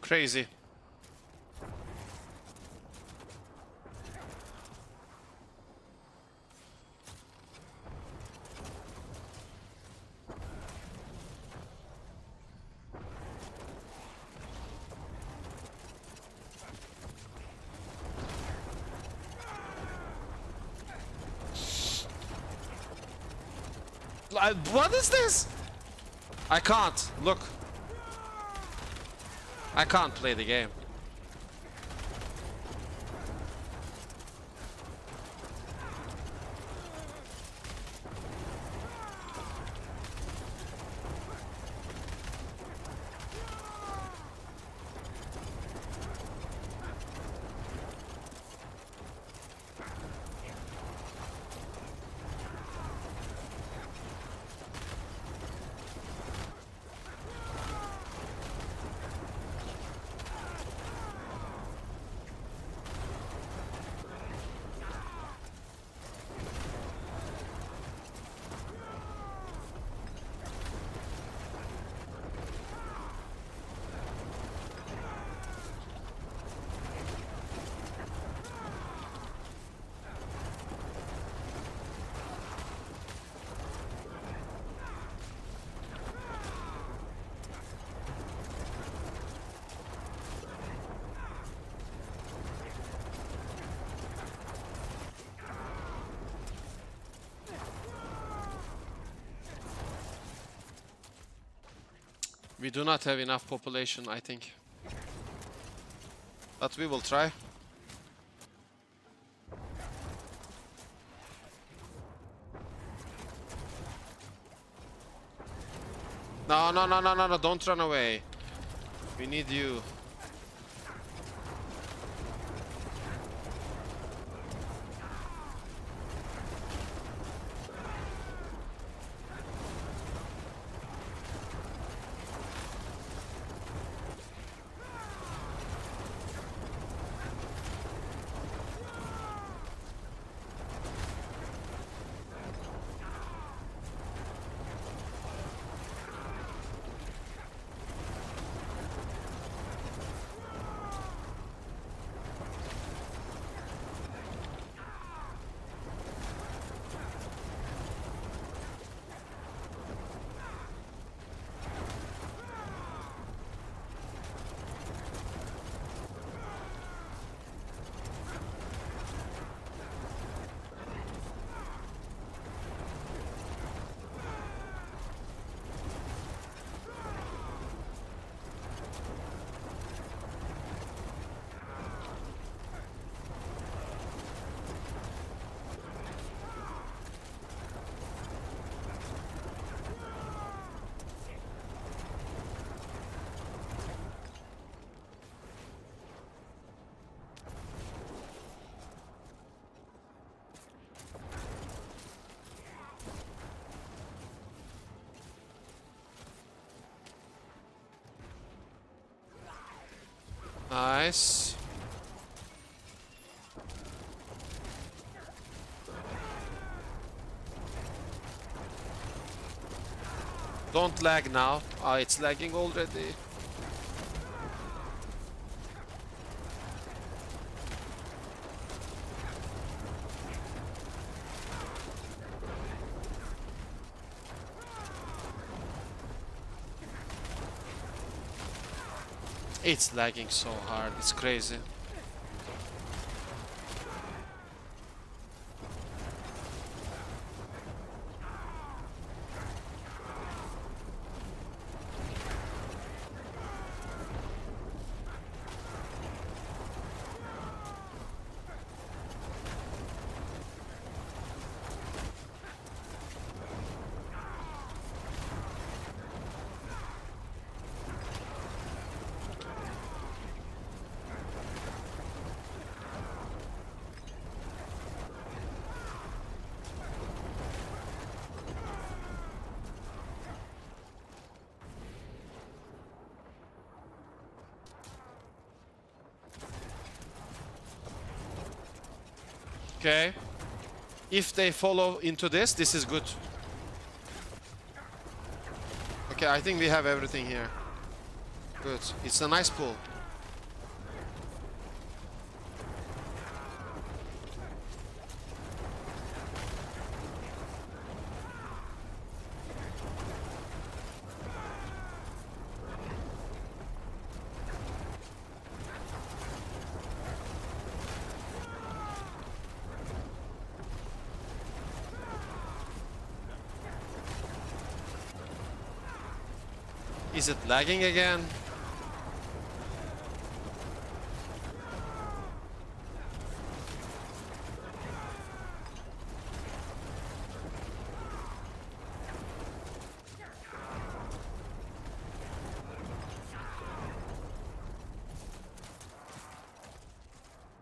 S1: Crazy. What is this? I can't. Look. I can't play the game. We do not have enough population, I think. But we will try. No, no, no, no, no, no, don't run away. We need you. Nice. Don't lag now. Ah, it's lagging already. It's lagging so hard, it's crazy. Okay. If they follow into this, this is good. Okay, I think we have everything here. Good. It's a nice pull. Is it lagging again?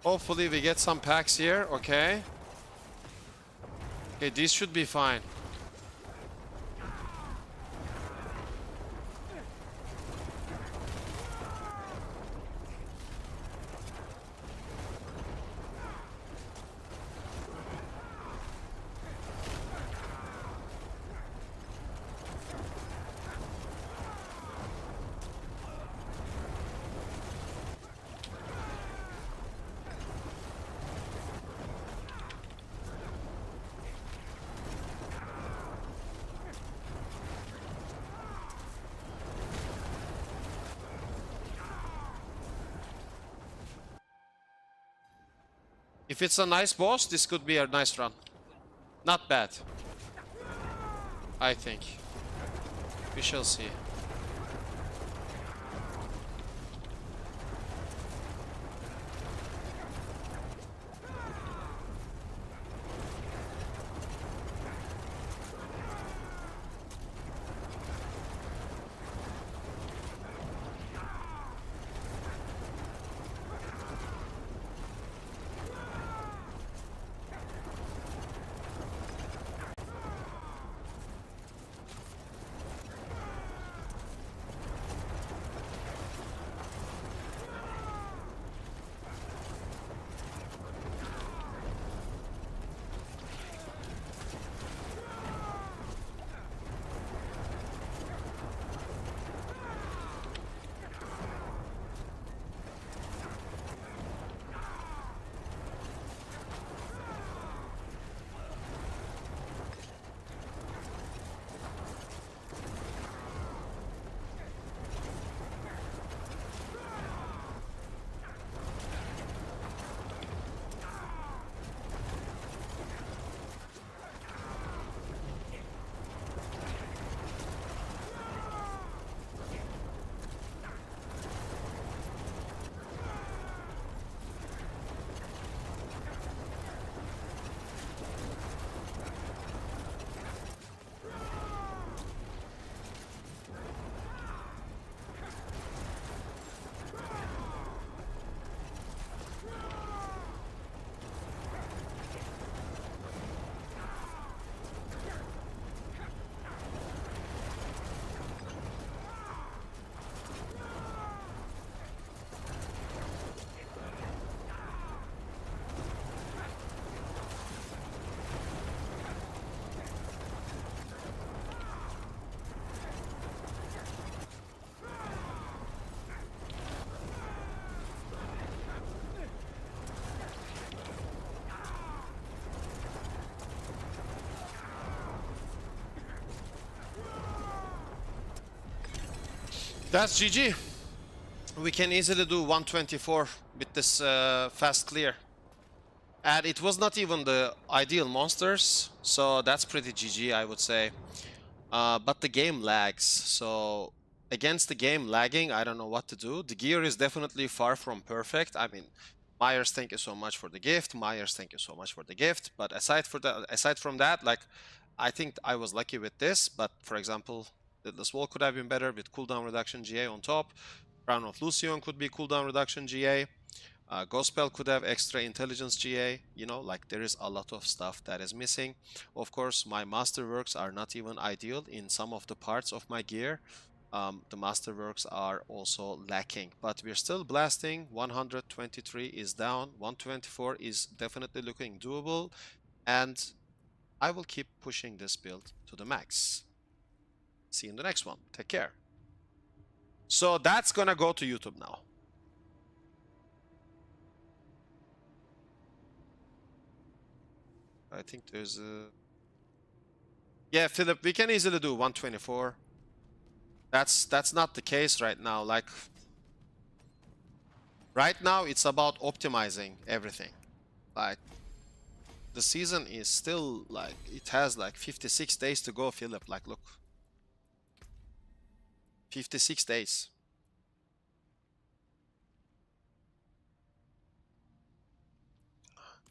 S1: Hopefully we get some packs here, okay. Okay, these should be fine. If it's a nice boss, this could be a nice run. Not bad. I think. We shall see. That's GG. We can easily do 124 with this fast clear. And it was not even the ideal monsters, so that's pretty GG, I would say. But the game lags, so against the game lagging, I don't know what to do. The gear is definitely far from perfect. I mean, Myers, thank you so much for the gift. Myers, thank you so much for the gift. But aside from that, like, I think I was lucky with this. But for example, the wall could have been better with cooldown reduction GA on top. Crown of Lucion could be cooldown reduction GA. Gospel could have extra intelligence GA, you know, like there is a lot of stuff that is missing. Of course, my masterworks are not even ideal in some of the parts of my gear. The masterworks are also lacking, but we're still blasting. 123 is down, 124 is definitely looking doable, and I will keep pushing this build to the max. See you in the next one. Take care. So that's gonna go to YouTube now. I think there's a... Yeah, Philip, we can easily do 124. That's not the case right now. Like, right now it's about optimizing everything. Like, the season is still, like, it has like 56 days to go, Philip. Like, look. 56 days.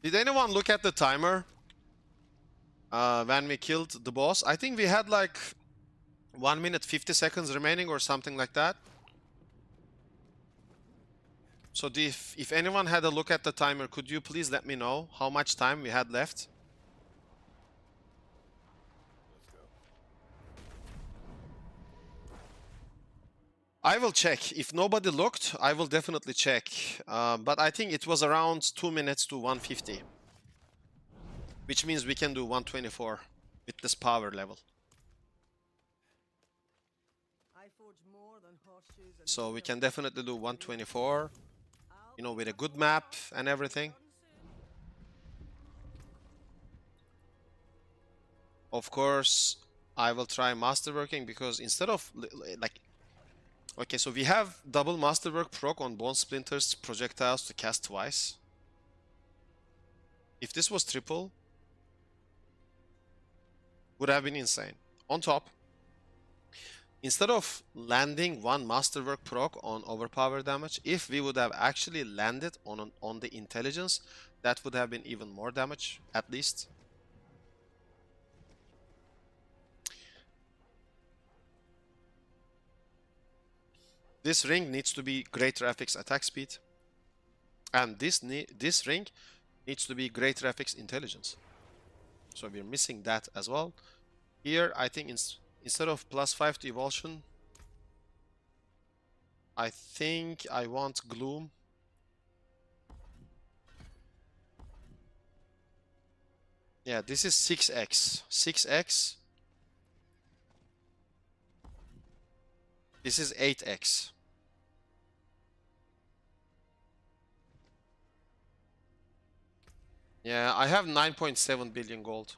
S1: Did anyone look at the timer? When we killed the boss? I think we had like 1 minute 50 seconds remaining or something like that. So if anyone had a look at the timer, could you please let me know how much time we had left? I will check. If nobody looked, I will definitely check. But I think it was around 2 minutes to 150. Which means we can do 124 with this power level.
S3: I forge more than horseshoes and
S1: So we
S3: nails.
S1: can definitely do 124, you know, with a good map and everything. Of course, I will try masterworking because instead of like, okay, so we have double masterwork proc on bone splinters projectiles to cast twice. If this was triple, would have been insane. On top, instead of landing one masterwork proc on overpower damage, if we would have actually landed on the intelligence, that would have been even more damage, at least. This ring needs to be great graphics attack speed, and this ring needs to be great graphics intelligence. So we're missing that as well. Here, I think instead of +5 to evolution, I think I want gloom. Yeah, this is 6x. 6x. This is 8x. Yeah, I have 9.7 billion gold.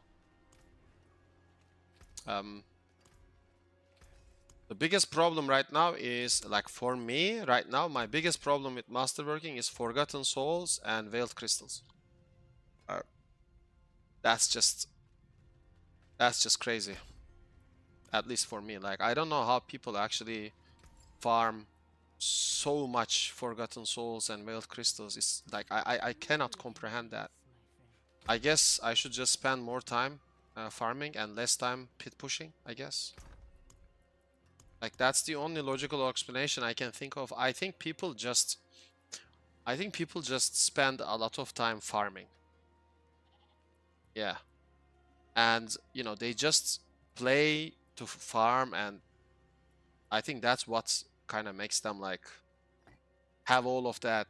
S1: The biggest problem right now is, like, for me, right now, my biggest problem with masterworking is Forgotten Souls and Veiled Crystals. That's just crazy. At least for me. Like, I don't know how people actually farm so much Forgotten Souls and Veiled Crystals. It's like, I cannot comprehend that. I guess I should just spend more time farming and less time pit pushing, I guess. Like, that's the only logical explanation I can think of. I think people just spend a lot of time farming. Yeah. And, you know, they just play to farm, and I think that's what kind of makes them, like, have all of that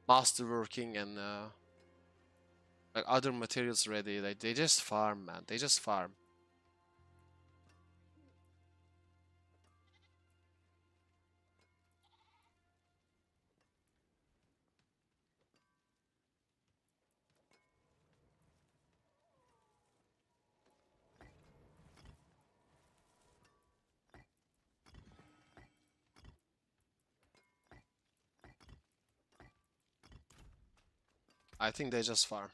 S1: masterworking and like other materials ready. Like, they just farm, man. They just farm. I think they just farm.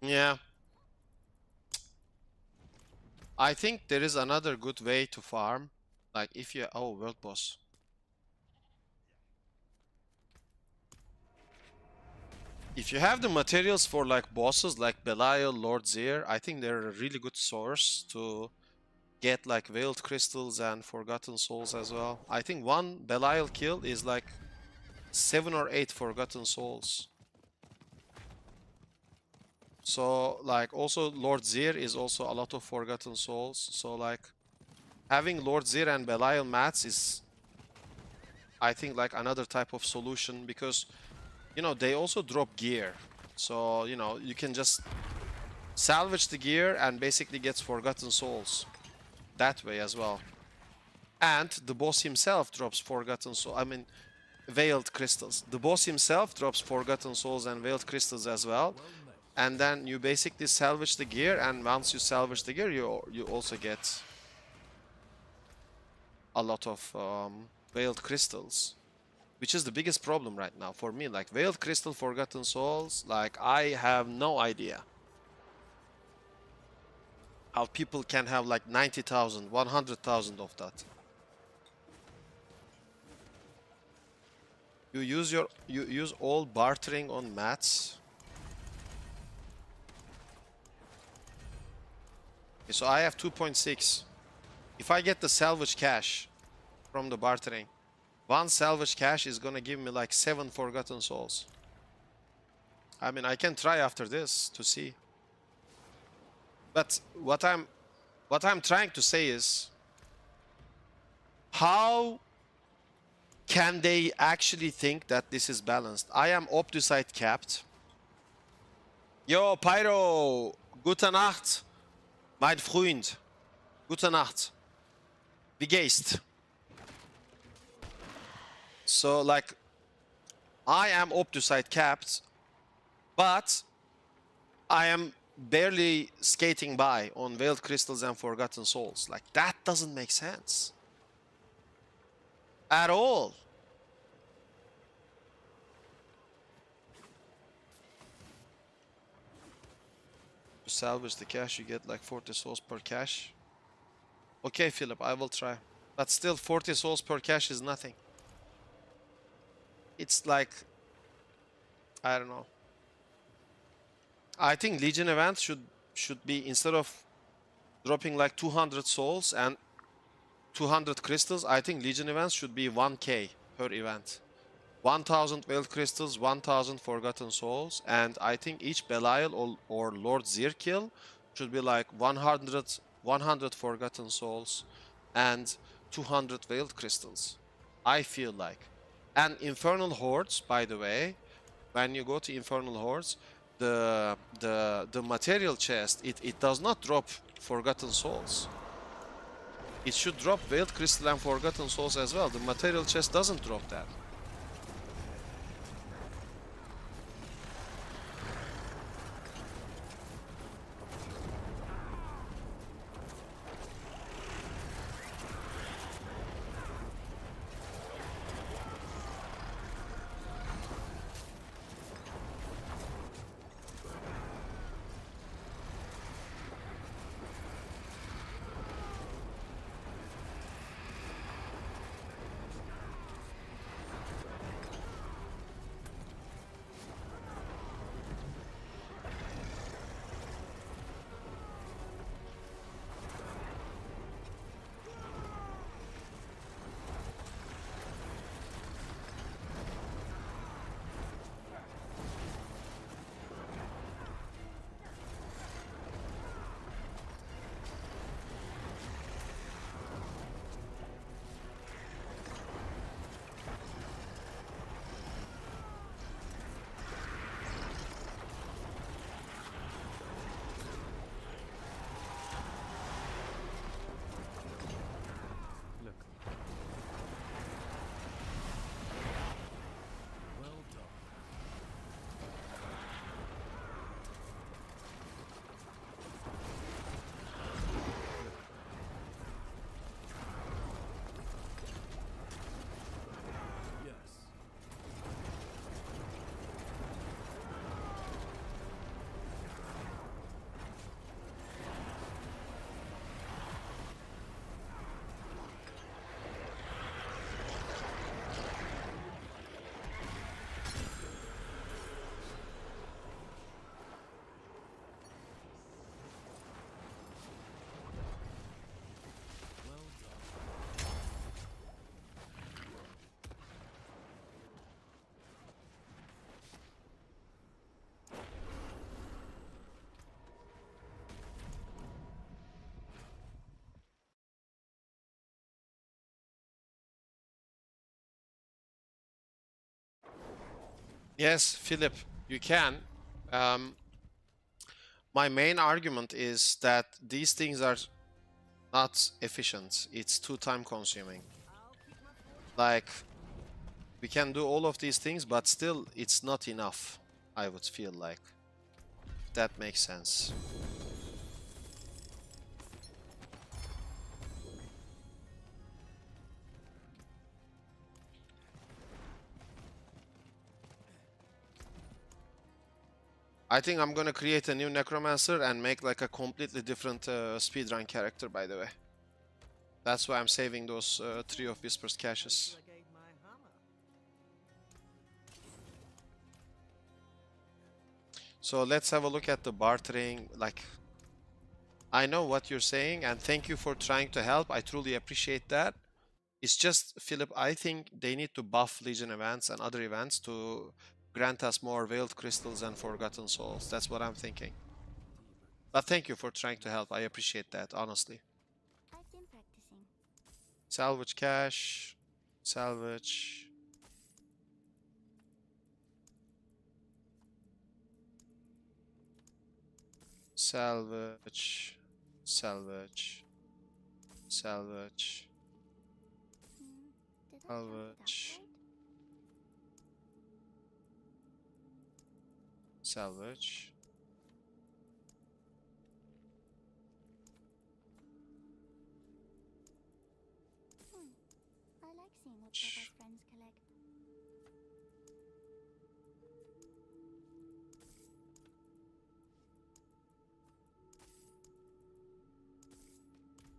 S1: Yeah. I think there is another good way to farm. Like if you... Oh, world boss. If you have the materials for like bosses like Belial, Lord Zir, I think they're a really good source to get like Veiled Crystals and Forgotten Souls as well. I think one Belial kill is like 7 or 8 Forgotten Souls. So like also Lord Zir is also a lot of Forgotten Souls. So like having Lord Zir and Belial mats is, I think, like another type of solution because, you know, they also drop gear. So, you know, you can just salvage the gear and basically gets Forgotten Souls that way as well. And the boss himself drops Forgotten Souls. I mean, Veiled Crystals. The boss himself drops Forgotten Souls and Veiled Crystals as well. And then you basically salvage the gear, and once you salvage the gear, you also get a lot of Veiled Crystals, which is the biggest problem right now for me. Like Veiled Crystal, Forgotten Souls, like I have no idea how people can have like 90,000, 100,000 of that. You use all bartering on mats. Okay, so I have 2.6. If I get the salvage cash from the bartering, one salvage cash is gonna give me like 7 Forgotten Souls. I mean, I can try after this to see. But what I'm trying to say is, how can they actually think that this is balanced? I am Optusite capped. Yo, Pyro, gute Nacht, mein Freund. Gute Nacht. Wie geht's? So, like, I am Optusite capped, but I am barely skating by on Veiled Crystals and Forgotten Souls. Like, that doesn't make sense. At all. To salvage the cash, you get like 40 souls per cash. Okay, Philip, I will try. But still, 40 souls per cash is nothing. It's like, I don't know. I think Legion events should be, instead of dropping like 200 souls and 200 crystals, I think Legion events should be 1k per event. 1000 Veiled Crystals, 1000 Forgotten Souls, and I think each Belial or Lord Zir kill should be like 100 Forgotten Souls and 200 Veiled Crystals. I feel like. And Infernal Hordes, by the way, when you go to Infernal Hordes, the material chest, it does not drop Forgotten Souls. It should drop Veiled Crystal and Forgotten Souls as well. The material chest doesn't drop that. Yes, Philip, you can. Um, my main argument is that these things are not efficient. It's too time consuming. Like, we can do all of these things, but still it's not enough, I would feel like. That makes sense. I think I'm gonna create a new Necromancer and make like a completely different speedrun character, by the way. That's why I'm saving those 3 of Whisper's caches. So let's have a look at the bartering. Like, I know what you're saying, and thank you for trying to help. I truly appreciate that. It's just, Philip, I think they need to buff Legion events and other events to grant us more Veiled Crystals and Forgotten Souls. That's what I'm thinking. But thank you for trying to help. I appreciate that, honestly.
S4: I've been practicing.
S1: Salvage cache. Salvage. Salvage. Salvage. Salvage.
S4: Did I
S1: Salvage. Salvage.
S4: I like seeing what Papa's friends collect.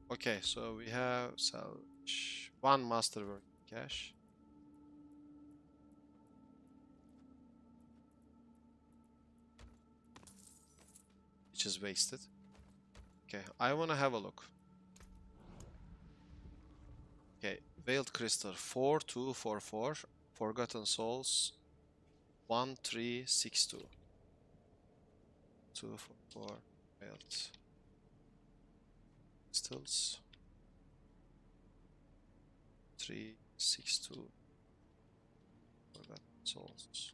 S1: Okay, so we have salvage. 1 masterwork cache. Which is wasted. Okay, I wanna have a look. Okay, Veiled Crystal 4244. Forgotten Souls 1362. 244 Veiled Crystals 362. Forgotten Souls.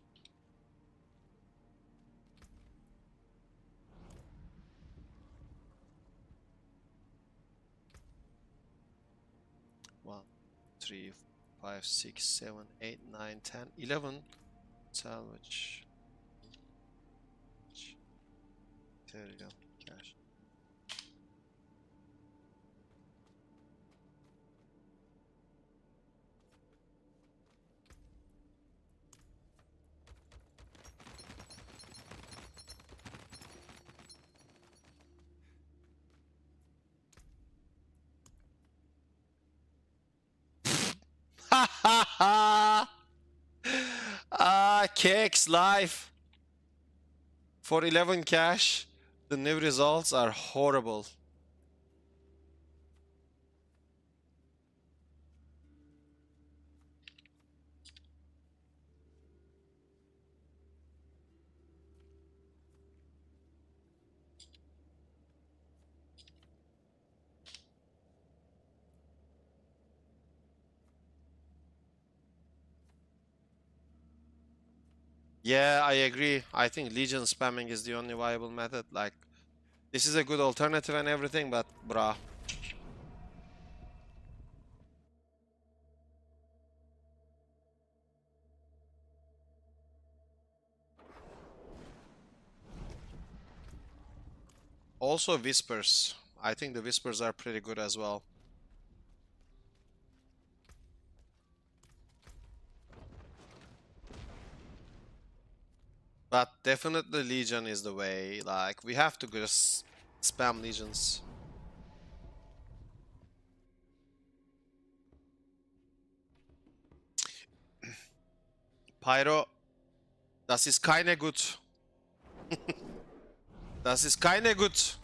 S1: One, 3, 5, 6, 7, 8, 9, 10, 11. Salvage. Material cache. Ha ha ha! Ah, Cakes life for 11 cash. The new results are horrible. Yeah, I agree. I think Legion spamming is the only viable method. Like, this is a good alternative and everything, but bruh. Also Whispers. I think the Whispers are pretty good as well. But definitely Legion is the way. Like, we have to just spam Legions. Pyro, das ist keine gut. Das ist keine gut.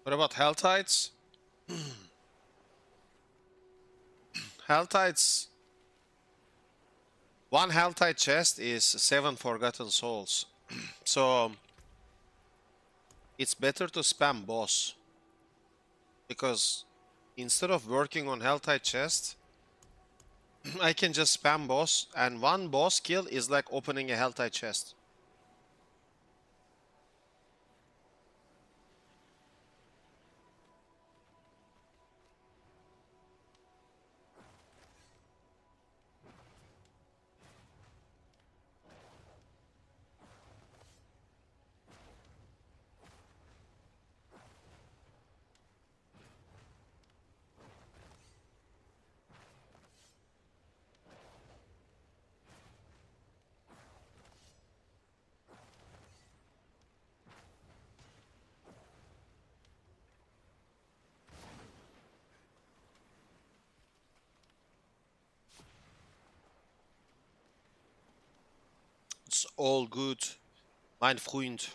S1: What about Helltides? Helltides. One Helltide chest is 7 Forgotten Souls. So it's better to spam boss. Because instead of working on Helltide chest, I can just spam boss, and one boss kill is like opening a Helltide chest. It's all good, mein Freund.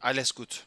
S1: Alles gut.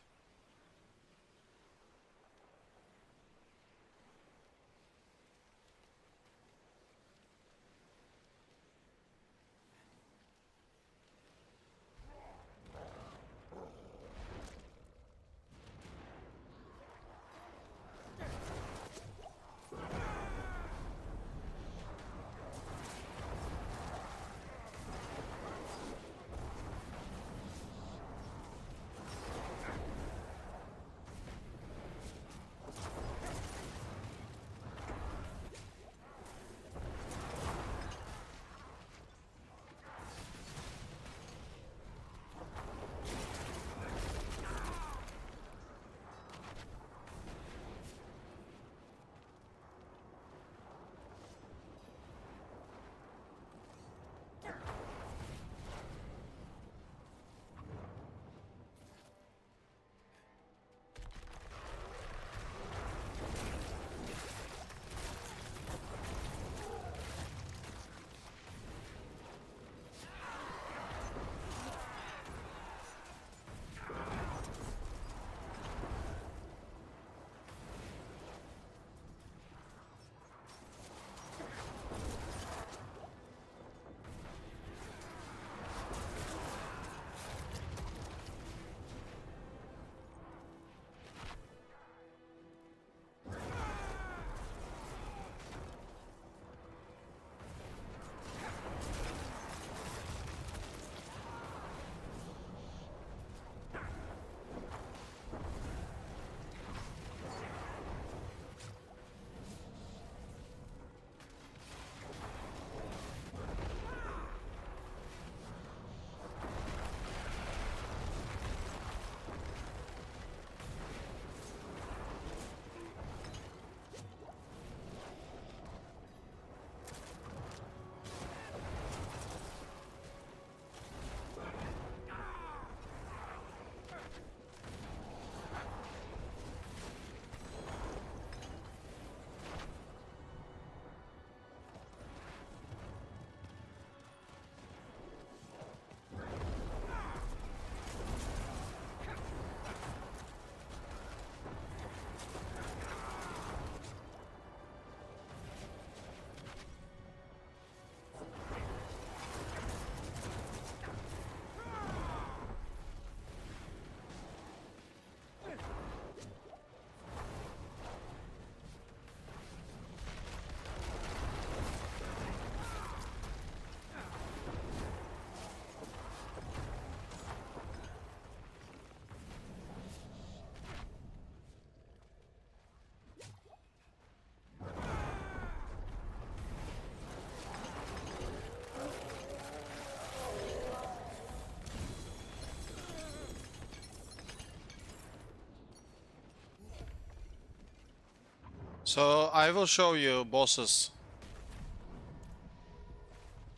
S1: So I will show you bosses.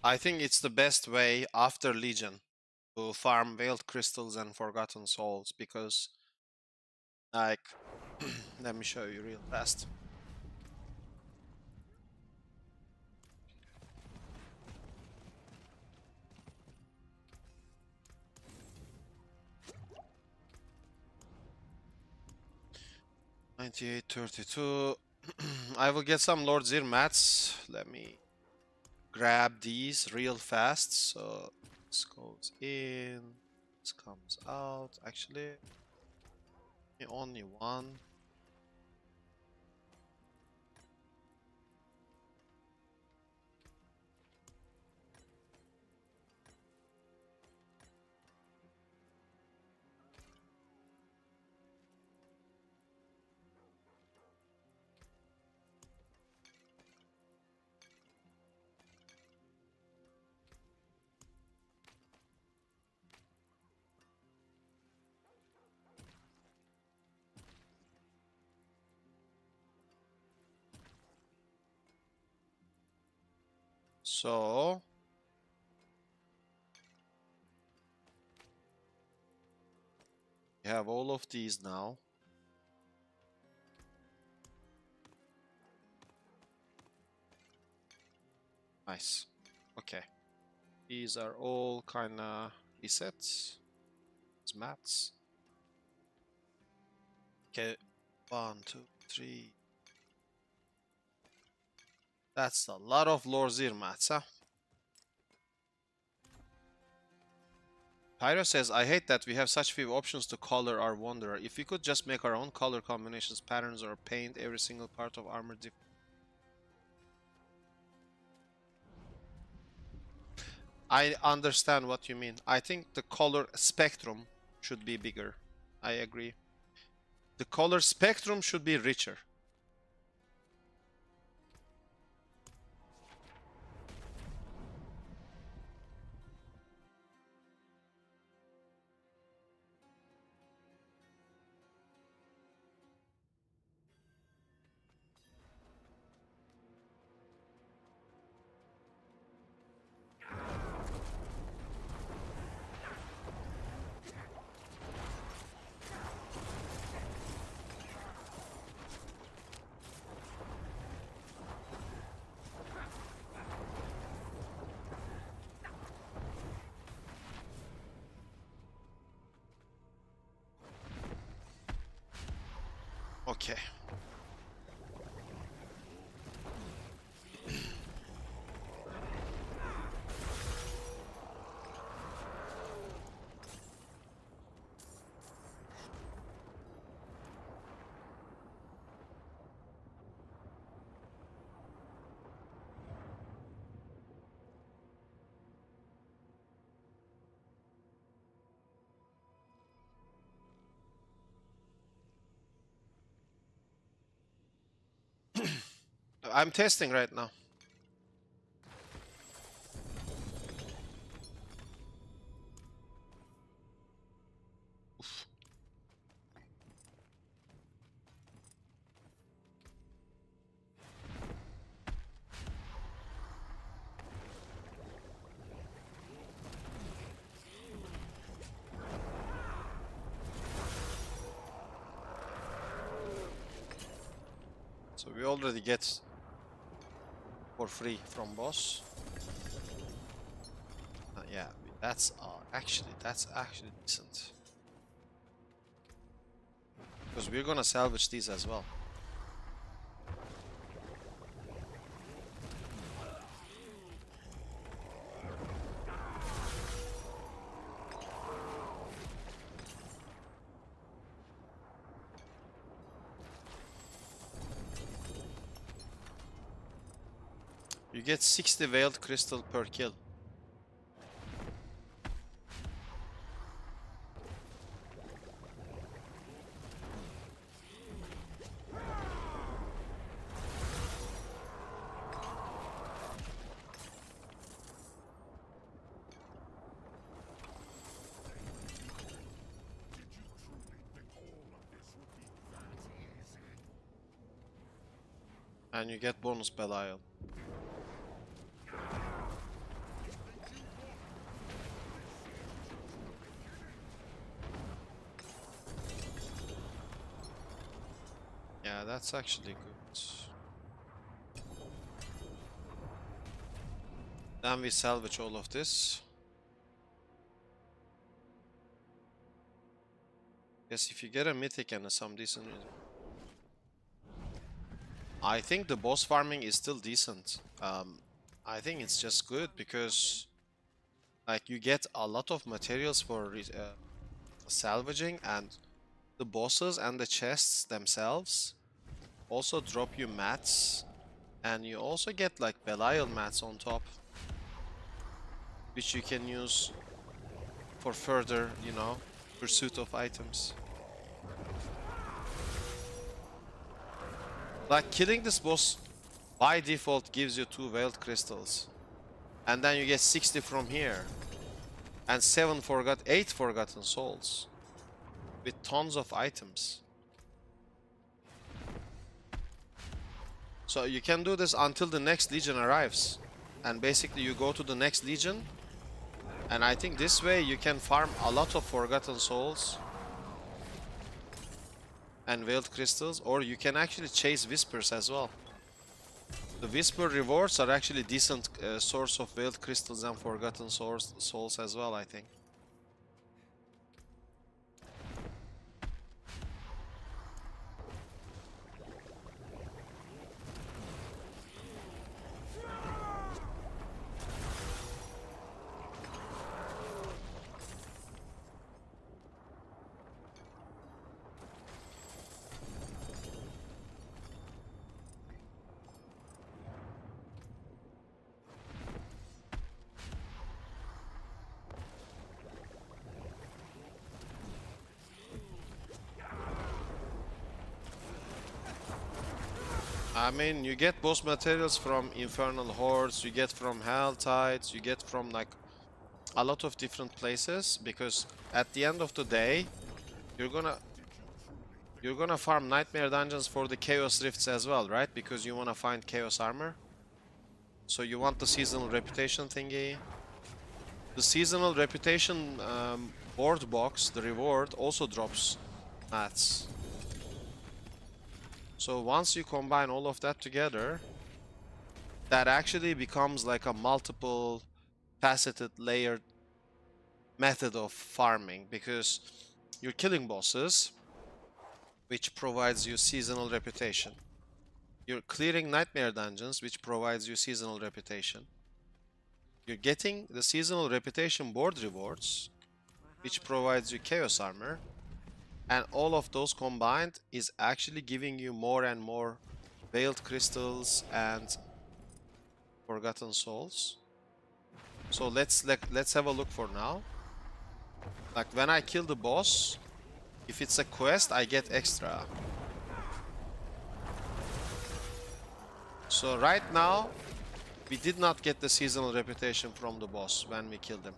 S1: I think it's the best way after Legion to farm Veiled Crystals and Forgotten Souls, because like let me show you real fast. 9832. I will get some Lord Zir mats. Let me grab these real fast. So this goes in, this comes out. Actually, only one. So we have all of these now. Nice. Okay. These are all kinda resets. It's mats. Okay. 1, 2, 3. That's a lot of Lorzir mats, huh? Pyro says, I hate that we have such few options to color our Wanderer. If we could just make our own color combinations, patterns, or paint every single part of armor different. I understand what you mean. I think the color spectrum should be bigger. I agree. The color spectrum should be richer. Okay. I'm testing right now. Oof. So we already get for free from boss. Yeah, that's actually decent. Because we're gonna salvage these as well. You get 60 veiled crystal per kill. And you get bonus Belial. Yeah, that's actually good. Then we salvage all of this. Yes, if you get a mythic and some decent. I think the boss farming is still decent. I think it's just good because like you get a lot of materials for salvaging, and the bosses and the chests themselves also drop you mats, and you also get like Belial mats on top, which you can use for further, you know, pursuit of items. Like killing this boss by default gives you 2 veiled crystals, and then you get 60 from here, and 8 forgotten souls with tons of items. So you can do this until the next legion arrives, and basically you go to the next legion, and I think this way you can farm a lot of forgotten souls and veiled crystals, or you can actually chase whispers as well. The whisper rewards are actually decent source of veiled crystals and forgotten souls as well, I think. I mean, you get boss materials from Infernal Hordes, you get from Hell Tides, you get from like a lot of different places, because at the end of the day, you're gonna farm Nightmare Dungeons for the Chaos Rifts as well, right? Because you wanna find Chaos Armor. So you want the Seasonal Reputation thingy. The Seasonal Reputation board box, the reward, also drops mats. So once you combine all of that together, that actually becomes like a multiple faceted layered method of farming, because you're killing bosses, which provides you seasonal reputation. You're clearing nightmare dungeons, which provides you seasonal reputation. You're getting the seasonal reputation board rewards, which provides you chaos armor. And all of those combined is actually giving you more and more veiled crystals and forgotten souls. So let's have a look for now. Like when I kill the boss, if it's a quest, I get extra. So right now, we did not get the seasonal reputation from the boss when we killed him.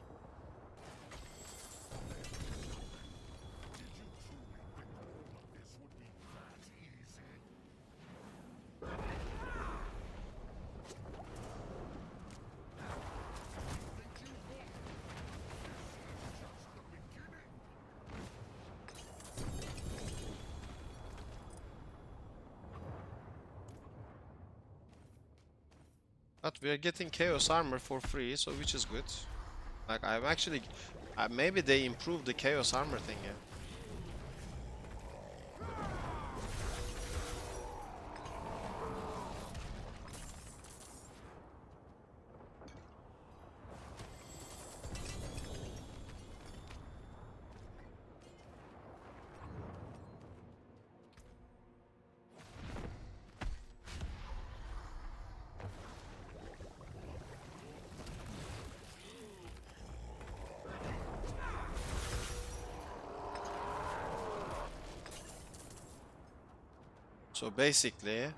S1: But we are getting chaos armor for free, so which is good. Like I'm actually, maybe they improved the chaos armor thing, yeah. So basically,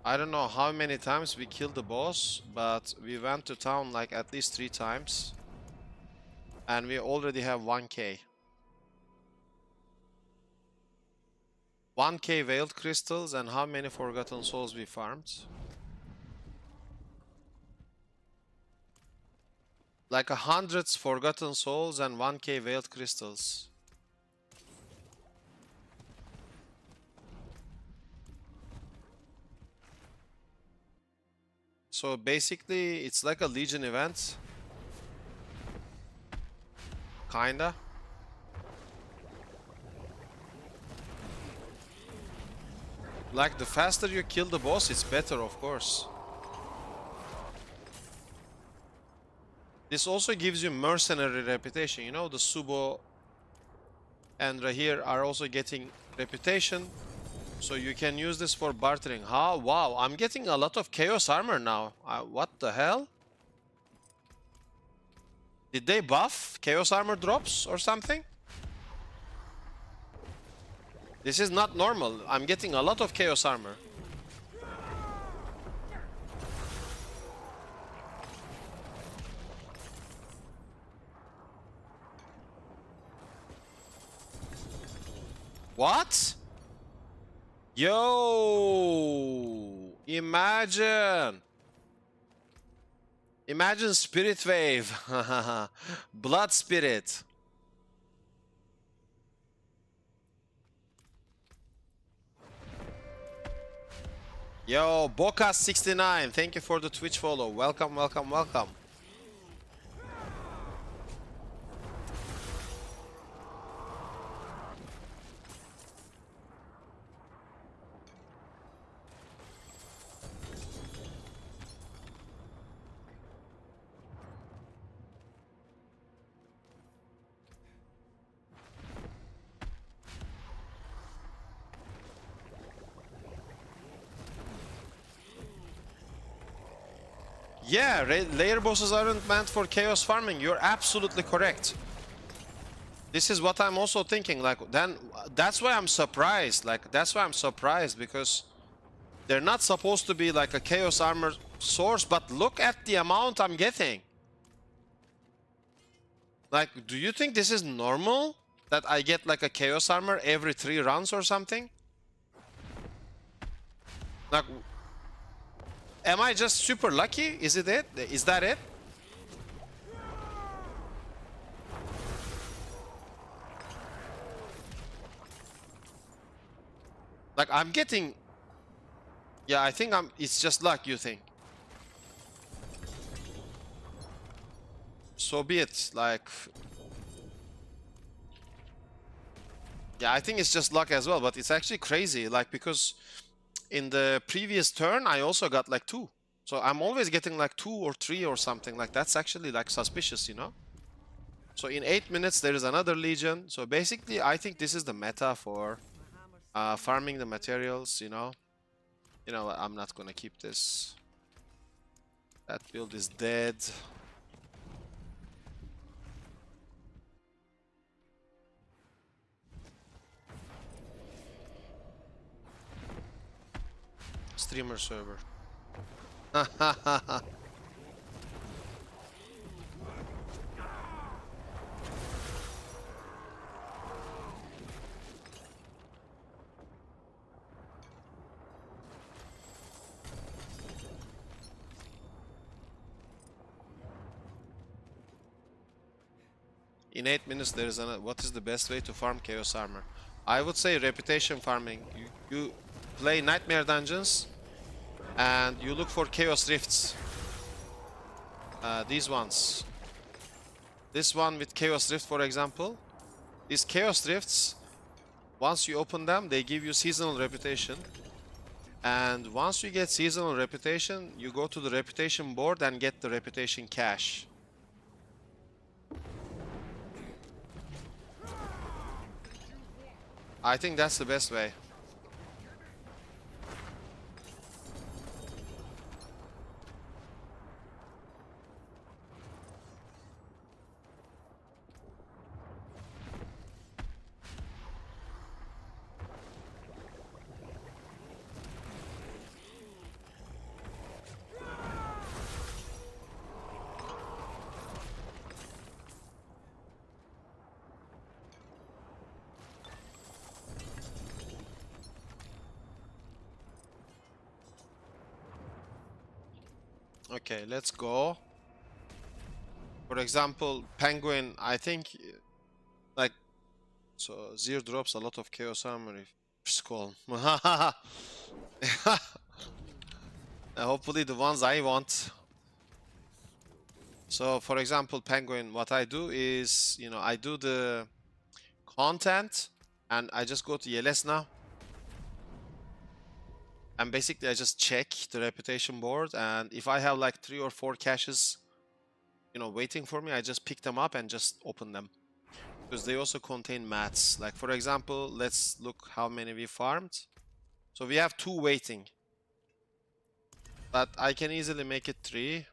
S1: I don't know how many times we killed the boss, but we went to town like at least 3 times. And we already have 1k. 1k veiled crystals, and how many forgotten souls we farmed? Like 100 forgotten souls and 1k veiled crystals. So basically, it's like a Legion event. Kinda. Like, the faster you kill the boss, it's better, of course. This also gives you mercenary reputation. You know, the Subo and Rahir are also getting reputation. So you can use this for bartering. How? Wow, I'm getting a lot of chaos armor now. What the hell? Did they buff chaos armor drops or something? This is not normal. I'm getting a lot of chaos armor. What? Yo! Imagine! Imagine Spirit Wave. Blood Spirit. Yo, Boca69, thank you for the Twitch follow. Welcome, welcome, welcome. Yeah, layer bosses aren't meant for chaos farming. You're absolutely correct. This is what I'm also thinking. Like, then that's why I'm surprised. Like, that's why I'm surprised, because they're not supposed to be like a chaos armor source. But look at the amount I'm getting. Like, do you think this is normal that I get like a chaos armor every 3 runs or something? Like, am I just super lucky? Is it it? Is that it? Like, I'm getting... Yeah, I think it's just luck, you think? So be it, like... Yeah, I think it's just luck as well, but it's actually crazy, like, because... In the previous turn, I also got like 2. So I'm always getting like 2 or 3 or something. Like, that's actually like suspicious, you know? So in 8 minutes, there is another Legion. So basically, I think this is the meta for farming the materials, you know? You know what, I'm not gonna keep this. That build is dead. Streamer server. In 8 minutes, there is another. What is the best way to farm chaos armor? I would say reputation farming. You play nightmare dungeons and you look for chaos rifts. These ones. This one with chaos rift, for example. These chaos rifts, once you open them, they give you seasonal reputation. And once you get seasonal reputation, you go to the reputation board and get the reputation cash. I think that's the best way. Okay, let's go. For example, Penguin, I think, like, so Zero drops a lot of chaos armor if SKULM. Hopefully the ones I want. So, for example, Penguin, what I do is, you know, I do the content and I just go to ELS now. And basically I just check the reputation board, and if I have like 3 or 4 caches, you know, waiting for me, I just pick them up and just open them. Because they also contain mats. Like for example, let's look how many we farmed. So we have 2 waiting. But I can easily make it 3.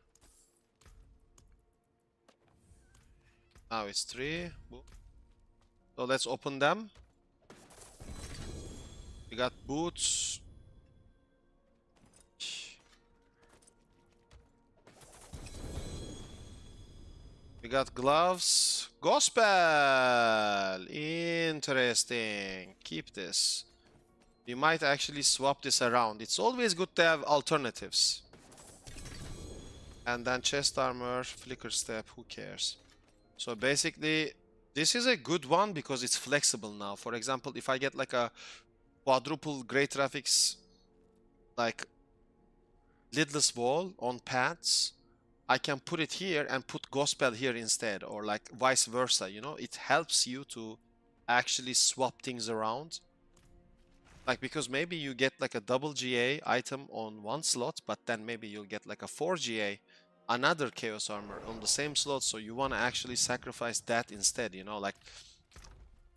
S1: Now it's 3. Boom. So let's open them. We got boots. We got gloves. Gospel! Interesting. Keep this. We might actually swap this around. It's always good to have alternatives. And then chest armor, flicker step, who cares? So basically, this is a good one because it's flexible now. For example, if I get like a quadruple gray graphics, like lidless wall on pants, I can put it here and put gospel here instead, or like vice versa, you know? It helps you to actually swap things around. Like, because maybe you get like a double GA item on one slot, but then maybe you'll get like a 4 GA, another chaos armor on the same slot, so you want to actually sacrifice that instead, you know? Like,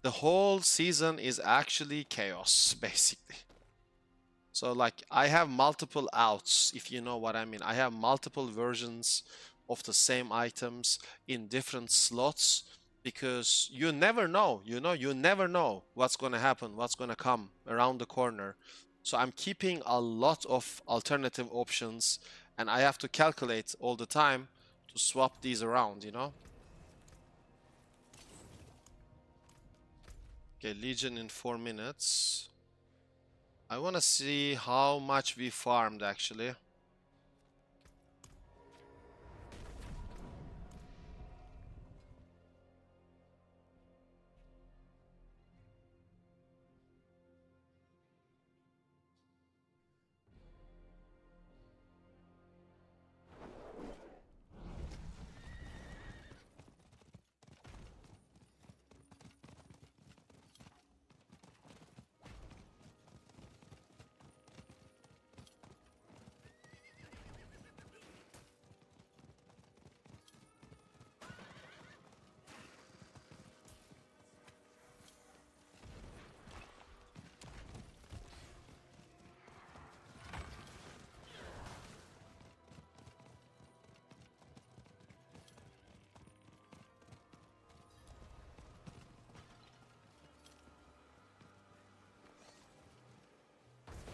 S1: the whole season is actually chaos, basically. So like I have multiple outs, if you know what I mean. I have multiple versions of the same items in different slots because you never know, you know, you never know what's going to happen, what's going to come around the corner. So I'm keeping a lot of alternative options, and I have to calculate all the time to swap these around, you know. Okay, Legion in 4 minutes. I want to see how much we farmed actually.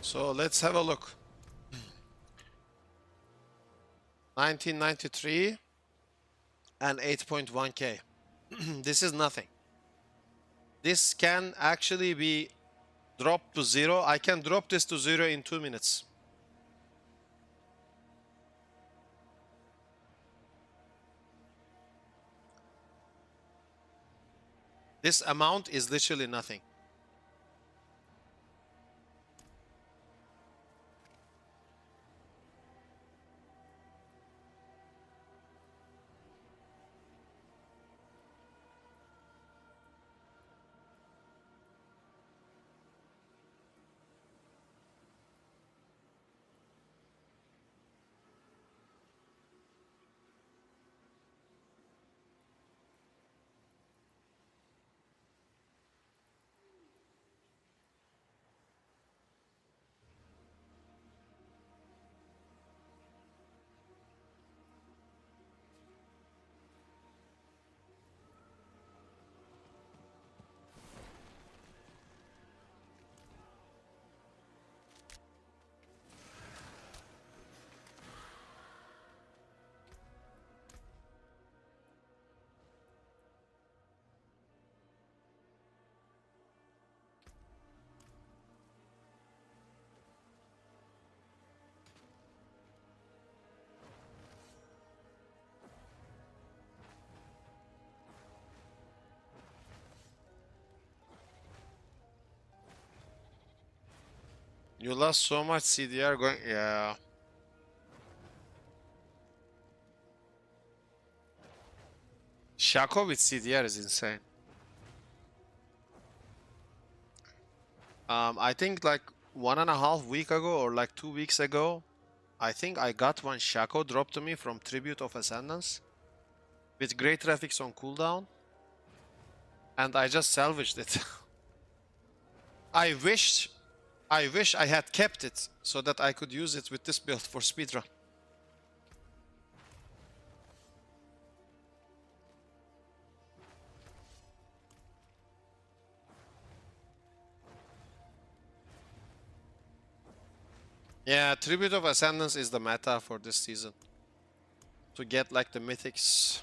S1: So let's have a look. 1993 and 8.1k. This is nothing. This can actually be dropped to 0. I can drop this to 0 in 2 minutes. This amount is literally nothing. You lost so much CDR going, yeah. Shaco with CDR is insane. I think like 1.5 weeks ago or like 2 weeks ago, I think I got one Shaco dropped to me from Tribute of Ascendance with great graphics on cooldown, and I just salvaged it. I wish I had kept it so that I could use it with this build for speedrun. Yeah, Tribute of Ascendance is the meta for this season. To get like the mythics.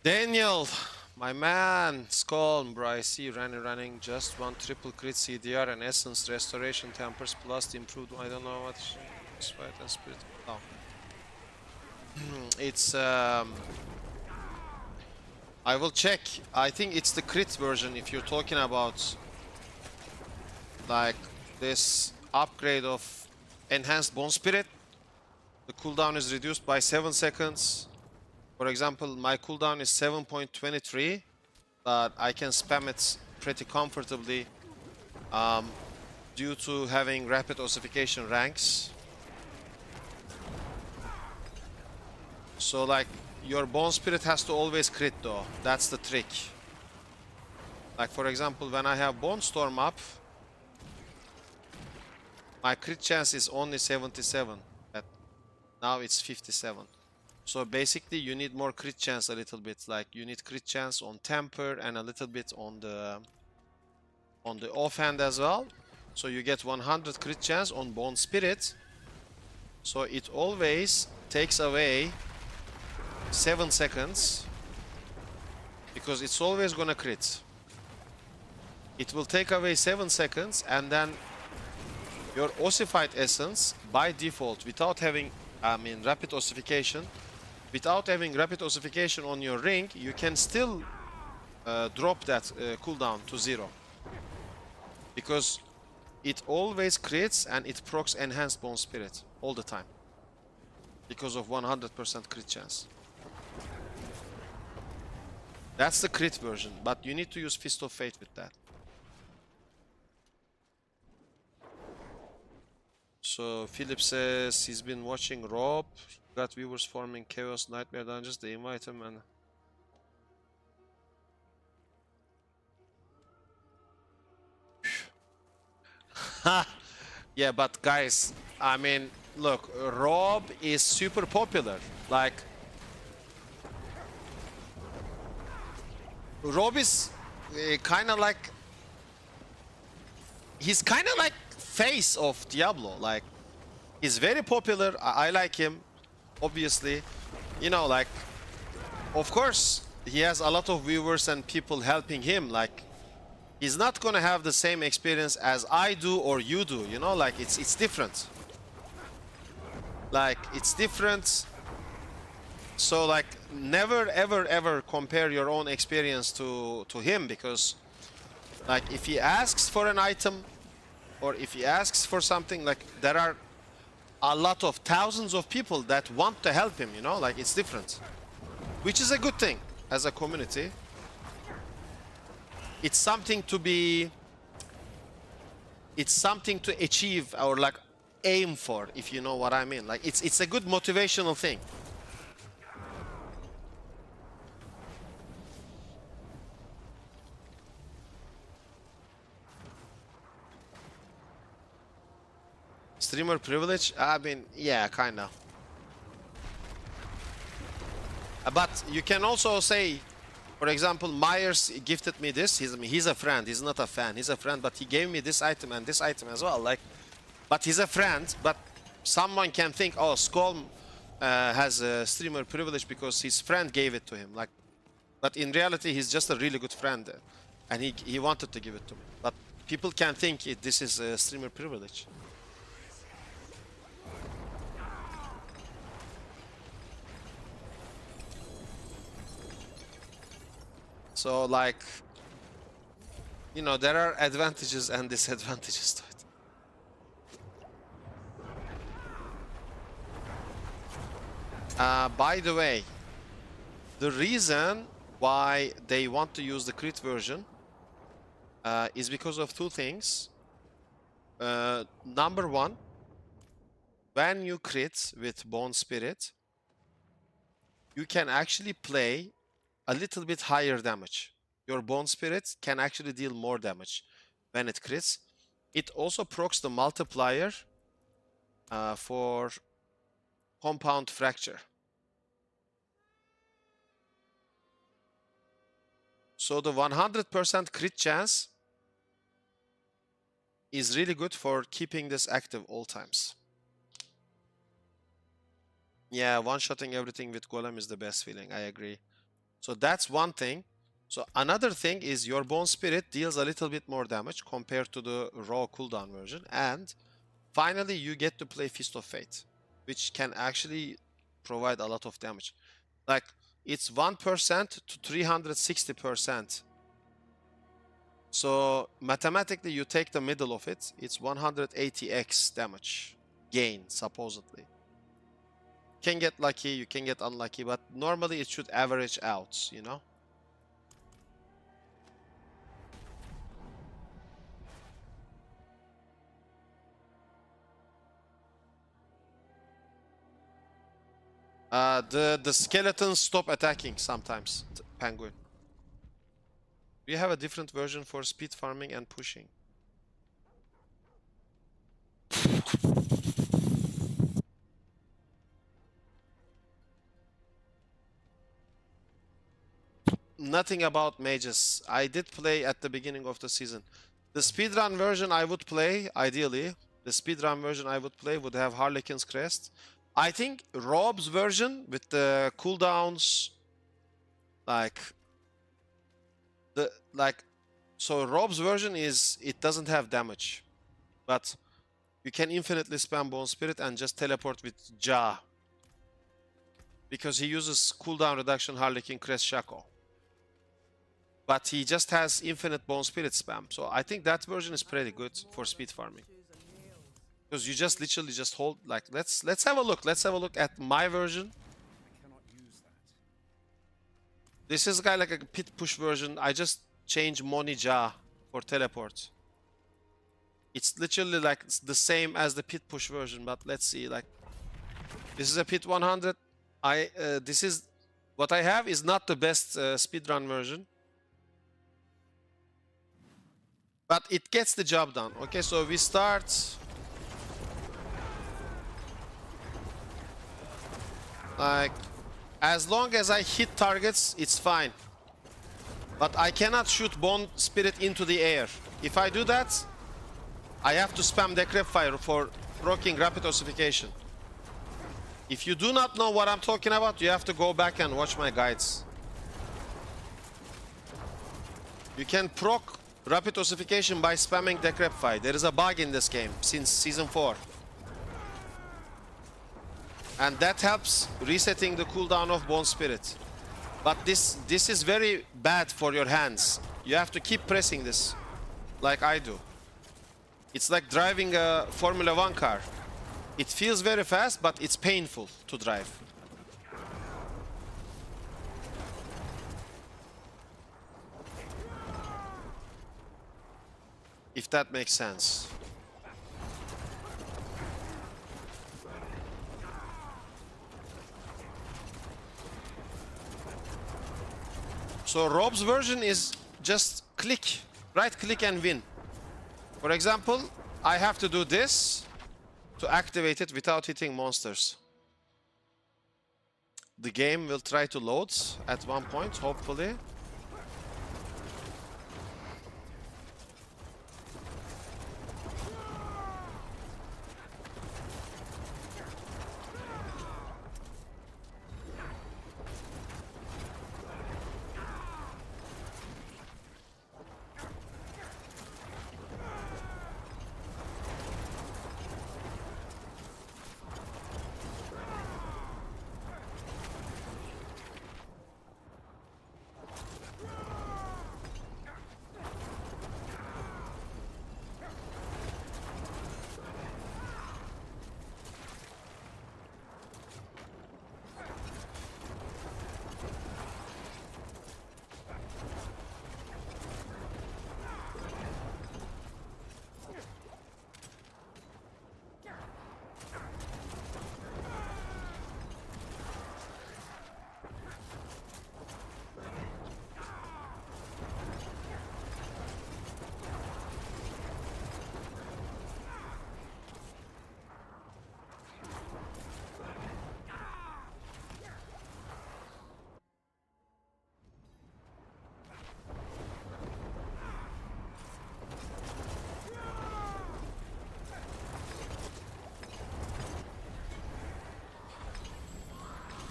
S1: Daniel, my man, SKULM, bro, I see running, just one triple crit CDR and essence restoration tempers plus improved, I don't know what, sweat and spirit, no. It's, I will check, I think it's the crit version if you're talking about, like, this upgrade of enhanced bone spirit. The cooldown is reduced by 7 seconds. For example, my cooldown is 7.23, but I can spam it pretty comfortably due to having rapid ossification ranks. So like, your bone spirit has to always crit though, that's the trick. Like for example, when I have bone storm up, my crit chance is only 77, but now it's 57. So basically you need more crit chance a little bit, like you need crit chance on temper and a little bit on the offhand as well. So you get 100 crit chance on bone spirit. So it always takes away 7 seconds because it's always gonna crit. It will take away 7 seconds and then your ossified essence by default without having rapid ossification. Without having rapid ossification on your ring, you can still drop that cooldown to 0. Because it always crits and it procs enhanced bone spirit all the time. Because of 100% crit chance. That's the crit version, but you need to use Fist of Fate with that. So Philip says he's been watching Rob. Got viewers forming Chaos Nightmare Dungeons. They invite him and yeah, but guys, I mean, look, Rob is super popular. Like, Rob is kind of like, he's kind of like face of Diablo. Like, he's very popular. I like him. Obviously, you know, like, of course, he has a lot of viewers and people helping him. Like, he's not gonna have the same experience as I do or you do, you know, like, it's different. Like, it's different. So, like, never, ever compare your own experience to him, because, like, if he asks for an item or if he asks for something, like, there are a lot of thousands of people that want to help him, you know, like, it's different, which is a good thing as a community. It's something to be, it's something to achieve or like aim for, if you know what I mean. Like, it's a good motivational thing. Streamer privilege? I mean, yeah, kind of. But you can also say, for example, Myers gifted me this. He's a friend. He's not a fan. He's a friend, but he gave me this item and this item as well. Like, but he's a friend. But someone can think, oh, SKULM has a streamer privilege because his friend gave it to him. Like, but in reality, he's just a really good friend, and he wanted to give it to me. But people can think this is a streamer privilege. So like, you know, there are advantages and disadvantages to it. By the way, the reason why they want to use the crit version is because of two things. Number one, when you crit with Bone Spirit, you can actually play a little bit higher damage. Your Bone Spirit can actually deal more damage when it crits. It also procs the multiplier for Compound Fracture. So the 100% crit chance is really good for keeping this active all times. Yeah, one-shotting everything with Golem is the best feeling, I agree. So that's one thing. So another thing is your Bone Spirit deals a little bit more damage compared to the raw cooldown version. And finally, you get to play Fist of Fate, which can actually provide a lot of damage. Like, it's 1% to 360%. So mathematically, you take the middle of it, it's 180x damage gain, supposedly. You can get lucky, you can get unlucky, but normally it should average out, you know? The skeletons stop attacking sometimes, Penguin. Do you have a different version for speed farming and pushing? Nothing about mages. I did play at the beginning of the season. The speedrun version I would play, ideally, the speedrun version I would play would have Harlequin's Crest. I think Rob's version with the cooldowns, so Rob's version is, it doesn't have damage, but you can infinitely spam Bone Spirit and just teleport with Ja, because he uses cooldown reduction Harlequin Crest Shaco. But he just has infinite Bone Spirit spam, so I think that version is pretty good for speed farming. Because you just literally just hold, like, let's have a look. Let's have a look at my version. This is kind of like a pit push version. I just changed Moni Ja for teleport. It's literally like the same as the pit push version, but let's see. Like, this is a pit 100. This is what I have is not the best speedrun version, but it gets the job done. Okay, so we start. Like, as long as I hit targets, it's fine. But I cannot shoot Bone Spirit into the air. If I do that, I have to spam Decrep Fire for proccing Rapid Ossification. If you do not know what I'm talking about, you have to go back and watch my guides. You can proc Rapid Ossification by spamming Decrep Fire. There is a bug in this game since Season 4. And that helps resetting the cooldown of Bone Spirit. But this is very bad for your hands. You have to keep pressing this, like I do. It's like driving a Formula 1 car. It feels very fast, but it's painful to drive. If that makes sense. So Rob's version is just click, right click and win. For example, I have to do this to activate it without hitting monsters. The game will try to load at one point, hopefully.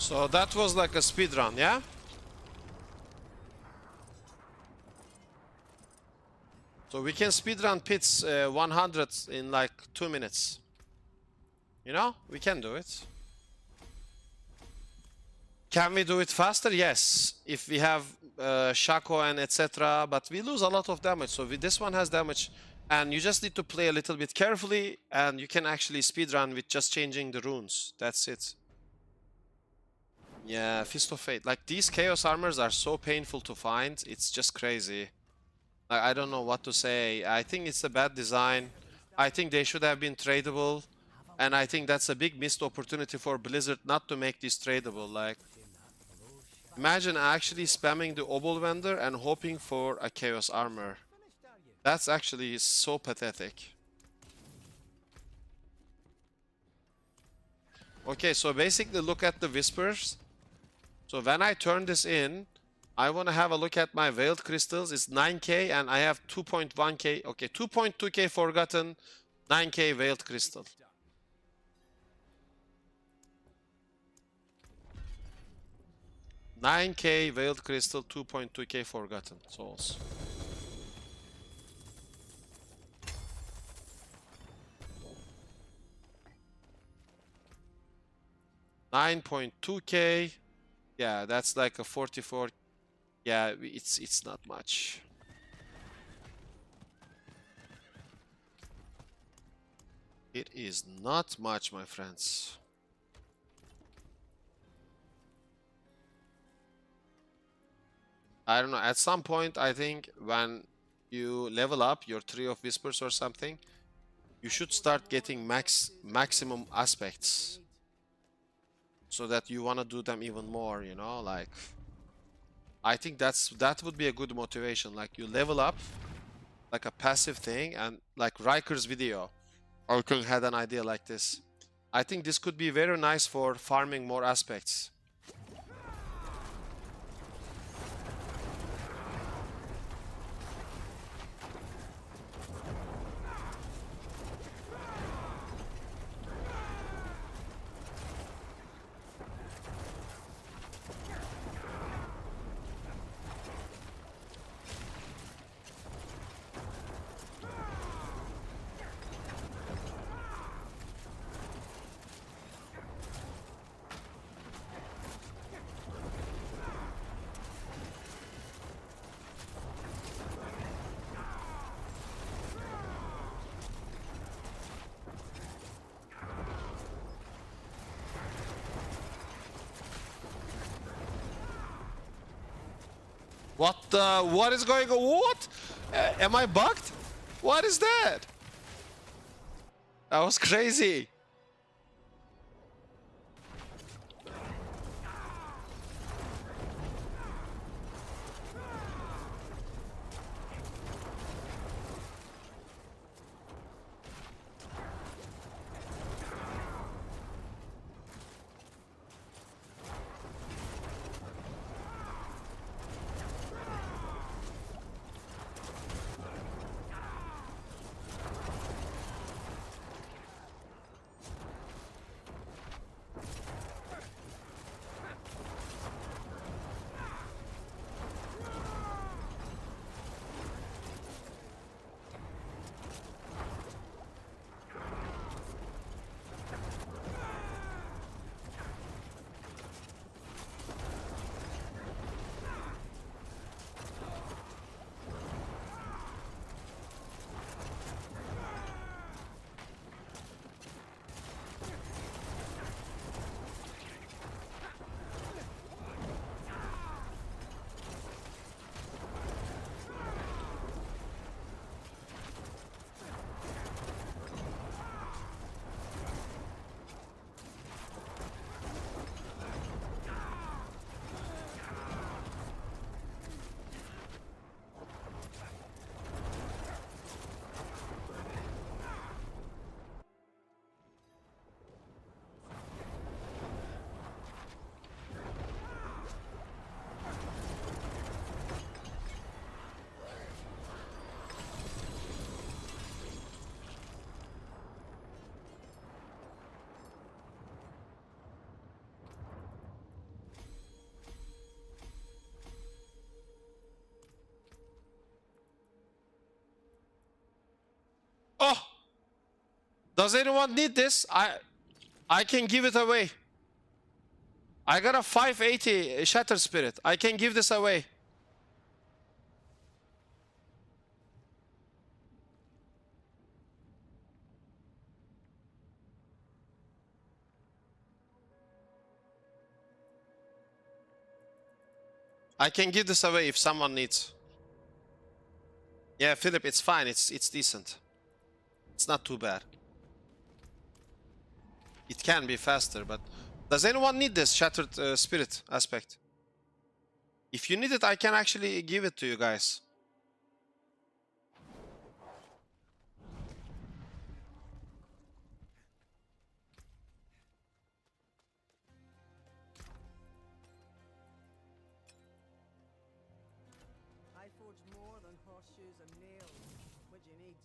S1: So that was like a speed run, yeah? So we can speedrun pits 100 in like 2 minutes. You know, we can do it. Can we do it faster? Yes, if we have Shaco and etc. But we lose a lot of damage. So this one has damage, and you just need to play a little bit carefully, and you can actually speedrun with just changing the runes. That's it. Yeah, Fist of Fate. Like, these Chaos Armors are so painful to find. It's just crazy. I don't know what to say. I think it's a bad design. I think they should have been tradable. And I think that's a big missed opportunity for Blizzard not to make this tradable. Like, imagine actually spamming the Obol vendor and hoping for a Chaos Armor. That's actually so pathetic. Okay, so basically look at the Whispers. So when I turn this in, I want to have a look at my Veiled Crystals. It's 9k and I have 2.1k. Okay, 2.2k Forgotten, 9k Veiled Crystal. $9k Veiled Crystal, 2.2k Forgotten Souls. $9.2k. Yeah, that's like a 44. Yeah, it's not much. It is not much, my friends. I don't know, at some point I think when you level up your Tree of Whispers or something, you should start getting maximum aspects. So that you want to do them even more, you know, like, I think that would be a good motivation. Like, you level up like a passive thing, and like Riker's video, I think, had an idea like this. I think this could be very nice for farming more aspects. What is going on? What? Am I bugged? What is that? That was crazy. Oh! Does anyone need this? I can give it away. I got a 580 Shatter Spirit. I can give this away. I can give this away if someone needs. Yeah, Philip, it's fine. It's decent. It's not too bad. It can be faster, but does anyone need this Shattered Spirit aspect? If you need it, I can actually give it to you guys.
S3: I forge more than horseshoes and nails. What do you need?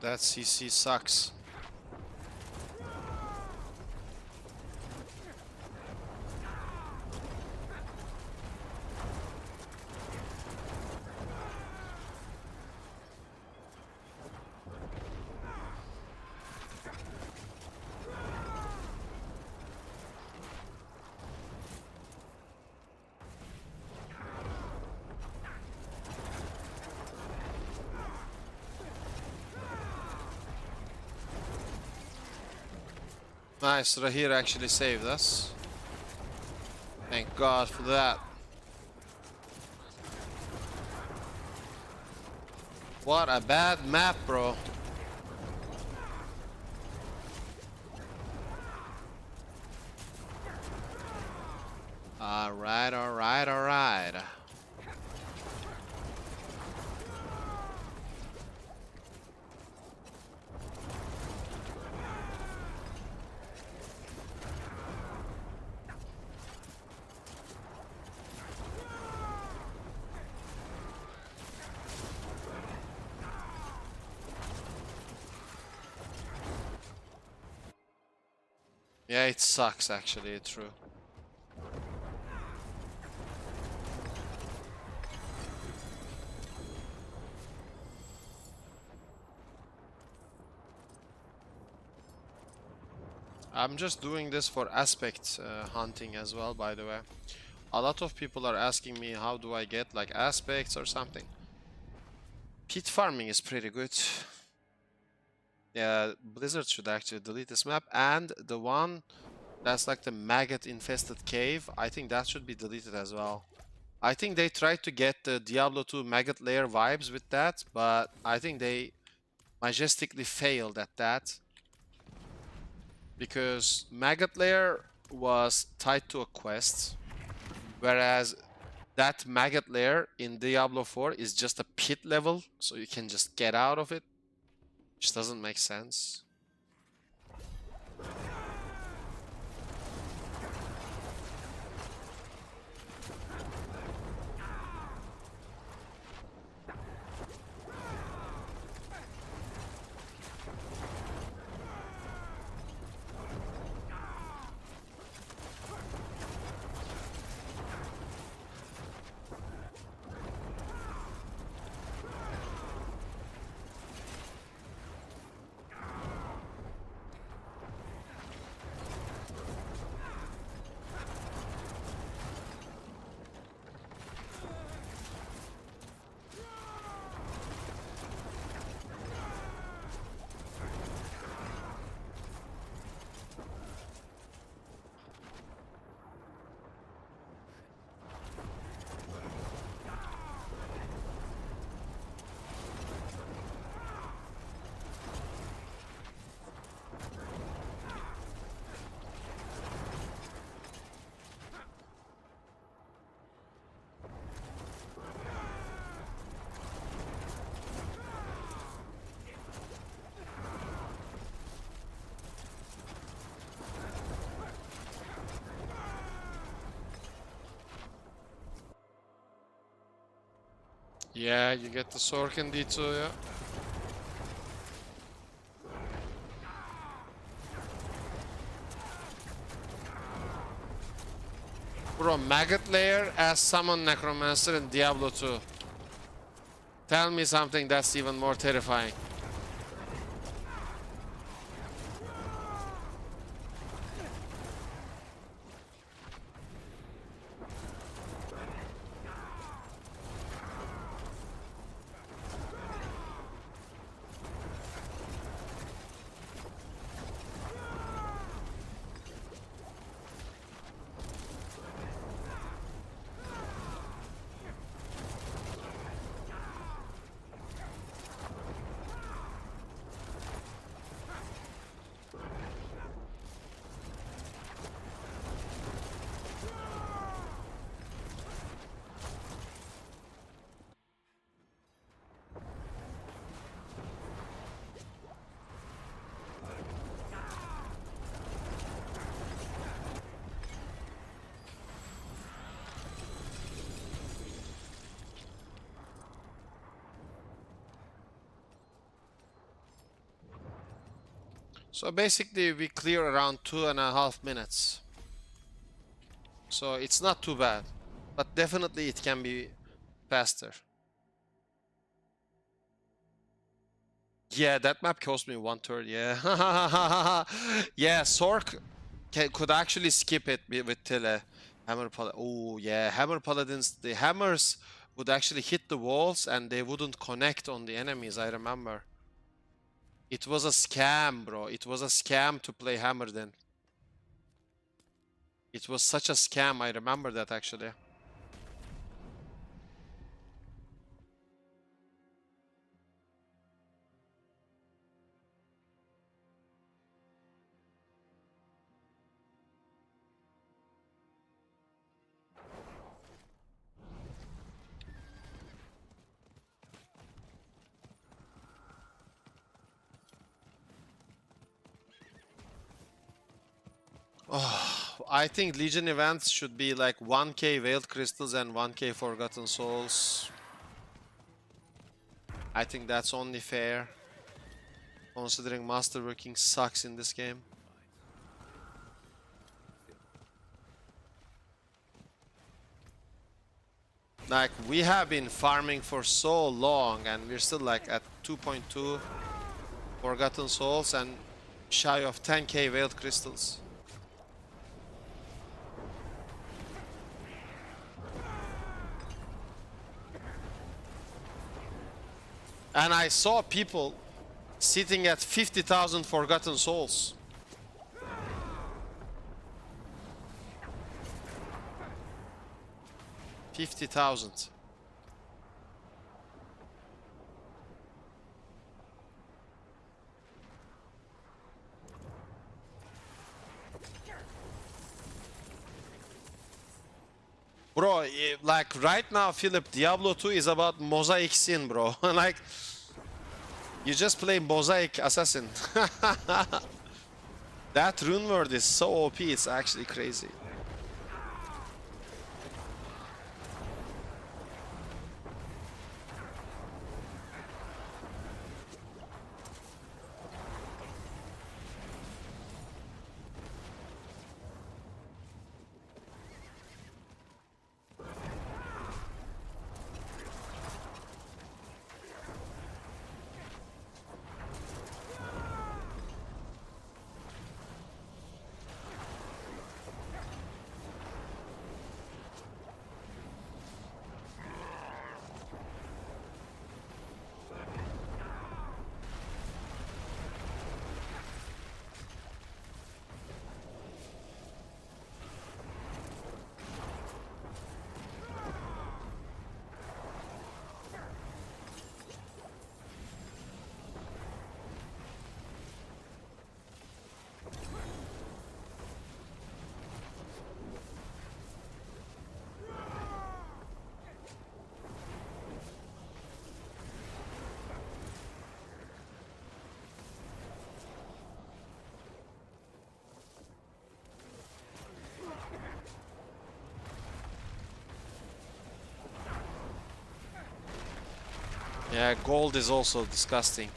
S1: That CC sucks. Nice, Rahir actually saved us. Thank God for that. What a bad map, bro. Alright, alright, alright. Yeah, it sucks actually, true. I'm just doing this for aspect hunting as well, by the way. A lot of people are asking me how do I get like aspects or something. Pit farming is pretty good. Yeah, Blizzard should actually delete this map, and the one that's like the maggot infested cave, I think that should be deleted as well. I think they tried to get the Diablo 2 maggot lair vibes with that, but I think they majestically failed at that. Because maggot lair was tied to a quest, whereas that maggot lair in Diablo 4 is just a pit level, so you can just get out of it. Which doesn't make sense. Yeah, you get the Sorkin D2, yeah. Bro, Maggot Lair as summon Necromancer in Diablo 2. Tell me something that's even more terrifying. So basically we clear around 2.5 minutes. So it's not too bad, but definitely it can be faster. Yeah, that map cost me 1/3, yeah. Yeah, Sork could actually skip it with Tille. Hammer Paladin. Oh yeah, Hammer Paladins, the hammers would actually hit the walls and they wouldn't connect on the enemies, I remember. It was a scam, bro. It was a scam to play Hammer then. It was such a scam, I remember that actually. Oh, I think Legion events should be like 1k Veiled Crystals and 1k Forgotten Souls. I think that's only fair, considering Masterworking sucks in this game. Like, we have been farming for so long and we're still like at 2.2 Forgotten Souls and shy of 10k Veiled Crystals. And I saw people sitting at 50,000 Forgotten Souls. $50,000. Bro, like right now, Philip, Diablo 2 is about mosaic sin, bro. Like, You just play Mosaic Assassin. That rune word is so OP, it's actually crazy. Yeah, gold is also disgusting.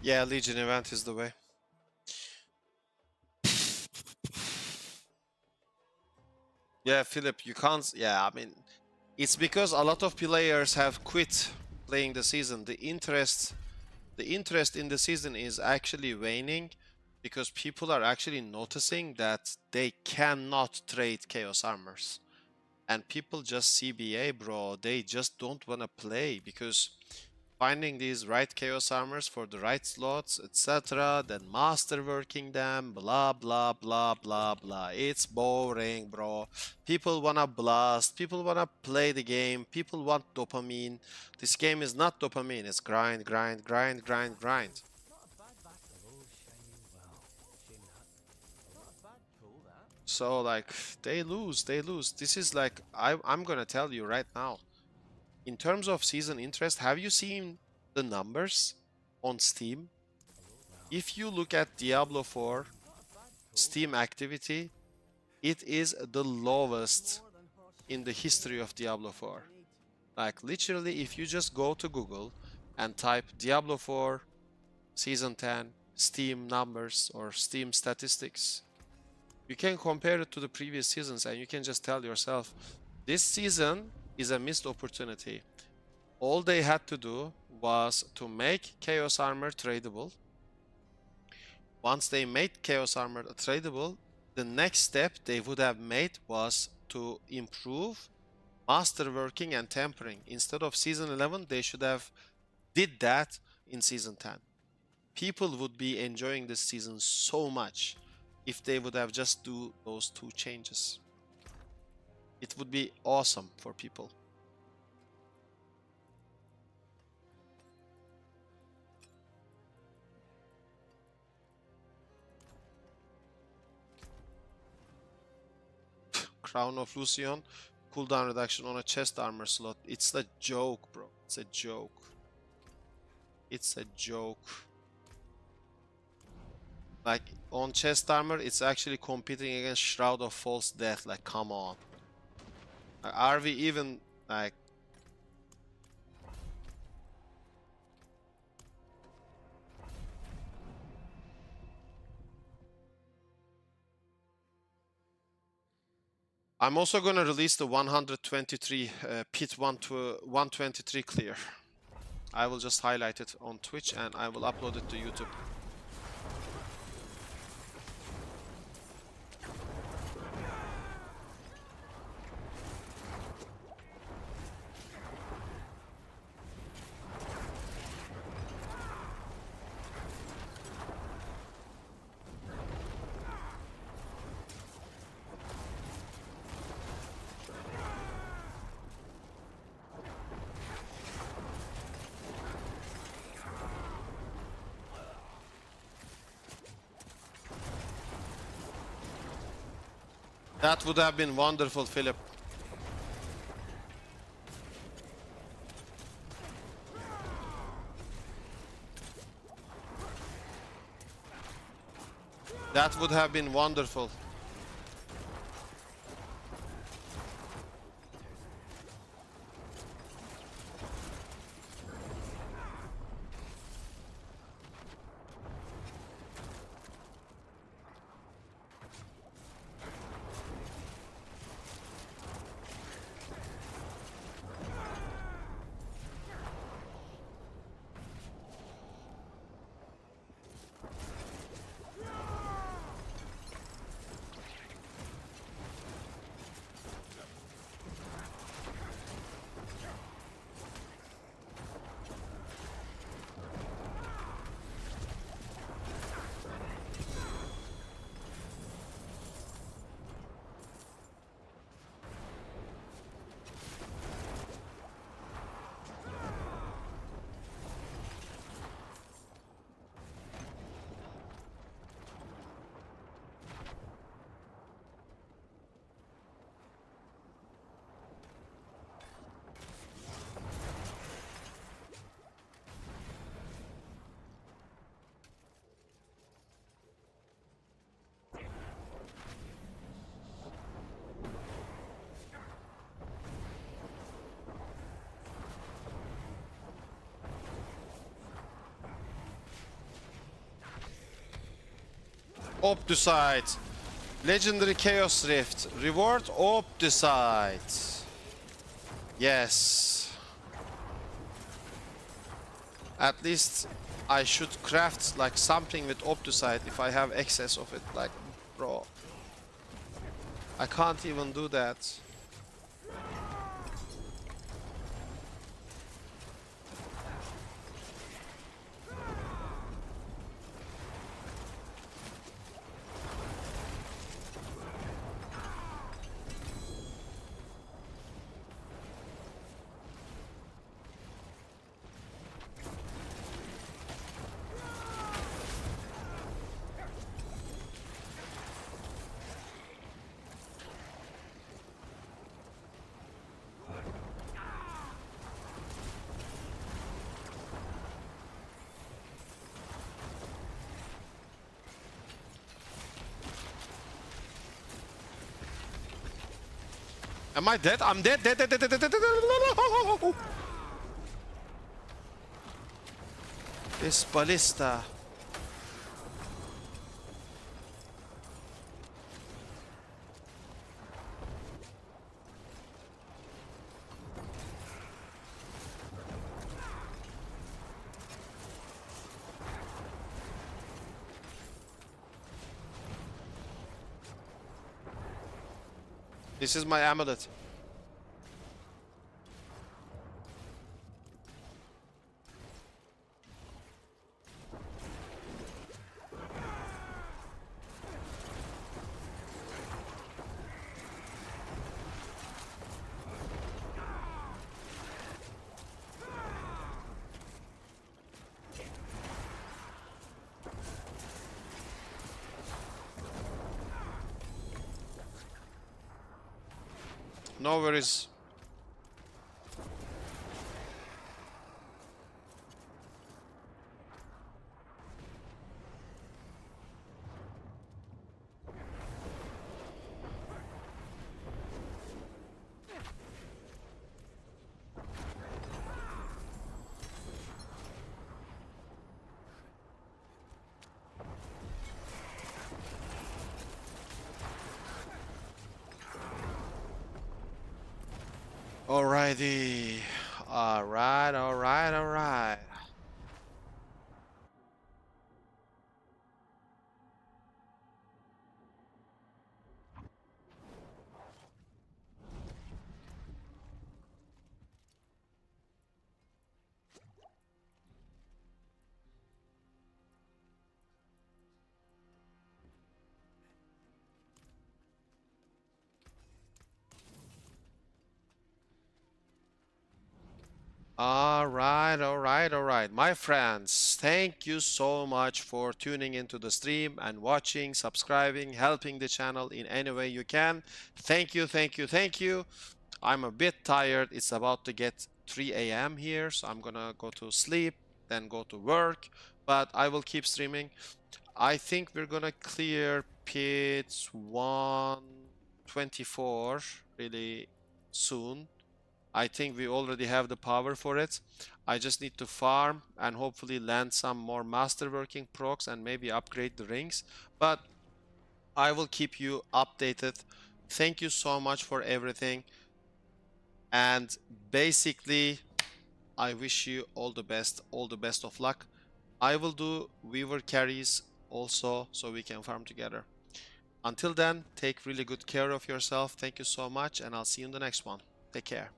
S1: Yeah, Legion event is the way. Yeah, Philip, you can't. Yeah, I mean, it's because a lot of players have quit playing the season. The interest in the season is actually waning because people are actually noticing that they cannot trade Chaos Armors. And people just CBA, bro. They just don't want to play because finding these right Chaos Armors for the right slots, etc., then masterworking them, blah, blah, blah, blah, blah. It's boring, bro. People wanna blast, people wanna play the game, people want dopamine. This game is not dopamine, it's grind, grind, grind, grind, grind.
S2: Not a bad back below, shining well. Shame that. Not a bad pull, that.
S1: So, like, they lose, they lose. This is like, I'm gonna tell you right now. In terms of season interest, have you seen the numbers on Steam? If you look at Diablo 4 Steam activity, it is the lowest in the history of Diablo 4. Like literally, if you just go to Google and type Diablo 4 Season 10 Steam numbers or Steam statistics, you can compare it to the previous seasons and you can just tell yourself, this season is a missed opportunity. All they had to do was to make Chaos Armor tradable. Once they made Chaos Armor tradable, the next step they would have made was to improve masterworking and tempering. Instead of Season 11, they should have did that in Season 10. People would be enjoying this season so much if they would have just do those two changes. It would be awesome for people. Crown of Lucion, cooldown reduction on a chest armor slot. It's a joke, bro. It's a joke. It's a joke. Like, on chest armor, it's actually competing against Shroud of False Death. Like, come on. Are we even, like... I'm also gonna release the 123 pit 1 to 123 clear. I will just highlight it on Twitch and I will upload it to YouTube. That would have been wonderful, Philip. That would have been wonderful. Opticite. Legendary Chaos Rift. Reward Opticite. Yes. At least I should craft like something with Opticite if I have excess of it. Like, bro. I can't even do that. Am I dead? I'm dead, dead, dead, dead, dead, dead, dead, dead. This ballista. This is my amulet. No worries. Alrighty. Alright, alright, alright. Alright. My friends, thank you so much for tuning into the stream and watching, subscribing, helping the channel in any way you can. Thank you. I'm a bit tired. It's about to get 3 a.m. here, so I'm gonna go to sleep, then go to work, but I will keep streaming. I think we're gonna clear pits 124 really soon. I think we already have the power for it. I just need to farm and hopefully land some more masterworking procs and maybe upgrade the rings. But I will keep you updated. Thank you so much for everything. And basically, I wish you all the best of luck. I will do weaver carries also so we can farm together. Until then, take really good care of yourself. Thank you so much, and I'll see you in the next one. Take care.